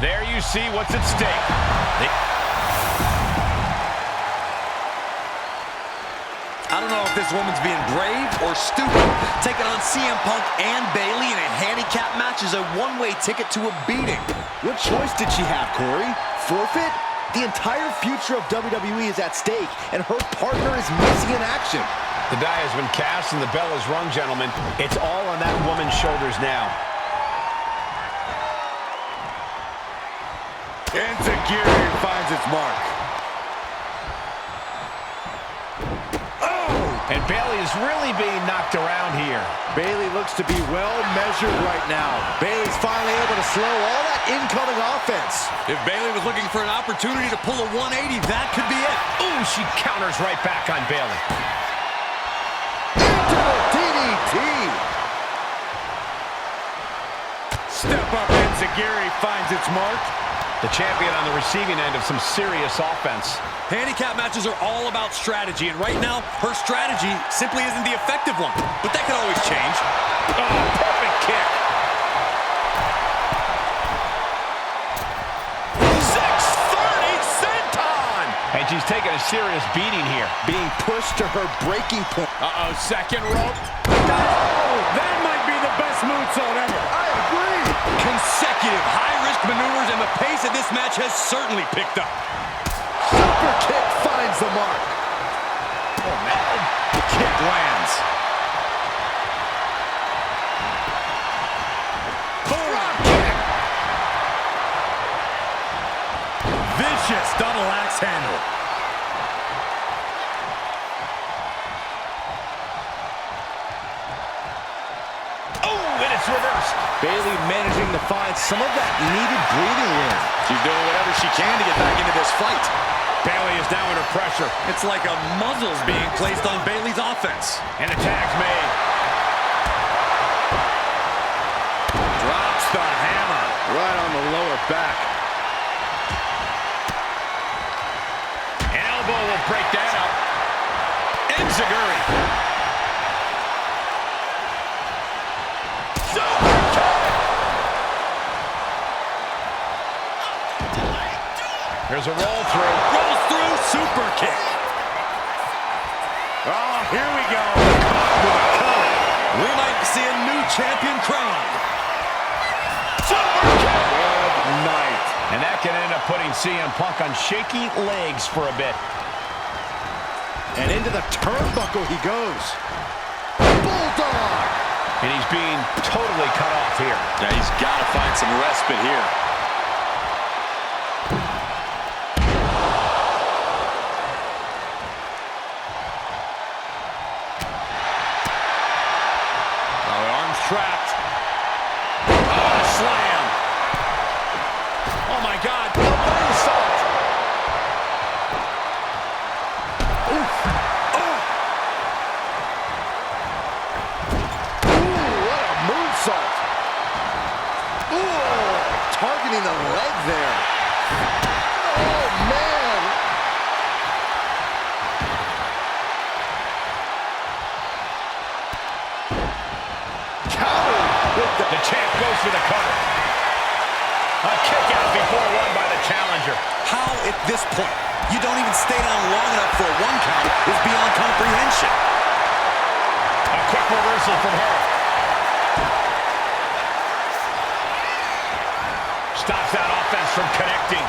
There you see what's at stake. I don't know if this woman's being brave or stupid. Taking on CM Punk and Bailey in a handicap match is a one-way ticket to a beating. What choice did she have, Corey? Forfeit? The entire future of WWE is at stake, and her partner is missing in action. The die has been cast and the bell is rung, gentlemen. It's all on that woman's shoulders now. Enziguri finds its mark. And Bailey is really being knocked around here. Bailey looks to be well measured right now. Bailey's finally able to slow all that incoming offense. If Bailey was looking for an opportunity to pull a 180, that could be it. Ooh, she counters right back on Bailey. Into the DDT. Step up Enziguri finds its mark. The champion on the receiving end of some serious offense. Handicap matches are all about strategy, and right now, her strategy simply isn't the effective one. But that can always change. Oh, perfect kick. 630 senton! And she's taking a serious beating here. Being pushed to her breaking point. Uh-oh, second rope. Oh, that might be the best moonsault ever. I agree. Consecutive high-risk maneuvers, and the pace of this match has certainly picked up. Super kick finds the mark. Oh, man. The kick lands. Drop kick. Vicious double axe handle. Reversed. Bayley managing to find some of that needed breathing room. She's doing whatever she can to get back into this fight. Bayley is now under pressure. It's like a muzzle's being placed on Bayley's offense. And the tag's made. Drops the hammer right on the lower back. An elbow will break that up. Enziguri. There's a roll through. Rolls through, super kick. Oh, here we go. We might see a new champion crowned. Super kick. Good night. And that can end up putting CM Punk on shaky legs for a bit. And into the turnbuckle he goes. Bulldog. And he's being totally cut off here. Yeah, he's got to find some respite here. Trapped. Oh, slam. Oh, my God. A moonsault. Oof. Oh. Ooh, what a moonsault. Ooh, targeting the leg there. Oh, man. The champ goes for the cover. A kick out before one by the challenger. How, at this point, you don't even stay down long enough for a 1 count is beyond comprehension. A quick reversal from her. Stops that offense from connecting.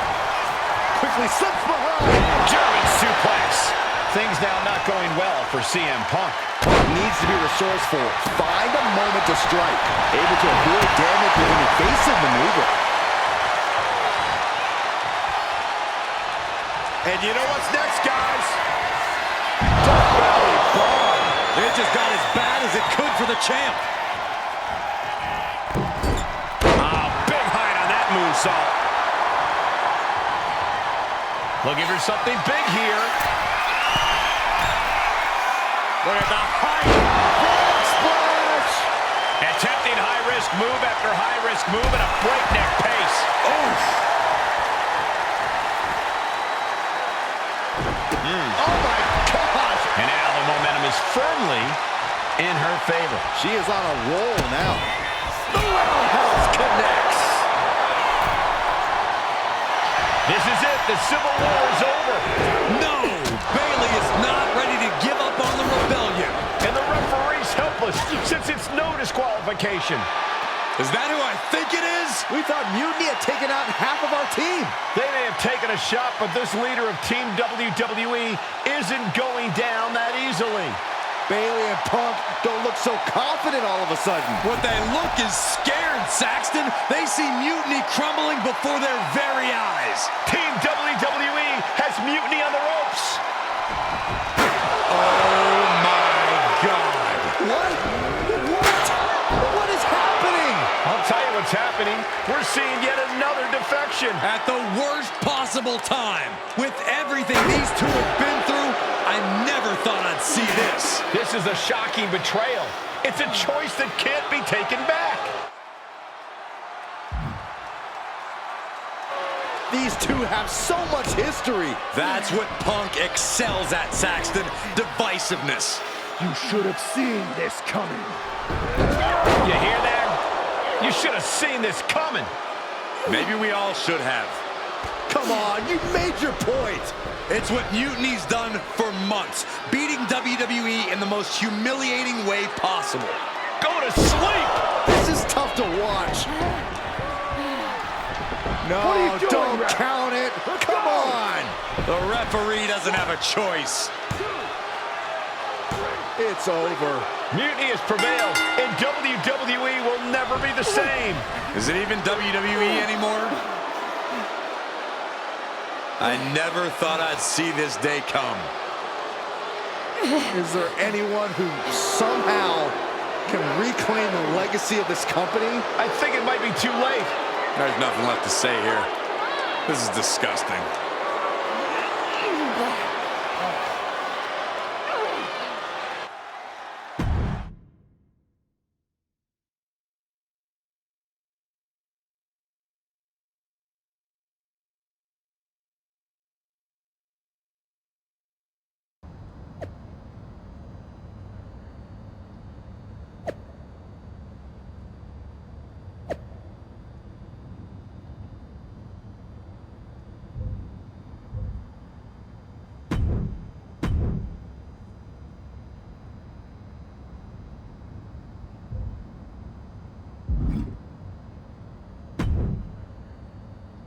Quickly slips behind. German suplex. Things now not going well for CM Punk. Punk needs to be resourceful. Find a moment to strike. Able to avoid damage with an evasive maneuver. And you know what's next, guys? Duck belly bomb. It just got as bad as it could for the champ. Big height on that moonsault. Looking for something big here. Look at the height. Frog splash. Attempting high-risk move after high-risk move at a breakneck pace. Oof. Oh, my gosh. And now the momentum is firmly in her favor. She is on a roll now. The roundhouse connects. This is it. The Civil War is over. No. Bayley is not ready to give up on the rebellion. And the referee's helpless since it's no disqualification. Is that who I think it is? We thought Mutiny had taken out half of our team. They may have taken a shot, but this leader of Team WWE isn't going down that easily. Bayley and Punk don't look so confident all of a sudden. What they look is scared, Saxton. They see Mutiny crumbling before their very eyes. Team WWE has Mutiny on the ropes. Oh, my God. What? What is happening? I'll tell you what's happening. We're seeing yet another defection. At the worst possible time. With everything these two have been through, I never thought I'd see this. This is a shocking betrayal. It's a choice that can't be taken back. these two have so much history. That's what Punk excels at, Saxton. Divisiveness. You should have seen this coming. You hear that? You should have seen this coming. Maybe we all should have. Come on, you made your point. It's what Mutiny's done for months, beating WWE in the most humiliating way possible. Go to sleep! This is tough to watch. No, don't count it. Come on. The referee doesn't have a choice. It's over. Mutiny has prevailed, and WWE will never be the same. Is it even WWE anymore? I never thought I'd see this day come. Is there anyone who somehow can reclaim the legacy of this company? I think it might be too late. There's nothing left to say here. This is disgusting.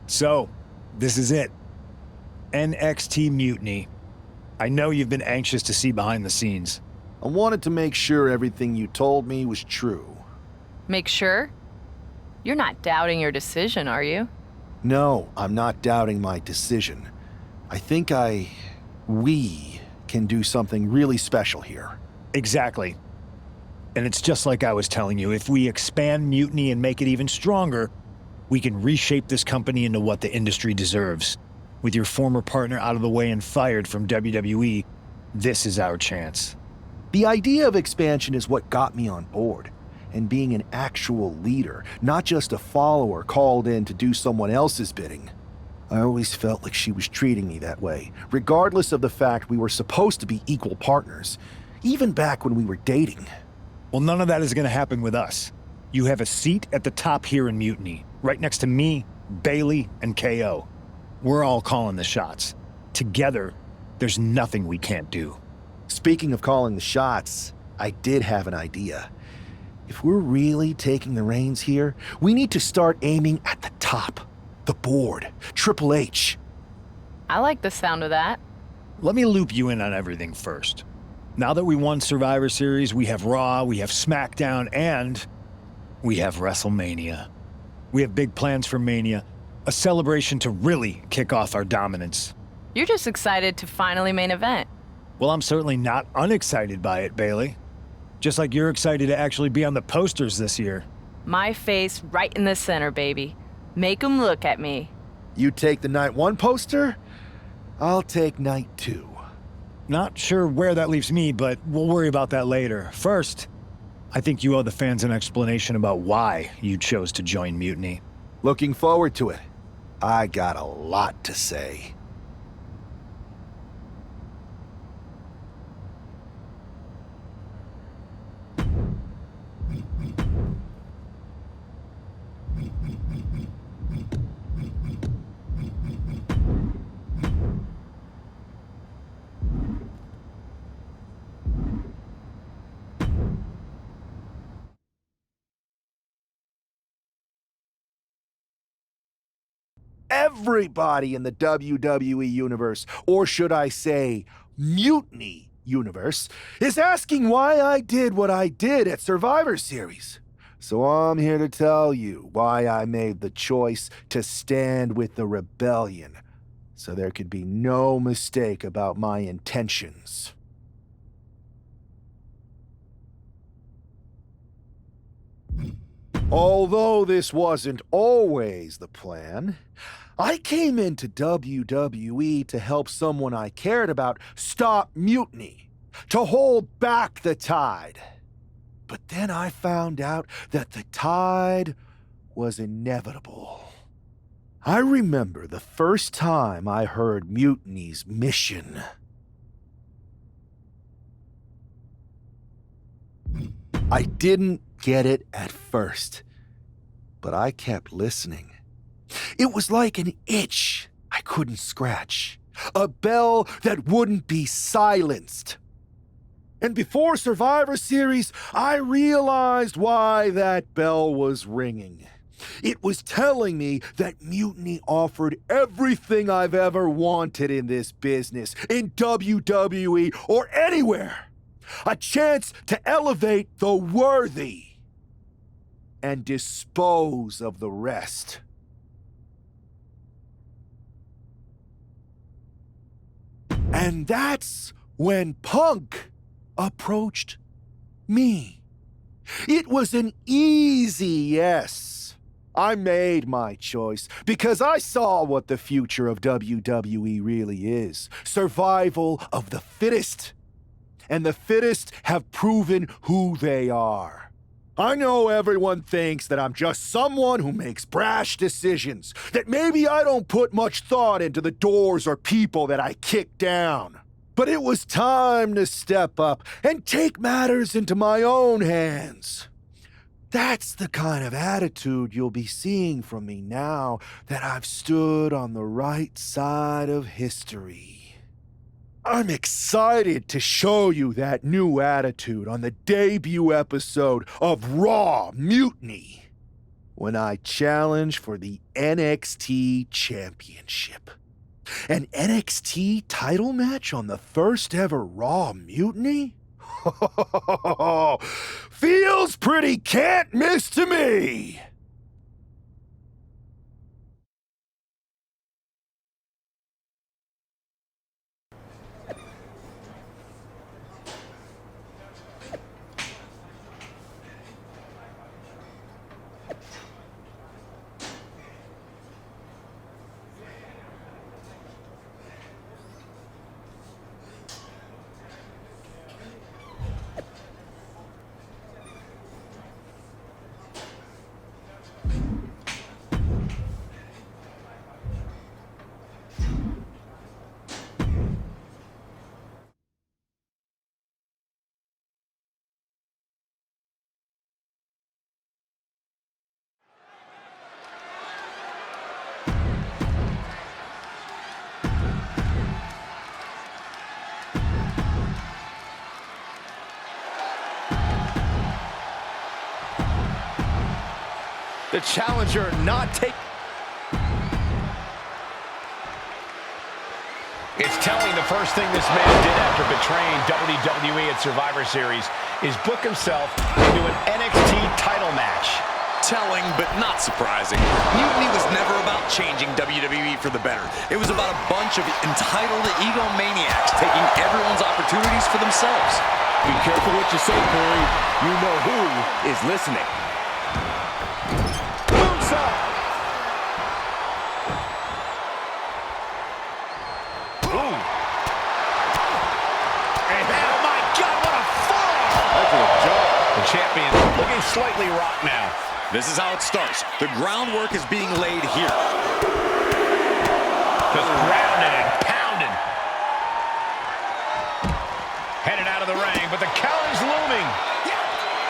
So, this is it. NXT Mutiny. I know you've been anxious to see behind the scenes. I wanted to make sure everything you told me was true. Make sure? You're not doubting your decision, are you? No, I'm not doubting my decision. I think we can do something really special here. Exactly. And it's just like I was telling you, if we expand Mutiny and make it even stronger, we can reshape this company into what the industry deserves. With your former partner out of the way and fired from WWE, this is our chance. The idea of expansion is what got me on board. And being an actual leader, not just a follower called in to do someone else's bidding. I always felt like she was treating me that way, regardless of the fact we were supposed to be equal partners, even back when we were dating. Well, none of that is going to happen with us. You have a seat at the top here in Mutiny, right next to me, Bailey, and KO. We're all calling the shots. Together, there's nothing we can't do. Speaking of calling the shots, I did have an idea. If we're really taking the reins here, we need to start aiming at the top. The board, Triple H. I like the sound of that. Let me loop you in on everything first. Now that we won Survivor Series, we have Raw, we have SmackDown, and we have WrestleMania. We have big plans for Mania, a celebration to really kick off our dominance. You're just excited to finally main event. Well, I'm certainly not unexcited by it, Bailey. Just like you're excited to actually be on the posters this year. My face right in the center, baby. Make 'em look at me. You take the Night 1 poster, I'll take Night 2. Not sure where that leaves me, but we'll worry about that later. First, I think you owe the fans an explanation about why you chose to join Mutiny. Looking forward to it. I got a lot to say. Everybody in the WWE Universe, or should I say, Mutiny Universe, is asking why I did what I did at Survivor Series. So I'm here to tell you why I made the choice to stand with the rebellion, so there could be no mistake about my intentions. Although this wasn't always the plan, I came into WWE to help someone I cared about stop mutiny, to hold back the tide. But then I found out that the tide was inevitable. I remember the first time I heard Mutiny's mission. I didn't get it at first, but I kept listening. It was like an itch I couldn't scratch, a bell that wouldn't be silenced. And before Survivor Series, I realized why that bell was ringing. It was telling me that Mutiny offered everything I've ever wanted in this business, in WWE or anywhere. A chance to elevate the worthy and dispose of the rest. And that's when Punk approached me. It was an easy yes. I made my choice because I saw what the future of WWE really is. Survival of the fittest. And the fittest have proven who they are. I know everyone thinks that I'm just someone who makes brash decisions, that maybe I don't put much thought into the doors or people that I kick down. But it was time to step up and take matters into my own hands. That's the kind of attitude you'll be seeing from me now that I've stood on the right side of history. I'm excited to show you that new attitude on the debut episode of Raw Mutiny, when I challenge for the NXT Championship. An NXT title match on the first ever Raw Mutiny? Feels pretty can't miss to me! The challenger not take... It's telling the first thing this man did after betraying WWE at Survivor Series is book himself into an NXT title match. Telling, but not surprising. Mutiny was never about changing WWE for the better. It was about a bunch of entitled egomaniacs taking everyone's opportunities for themselves. Be careful what you say, Corey. You know who is listening. Champion looking slightly rocked now. This is how it starts. The groundwork is being laid here. Just grounded and pounded. Headed out of the ring, but the count is looming.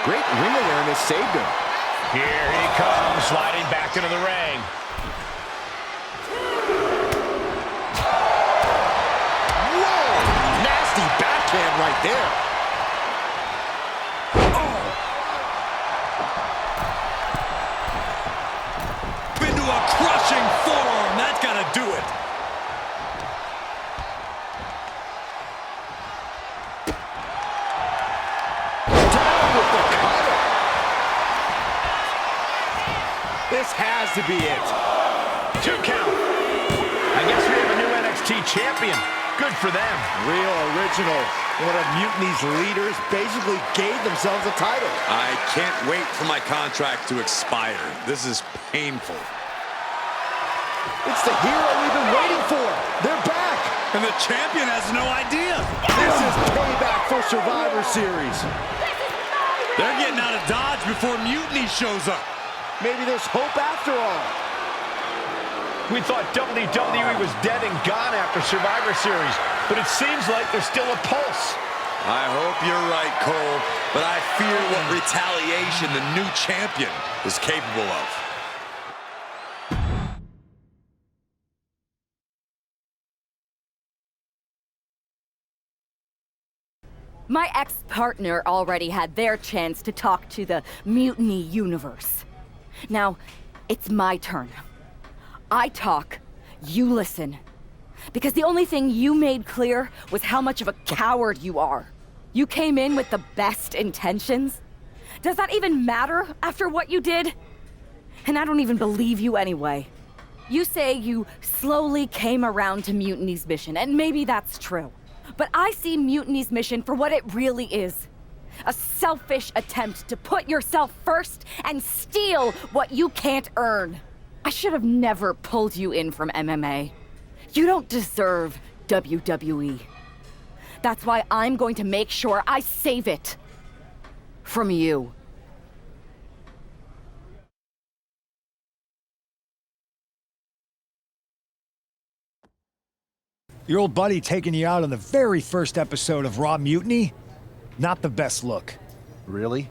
Great ring awareness saved him. Here he comes, sliding back into the ring. Whoa! Nasty backhand right there. Forearm, that's gotta do it. Down with the cutter. This has to be it. 2 count. I guess we have a new NXT champion. Good for them. Real original. One of Mutiny's leaders basically gave themselves a title. I can't wait for my contract to expire. This is painful. It's the hero we've been waiting for. They're back. And the champion has no idea. This is payback for Survivor Series. They're getting out of Dodge before Mutiny shows up. Maybe there's hope after all. We thought WWE was dead and gone after Survivor Series, but it seems like there's still a pulse. I hope you're right, Cole, but I fear what retaliation the new champion is capable of. My ex-partner already had their chance to talk to the Mutiny Universe. Now, it's my turn. I talk, you listen. Because the only thing you made clear was how much of a coward you are. You came in with the best intentions. Does that even matter after what you did? And I don't even believe you anyway. You say you slowly came around to Mutiny's mission, and maybe that's true. But I see Mutiny's mission for what it really is. A selfish attempt to put yourself first and steal what you can't earn. I should have never pulled you in from MMA. You don't deserve WWE. That's why I'm going to make sure I save it. From you. Your old buddy taking you out on the very first episode of Raw Mutiny? Not the best look. Really?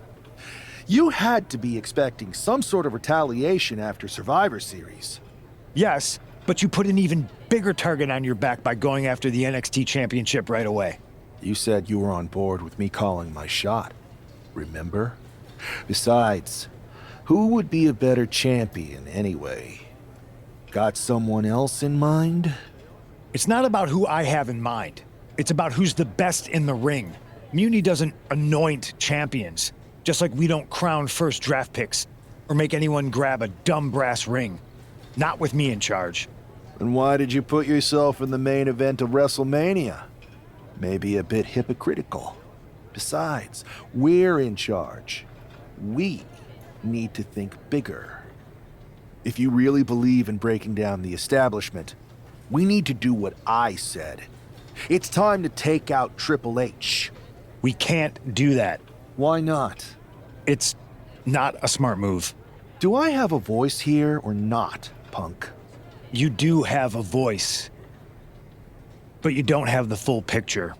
You had to be expecting some sort of retaliation after Survivor Series. Yes, but you put an even bigger target on your back by going after the NXT Championship right away. You said you were on board with me calling my shot. Remember? Besides, who would be a better champion anyway? Got someone else in mind? It's not about who I have in mind. It's about who's the best in the ring. Mutiny doesn't anoint champions, just like we don't crown first draft picks or make anyone grab a dumb brass ring. Not with me in charge. Then why did you put yourself in the main event of WrestleMania? Maybe a bit hypocritical. Besides, we're in charge. We need to think bigger. If you really believe in breaking down the establishment, we need to do what I said. It's time to take out Triple H. We can't do that. Why not? It's not a smart move. Do I have a voice here or not, punk? You do have a voice, but you don't have the full picture.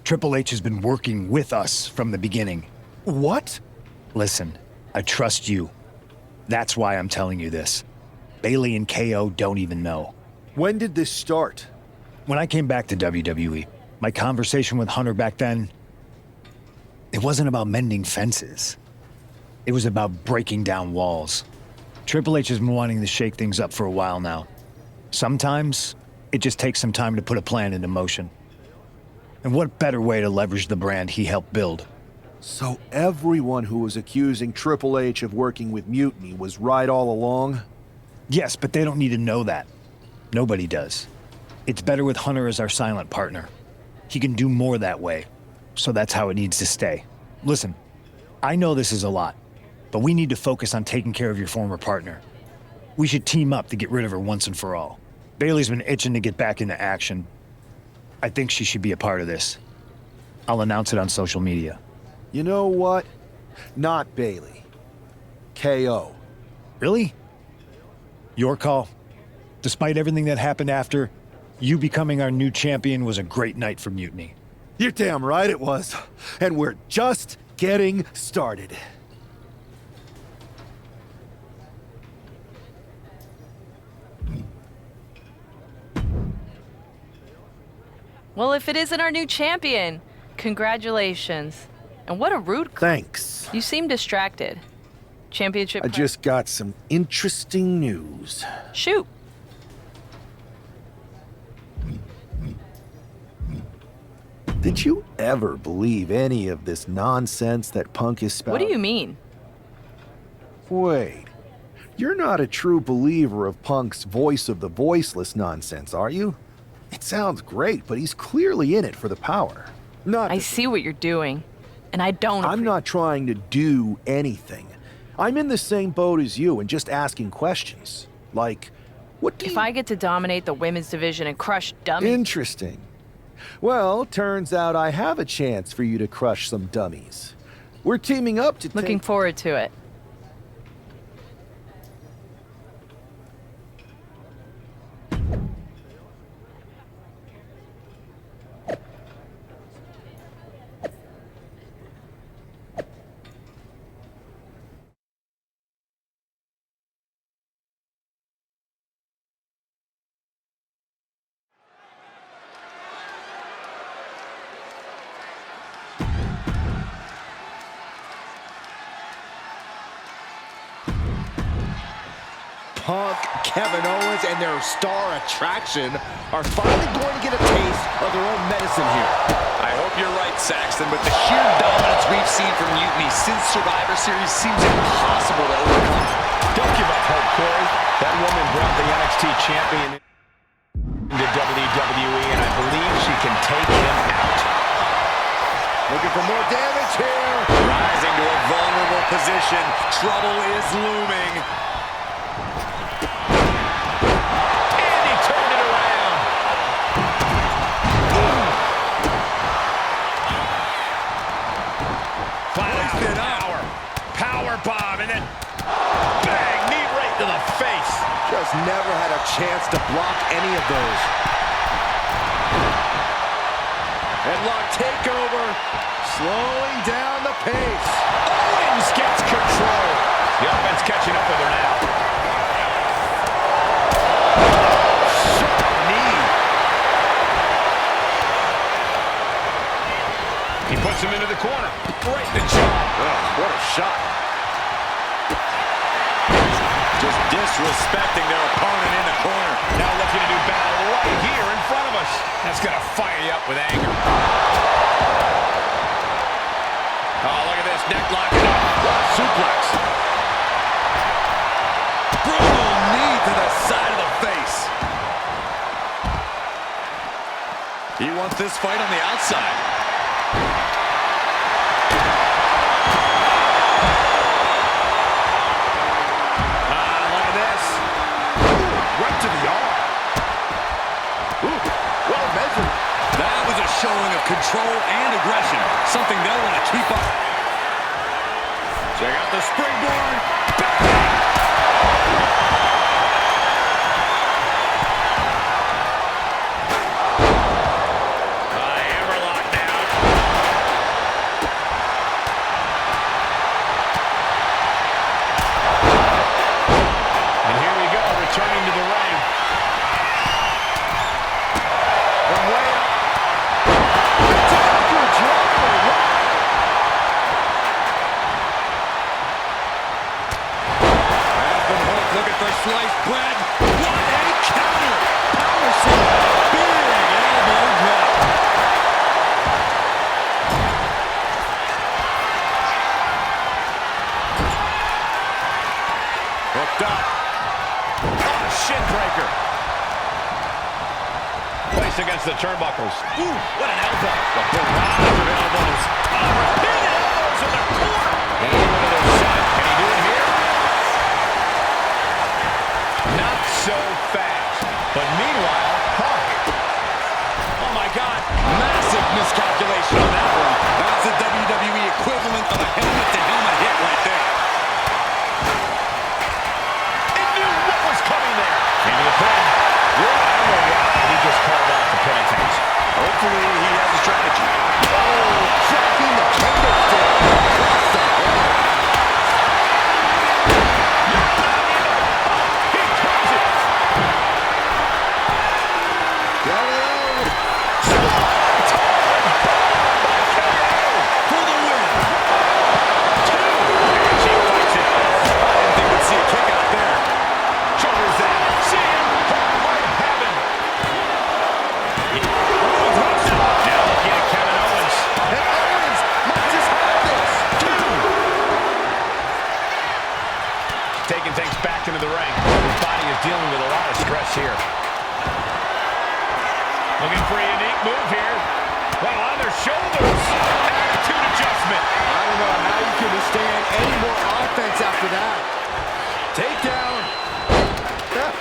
Triple H has been working with us from the beginning. What? Listen, I trust you. That's why I'm telling you this. Bailey and KO don't even know. When did this start? When I came back to WWE, my conversation with Hunter back then, it wasn't about mending fences. It was about breaking down walls. Triple H has been wanting to shake things up for a while now. Sometimes, it just takes some time to put a plan into motion. And what better way to leverage the brand he helped build? So everyone who was accusing Triple H of working with Mutiny was right all along? Yes, but they don't need to know that. Nobody does. It's better with Hunter as our silent partner. He can do more that way, so that's how it needs to stay. Listen, I know this is a lot, but we need to focus on taking care of your former partner. We should team up to get rid of her once and for all. Bailey's been itching to get back into action. I think she should be a part of this. I'll announce it on social media. You know what? Not Bailey. KO. Really? Your call. Despite everything that happened after, you becoming our new champion was a great night for Mutiny. You're damn right it was. And we're just getting started. Well, if it isn't our new champion, congratulations. And what a rude... Thanks. You seem distracted. Championship... I just got some interesting news. Shoot. Did you ever believe any of this nonsense that Punk is spouting? What do you mean? Wait. You're not a true believer of Punk's voice of the voiceless nonsense, are you? It sounds great, but he's clearly in it for the power. I see what you're doing, and I don't... I'm not trying to do anything. I'm in the same boat as you and just asking questions. Like, what do If I get to dominate the women's division and crush dummies... Interesting. Well, turns out I have a chance for you to crush some dummies. We're teaming up to Looking forward to it. Punk, Kevin Owens, and their star attraction are finally going to get a taste of their own medicine here. I hope you're right, Saxton, but the sheer dominance we've seen from Mutiny since Survivor Series seems impossible to overcome. Don't give up hope, Corey. That woman brought the NXT champion into WWE, and I believe she can take him out. Looking for more damage here. Rising to a vulnerable position. Trouble is looming. And he turned it around. Power bomb, and then bang, knee right to the face. Just never had a chance to block any of those. Headlock takeover, slowing down the pace. Owens gets control. The offense catching up with her now. Sharp knee. He puts him into the corner. Right in the jaw. What a shot. Just disrespecting their opponent in the corner. Now looking to do battle right here in front of us. That's going to fire you up with anger. Oh, look at this. Neck locking up. What a suplex. Brutal knee to the side of the face. He wants this fight on the outside. Right to the arm. Ooh, well measured. That was a showing of control and aggression, something they'll want to keep up. Check out the springboard. Hammerlock now. And here we go, returning to the ring. From way up. Dagger drop. Aspen Hook looking for sliced bread. What a counter! Power slam. Big elbow drop. Hooked up. Oh, shin breaker. Placed against the turnbuckles. Ooh, what an elbow. The barrage of elbows. Repeated elbows in the corner. And another shot. Can he do it here? Not so fast. But meanwhile, Punk. Oh my God, massive miscalculation on that one. That's the WWE equivalent of a helmet-to-helmet hit right there. It knew what was coming there. Into the pin. I don't know why he just called out the pin attempt. Hopefully he has a strategy. Oh, dropping the candlestick. Across the head. He turns it. For the win. And she fights it. I didn't think we'd see a kick out there. Shoulders down. See him. Right heaven. Now looking at Kevin Owens. And Owens might just have this. Taking things back into the ring. His body is dealing with a lot of stress here. Looking for a unique move here. Well, on their shoulders. Attitude adjustment. I don't know how you can withstand any more offense after that. Takedown.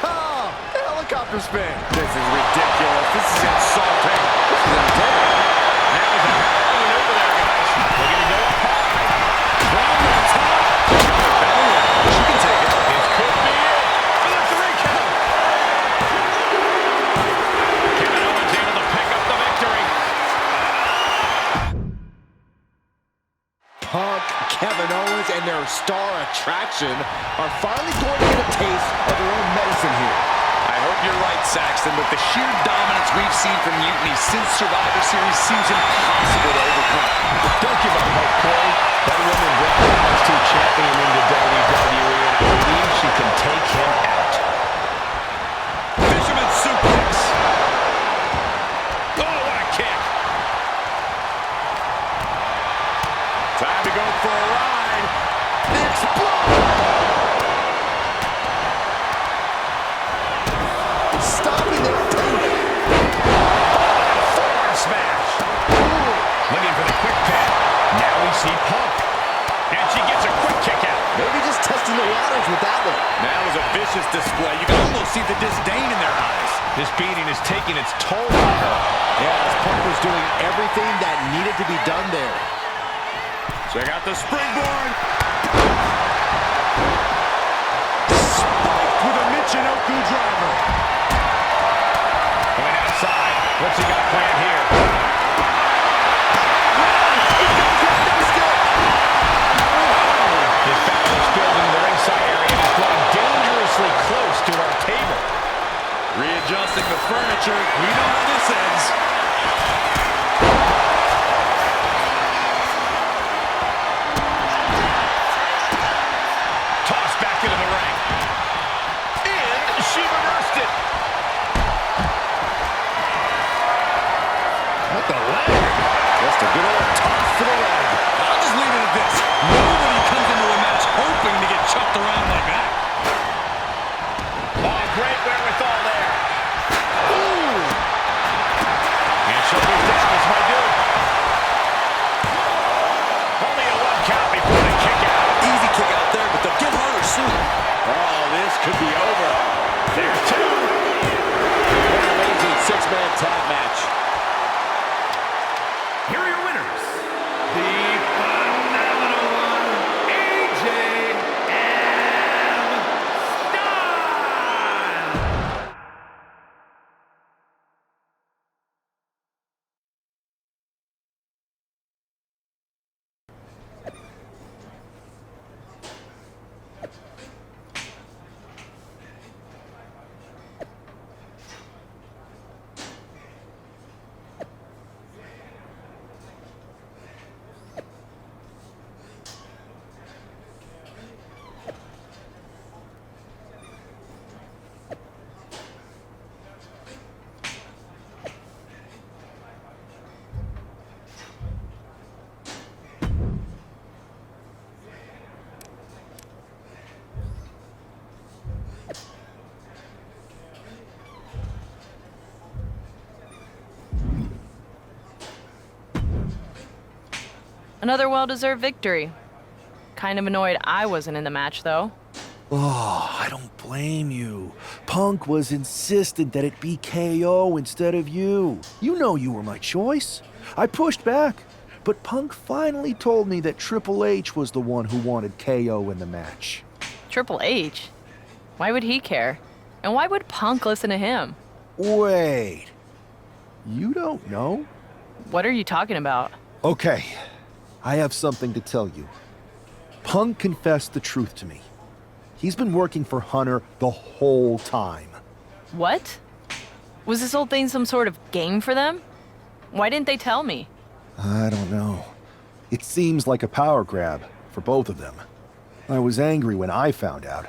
Oh, helicopter spin. This is ridiculous. This is insulting. This is intense. That was a hell of a maneuver there, guys. Looking to go up high. From the top. Oh, she can take it. This could be it for the 3 count. Kevin Owens able to pick up the victory. Punk, Kevin Owens, and their star attraction are finally going to get a taste of their own medicine here. I hope you're right, Saxton, but the sheer dominance we've seen from Mutiny since Survivor Series seems impossible to overcome. Don't give up hope, Corey. That woman brought the NXT champion into WWE, and I believe she can take him out. go for a ride. Explode! Stopping the Forward smash. Looking for the quick pin. Now we see Punk. And she gets a quick kick out. Maybe just testing the waters with that one. That was a vicious display. You can almost see the disdain in their eyes. This beating is taking its toll on her. Yeah, as Punk was doing everything that needed to be done there. Check out the springboard. Spiked with a Michinoku driver. Going outside. What's he got planned here? This battle is spilled into the ringside area and is growing dangerously close to our table. Readjusting the furniture. We know how this ends. Tossed back into the ring. And she reversed it. What the leg? Just a good old toss for the leg. I'll just leave it at this. Nobody comes into a match hoping to get chucked around like that. Oh, great wherewithal there. Ooh. And shoulders down, this might do it. Only a 1 count before the kick out. Easy kick out there, but they'll get harder soon. Oh, this could be over. There's 2. What an amazing 6-man tag match. Here are your winners, the phenomenal one, AJ and Styles. Another well-deserved victory. Kind of annoyed I wasn't in the match, though. Oh, I don't blame you. Punk was insistent that it be KO instead of you. You know you were my choice. I pushed back, but Punk finally told me that Triple H was the one who wanted KO in the match. Triple H? Why would he care? And why would Punk listen to him? Wait. You don't know? What are you talking about? Okay, I have something to tell you. Punk confessed the truth to me. He's been working for Hunter the whole time. What? Was this whole thing some sort of game for them? Why didn't they tell me? I don't know. It seems like a power grab for both of them. I was angry when I found out,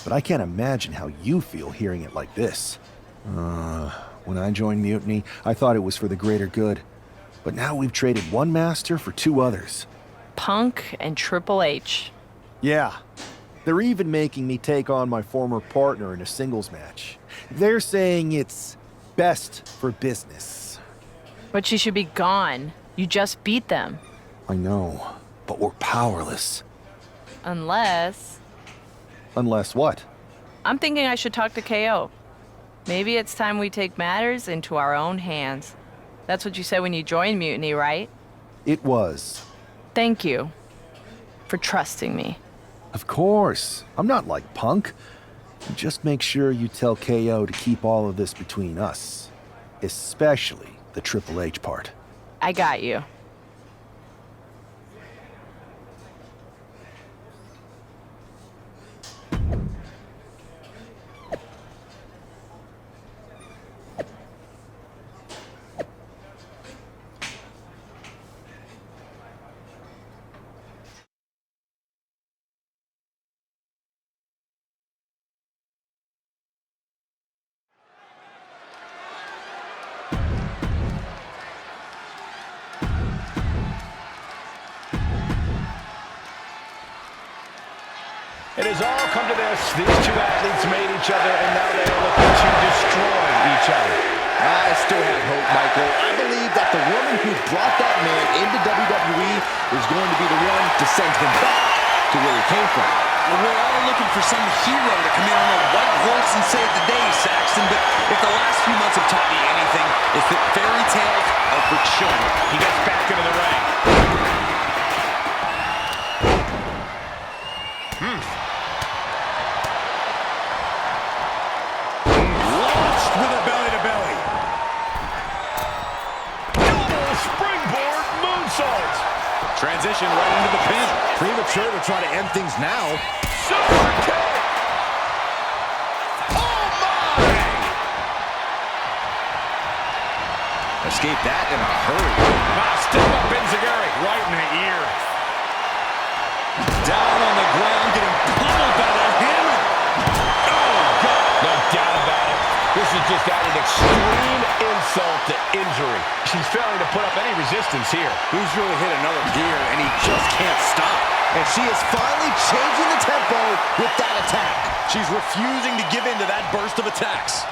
but I can't imagine how you feel hearing it like this. When I joined Mutiny, I thought it was for the greater good. But now we've traded one master for 2 others. Punk and Triple H. Yeah. They're even making me take on my former partner in a singles match. They're saying it's best for business. But she should be gone. You just beat them. I know, but we're powerless. Unless... Unless what? I'm thinking I should talk to KO. Maybe it's time we take matters into our own hands. That's what you said when you joined Mutiny, right? It was. Thank you for trusting me. Of course. I'm not like Punk. Just make sure you tell KO to keep all of this between us. Especially the Triple H part. I got you. It has all come to this. These two athletes made each other, and now they are looking to destroy each other. I still have hope, Michael. I believe that the woman who brought that man into WWE is going to be the one to send him back to where he came from. Well, we're all looking for some hero to come in on a white horse and save the day, Saxton, but if the last few months have taught me anything, it's that fairy tales are for children. He gets back into the ring. Launched with a belly-to-belly. Double springboard moonsault. Transition right into the pin. Premature to try to end things now. Super kick. Oh, my. Escape that in a hurry. Step up Enziguri right in the ear. Down on the ground, getting pummeled by that hammer. Oh, God. No doubt about it. This is just adding extreme insult to injury. She's failing to put up any resistance here. He's really hit another gear, and he just can't stop. And she is finally changing the tempo with that attack. She's refusing to give in to that burst of attacks.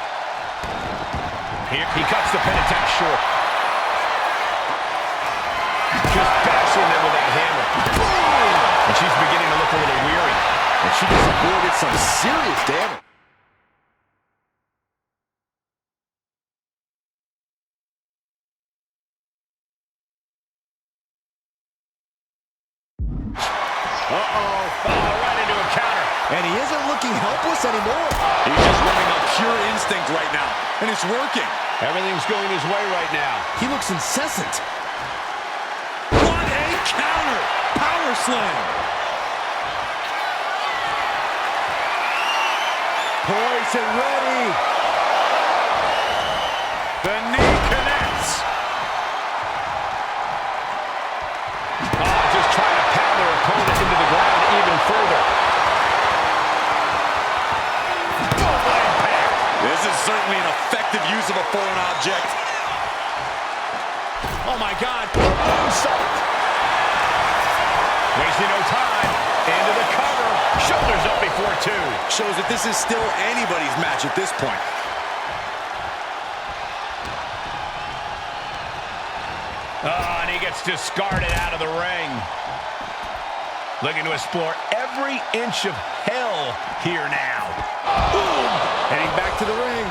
Here, he cuts the pin attack short. Just bashing them with that hammer. Boom! And she's beginning to look a little weary. And she just avoided some serious damage. Right into a counter. And he isn't looking helpless anymore. He's just running on pure instinct right now, and it's working. Everything's going his way right now. He looks incessant. What a counter! Power slam! Poised and ready. The knee connects. Just trying to pound their opponent into the ground even further. This is certainly an effective use of a foreign object. Oh my God, moonsault. Wasting no time, into the cover, shoulders up before two. Shows that this is still anybody's match at this point. Oh, and he gets discarded out of the ring. Looking to explore every inch of hell here now. Boom! Heading back to the ring.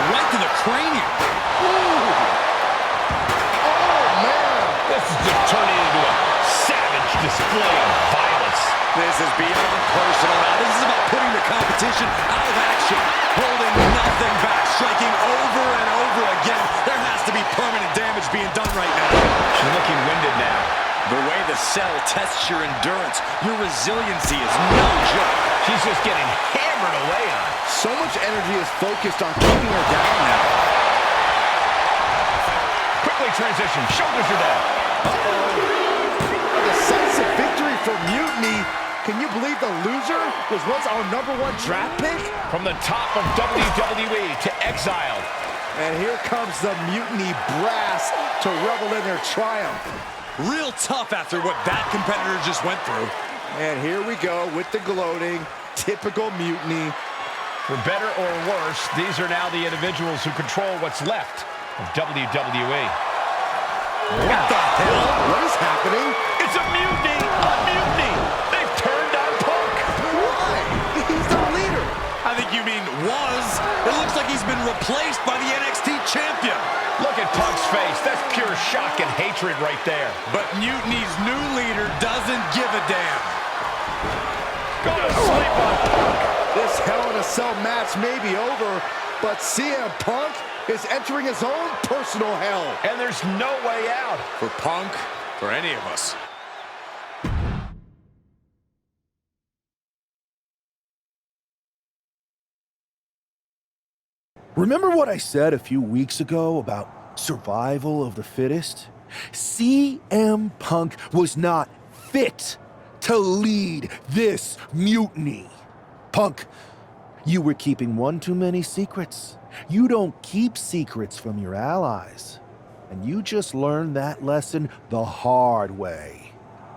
Right to the cranium. Oh, man. This is just turning into a savage display of violence. This is beyond personal now. This is about putting the competition out of action. Holding nothing back. Striking over and over again. There has to be permanent damage being done right now. She's looking winded now. The way the cell tests your endurance, your resiliency is no joke. She's just getting hammered away on. So much energy is focused on keeping her down now. Quickly transition. Shoulders are down. A decisive victory for Mutiny. Can you believe the loser was once our #1 draft pick? From the top of WWE to exiled. And here comes the Mutiny brass to revel in their triumph. Real tough after what that competitor just went through. And here we go with the gloating. Typical Mutiny. For better or worse, these are now the individuals who control what's left of WWE. What the hell? What is happening? It's a mutiny! A mutiny! They've turned on Punk! Why? He's the leader. I think you mean was. It looks like he's been replaced by the NXT champion. Look at Punk's face. That's pure shock and hatred right there. But Mutiny's new leader doesn't give a damn. Go to sleep on Punk. This Hell in a Cell match may be over, but CM Punk is entering his own personal hell. And there's no way out. For Punk, for any of us. Remember what I said a few weeks ago about survival of the fittest? CM Punk was not fit to lead this mutiny. Punk, you were keeping one too many secrets. You don't keep secrets from your allies. And you just learned that lesson the hard way.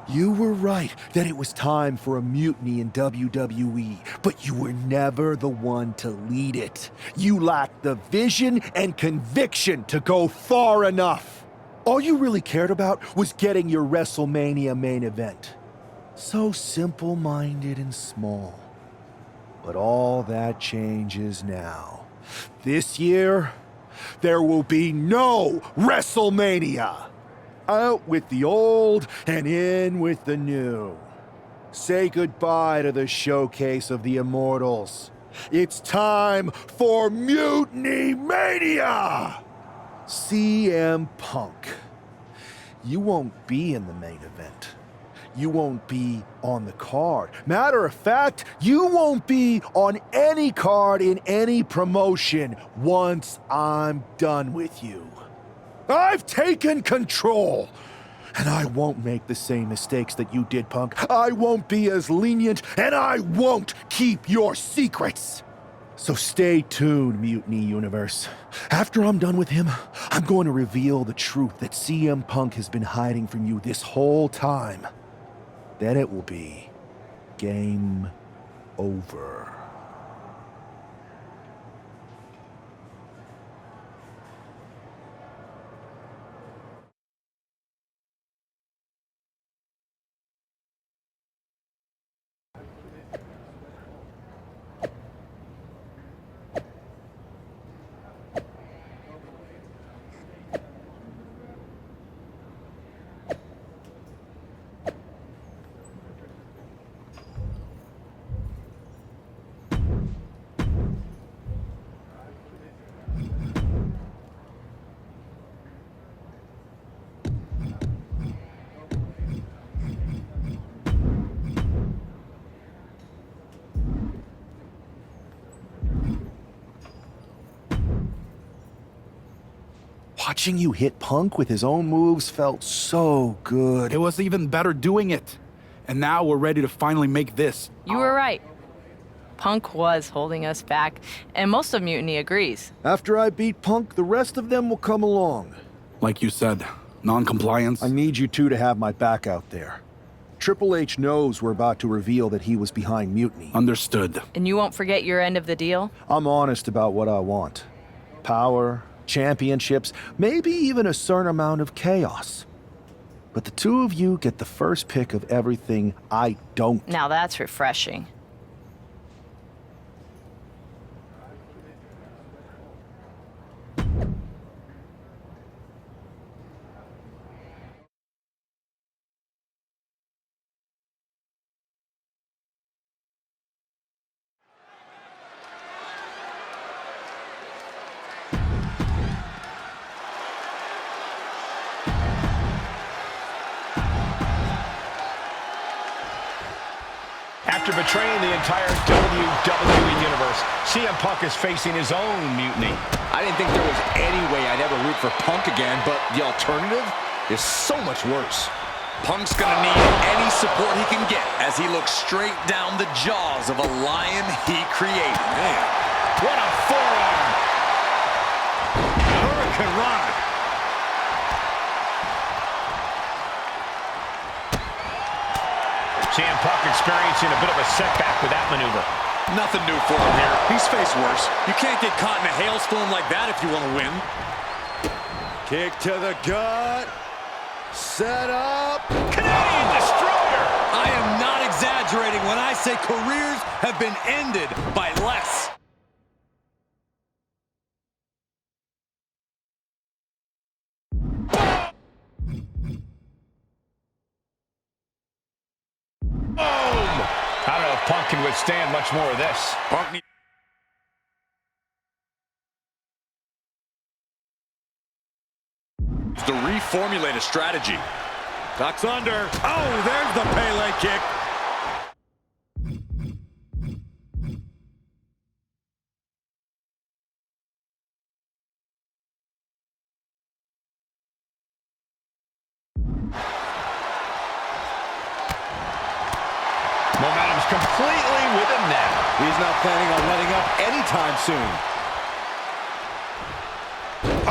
You were right that it was time for a mutiny in WWE, but you were never the one to lead it. You lacked the vision and conviction to go far enough. All you really cared about was getting your WrestleMania main event. So simple-minded and small. But all that changes now. This year, there will be no WrestleMania. Out with the old and in with the new. Say goodbye to the showcase of the Immortals. It's time for Mutiny Mania! CM Punk. You won't be in the main event. You won't be on the card. Matter of fact, you won't be on any card in any promotion once I'm done with you. I've taken control, and I won't make the same mistakes that you did, Punk. I won't be as lenient, and I won't keep your secrets. So stay tuned, Mutiny Universe. After I'm done with him, I'm going to reveal the truth that CM Punk has been hiding from you this whole time. Then it will be game over. Watching you hit Punk with his own moves felt so good. It was even better doing it. And now we're ready to finally make this. You were right. Punk was holding us back, and most of Mutiny agrees. After I beat Punk, the rest of them will come along. Like you said, non-compliance. I need you two to have my back out there. Triple H knows we're about to reveal that he was behind Mutiny. Understood. And you won't forget your end of the deal? I'm honest about what I want. Power, championships, maybe even a certain amount of chaos. But the two of you get the first pick of everything I don't. Now that's refreshing. After betraying the entire WWE Universe, CM Punk is facing his own mutiny. I didn't think there was any way I'd ever root for Punk again, but the alternative is so much worse. Punk's gonna need any support he can get as he looks straight down the jaws of a lion he created. Man, what a forearm! Hurricane Rana. CM Punk experiencing a bit of a setback with that maneuver. Nothing new for him here. He's faced worse. You can't get caught in a hailstorm like that if you want to win. Kick to the gut. Set up. Canadian Destroyer! I am not exaggerating when I say careers have been ended by less. I don't know if Punk can withstand much more of this. Punk needs to reformulate a strategy. Ducks under. Oh, there's the Pele kick. Momentum's completely with him now. He's not planning on letting up anytime soon.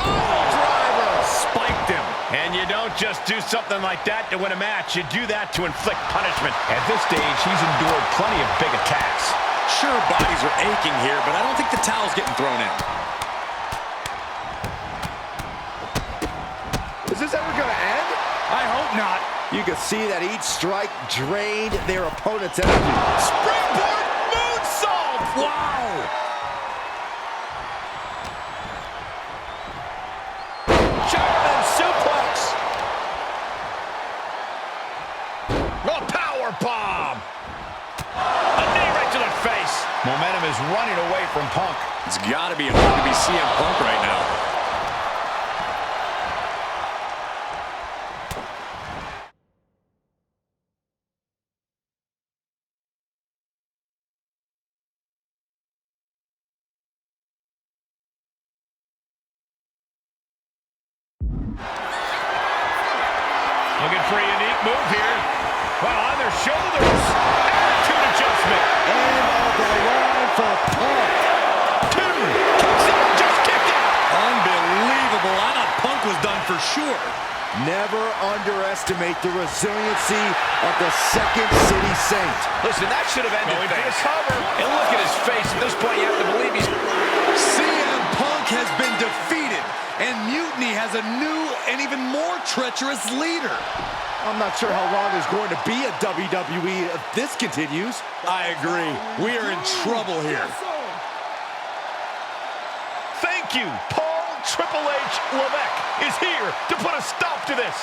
driver! Spiked him. And you don't just do something like that to win a match. You do that to inflict punishment. At this stage, he's endured plenty of big attacks. Sure, bodies are aching here, but I don't think the towel's getting thrown in. Is this ever going to end? I hope not. You can see that each strike drained their opponent's energy. Springboard moonsault! Wow! German suplex. A power bomb. A knee right to the face. Momentum is running away from Punk. It's got to be hard to be CM Punk right now. Looking for a unique move here. Well, on their shoulders. Attitude adjustment. End of the line for Punk. 2. Kicks out. Just kicked out. Unbelievable. I thought Punk was done for sure. Never underestimate the resiliency of the Second City Saint. Listen, that should have ended fast. And look at his face. At this point, you have to believe he's... CM Punk has been defeated, and Mutiny has a new and even more treacherous leader. I'm not sure how long there's going to be a WWE if this continues. I agree. We are in trouble here. Thank you. Paul Triple H Levesque is here to put a stop to this.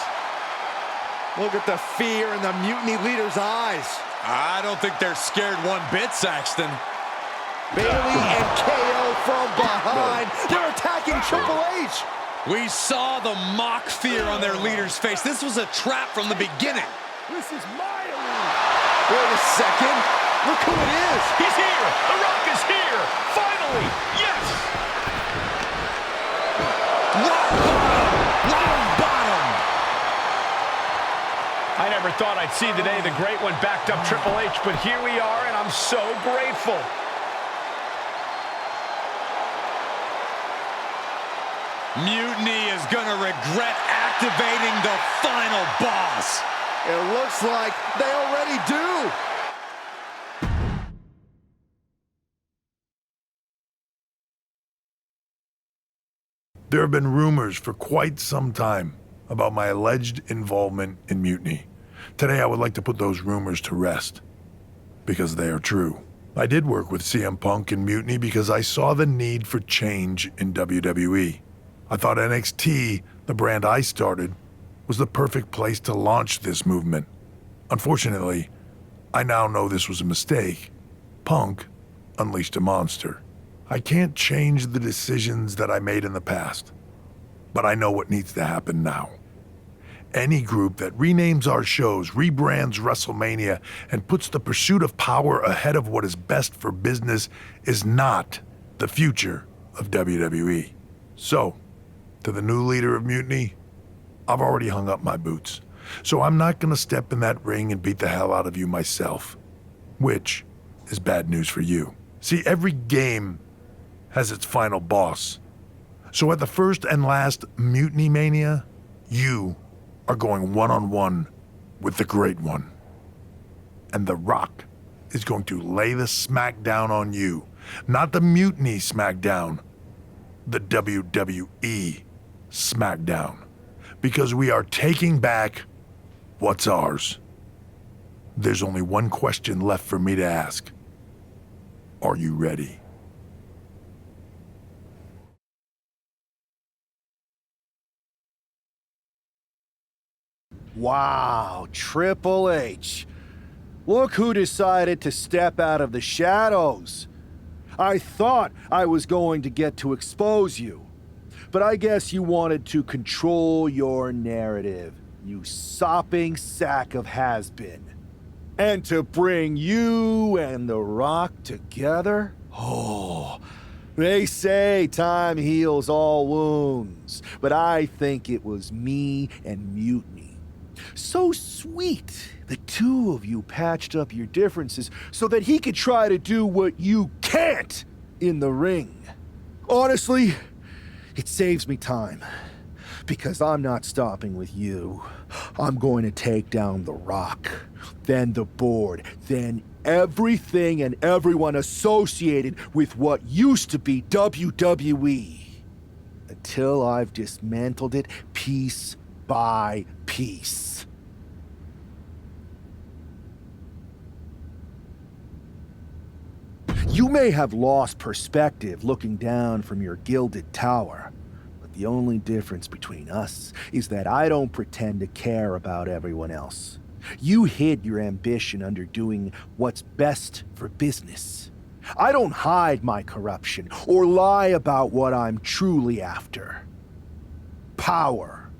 Look at the fear in the Mutiny leader's eyes. I don't think they're scared one bit, Saxton. Bailey and KO from behind. They're attacking Triple H. We saw the mock fear on their leader's face. This was a trap from the beginning. This is my arena. Wait a second. Look who it is. He's here. The Rock is here. Finally. Yes. Rock bottom. Rock bottom. I never thought I'd see the day the Great One backed up Triple H, but here we are, and I'm so grateful. Mutiny is going to regret activating the final boss. It looks like they already do. There have been rumors for quite some time about my alleged involvement in Mutiny. Today, I would like to put those rumors to rest, because they are true. I did work with CM Punk in Mutiny because I saw the need for change in WWE. I thought NXT, the brand I started, was the perfect place to launch this movement. Unfortunately, I now know this was a mistake. Punk unleashed a monster. I can't change the decisions that I made in the past, but I know what needs to happen now. Any group that renames our shows, rebrands WrestleMania, and puts the pursuit of power ahead of what is best for business is not the future of WWE. So, to the new leader of Mutiny, I've already hung up my boots. So I'm not gonna step in that ring and beat the hell out of you myself, which is bad news for you. See, every game has its final boss. So at the first and last Mutiny Mania, you are going one-on-one with the Great One. And The Rock is going to lay the smackdown on you. Not the Mutiny smackdown, the WWE smackdown. Because we are taking back what's ours. There's only one question left for me to ask. Are you ready? Wow, Triple H. Look who decided to step out of the shadows. I thought I was going to get to expose you, but I guess you wanted to control your narrative, you sopping sack of has-been. And to bring you and The Rock together? Oh, they say time heals all wounds, but I think it was me and Mutiny. So sweet, the two of you patched up your differences so that he could try to do what you can't in the ring. Honestly, It saves me time. Because I'm not stopping with you. I'm going to take down The Rock, then the board, then everything and everyone associated with what used to be WWE. Until I've dismantled it piece by piece. You may have lost perspective looking down from your gilded tower. The only difference between us is that I don't pretend to care about everyone else. You hid your ambition under doing what's best for business. I don't hide my corruption or lie about what I'm truly after. Power.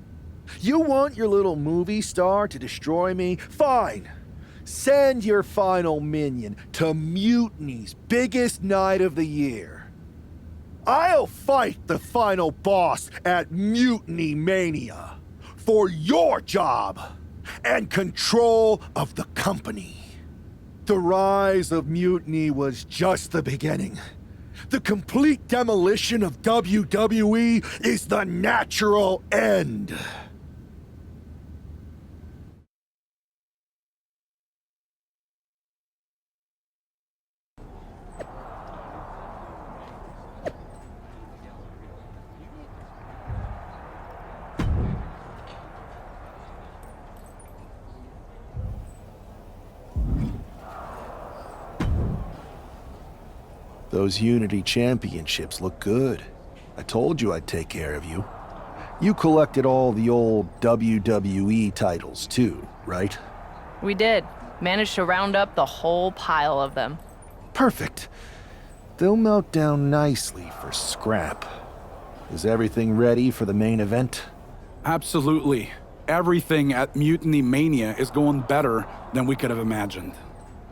You want your little movie star to destroy me? Fine. Send your final minion to Mutiny's biggest night of the year. I'll fight the final boss at Mutiny Mania for your job and control of the company. The rise of Mutiny was just the beginning. The complete demolition of WWE is the natural end. Those Unity Championships look good. I told you I'd take care of you. You collected all the old WWE titles too, right? We did. Managed to round up the whole pile of them. Perfect. They'll melt down nicely for scrap. Is everything ready for the main event? Absolutely. Everything at Mutiny Mania is going better than we could have imagined.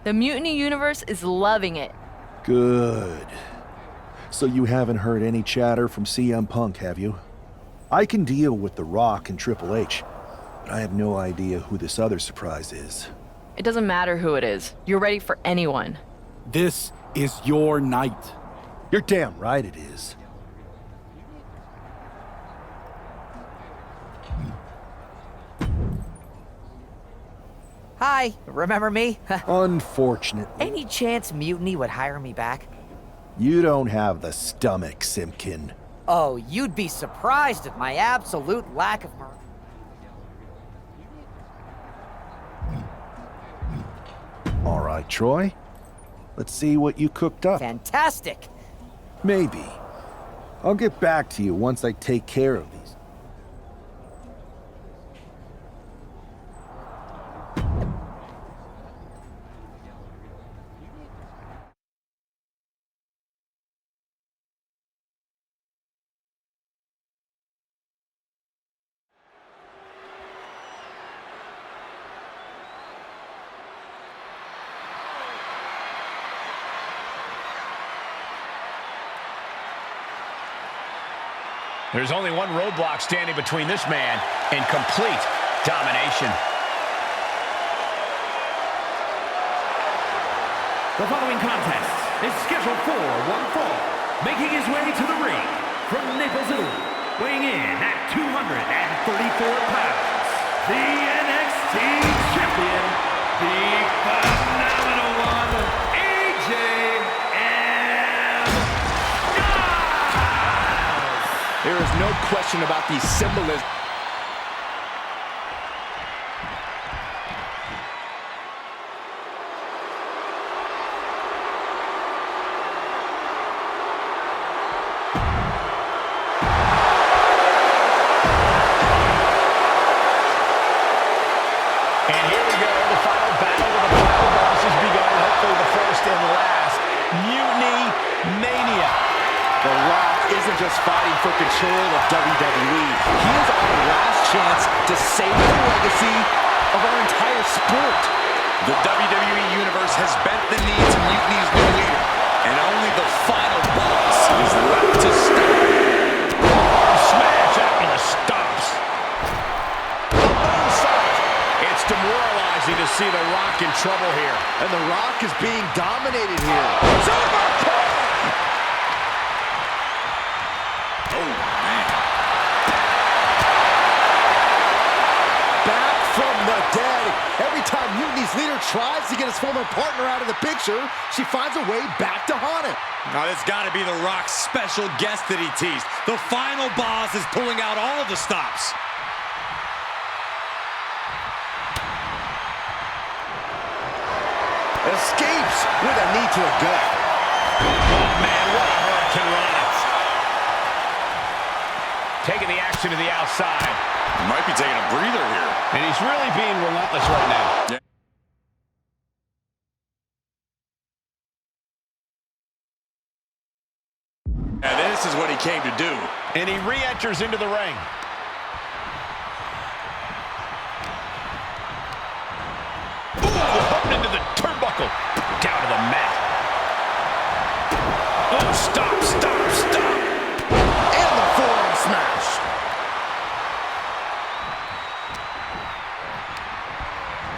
The Mutiny universe is loving it. Good. So you haven't heard any chatter from CM Punk, have you? I can deal with The Rock and Triple H, but I have no idea who this other surprise is. It doesn't matter who it is. You're ready for anyone. This is your night. You're damn right it is. Hi, remember me? Unfortunately. Any chance Mutiny would hire me back? You don't have the stomach, Simpkin. Oh, you'd be surprised at my absolute lack of All right, Troy. Let's see what you cooked up. Fantastic! Maybe. I'll get back to you once I take care of these. There's only one roadblock standing between this man and complete domination. The following contest is scheduled for one fall. Making his way to the ring from Naples, Italy, weighing in at 234 pounds, the NXT champion, the phenomenal one, AJ. There is no question about the symbolism. And here we go, the final battle of the final boss has begun. Hopefully the first and last. Mutiny Mania. The Rock isn't just fighting for control of WWE. He is our last chance to save the legacy of our entire sport. The WWE Universe has bent the knee to Mutiny's new leader, and only the final boss is left to stop. Smash after the stops. It's demoralizing to see The Rock in trouble here. And The Rock is being dominated here. Oh, man. tries to get his former partner out of the picture, she finds a way back to haunt it. Now, this got to be The Rock's special guest that he teased. The final boss is pulling out all of the stops. Escapes with a knee to the gut. Oh, man, what a hurricane run. Taking the action to the outside. He might be taking a breather here. And he's really being relentless right now. Yeah. And this is what he came to do. And he re-enters into the ring. Ooh, into the turnbuckle. Down to the mat. Oh, stop, stop, stop. And the forearm smash.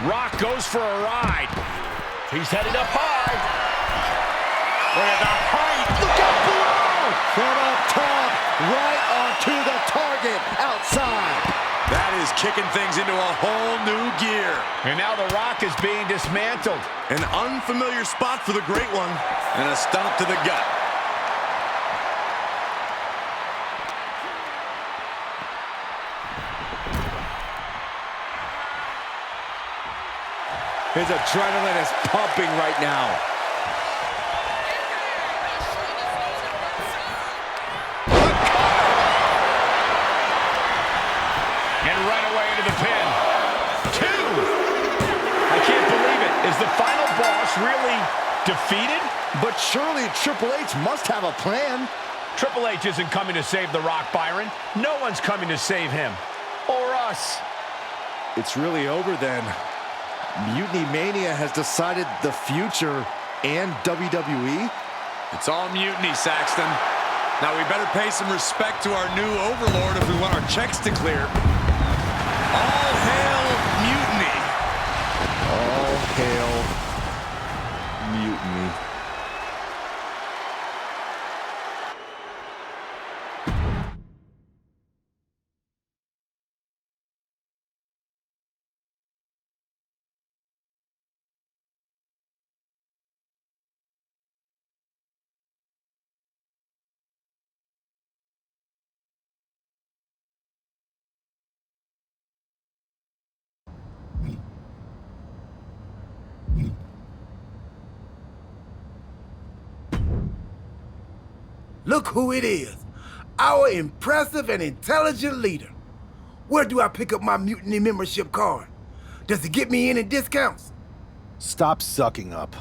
Rock goes for a ride. He's headed up high. Look at the height. Look out below. From up top, right onto the target outside. That is kicking things into a whole new gear. And now The Rock is being dismantled. An unfamiliar spot for the Great One. And a stomp to the gut. His adrenaline is pumping right now. And right away into the pin. 2. I can't believe it. Is the final boss really defeated? But surely Triple H must have a plan. Triple H isn't coming to save The Rock, Byron. No one's coming to save him. Or us. It's really over then. Mutiny Mania has decided the future and WWE. It's all mutiny, Saxton. Now we better pay some respect to our new overlord if we want our checks to clear. All hail mutiny. All hail mutiny. Look who it is, our impressive and intelligent leader. Where do I pick up my Mutiny membership card? Does it get me any discounts? Stop sucking up.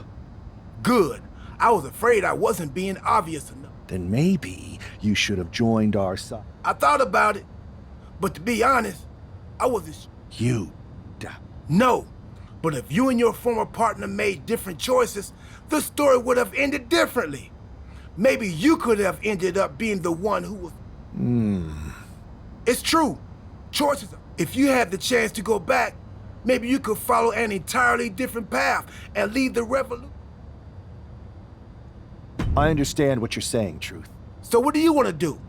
Good. I was afraid I wasn't being obvious enough. Then maybe you should have joined our side. I thought about it, but to be honest, I wasn't You. No, but if you and your former partner made different choices, the story would have ended differently. Maybe you could have ended up being the one who was... It's true. Choices. If you had the chance to go back, maybe you could follow an entirely different path and lead the revolution. I understand what you're saying, Truth. So what do you want to do?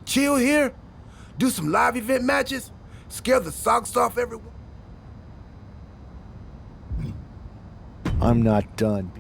Chill here? Do some live event matches? Scare the socks off everyone? I'm not done.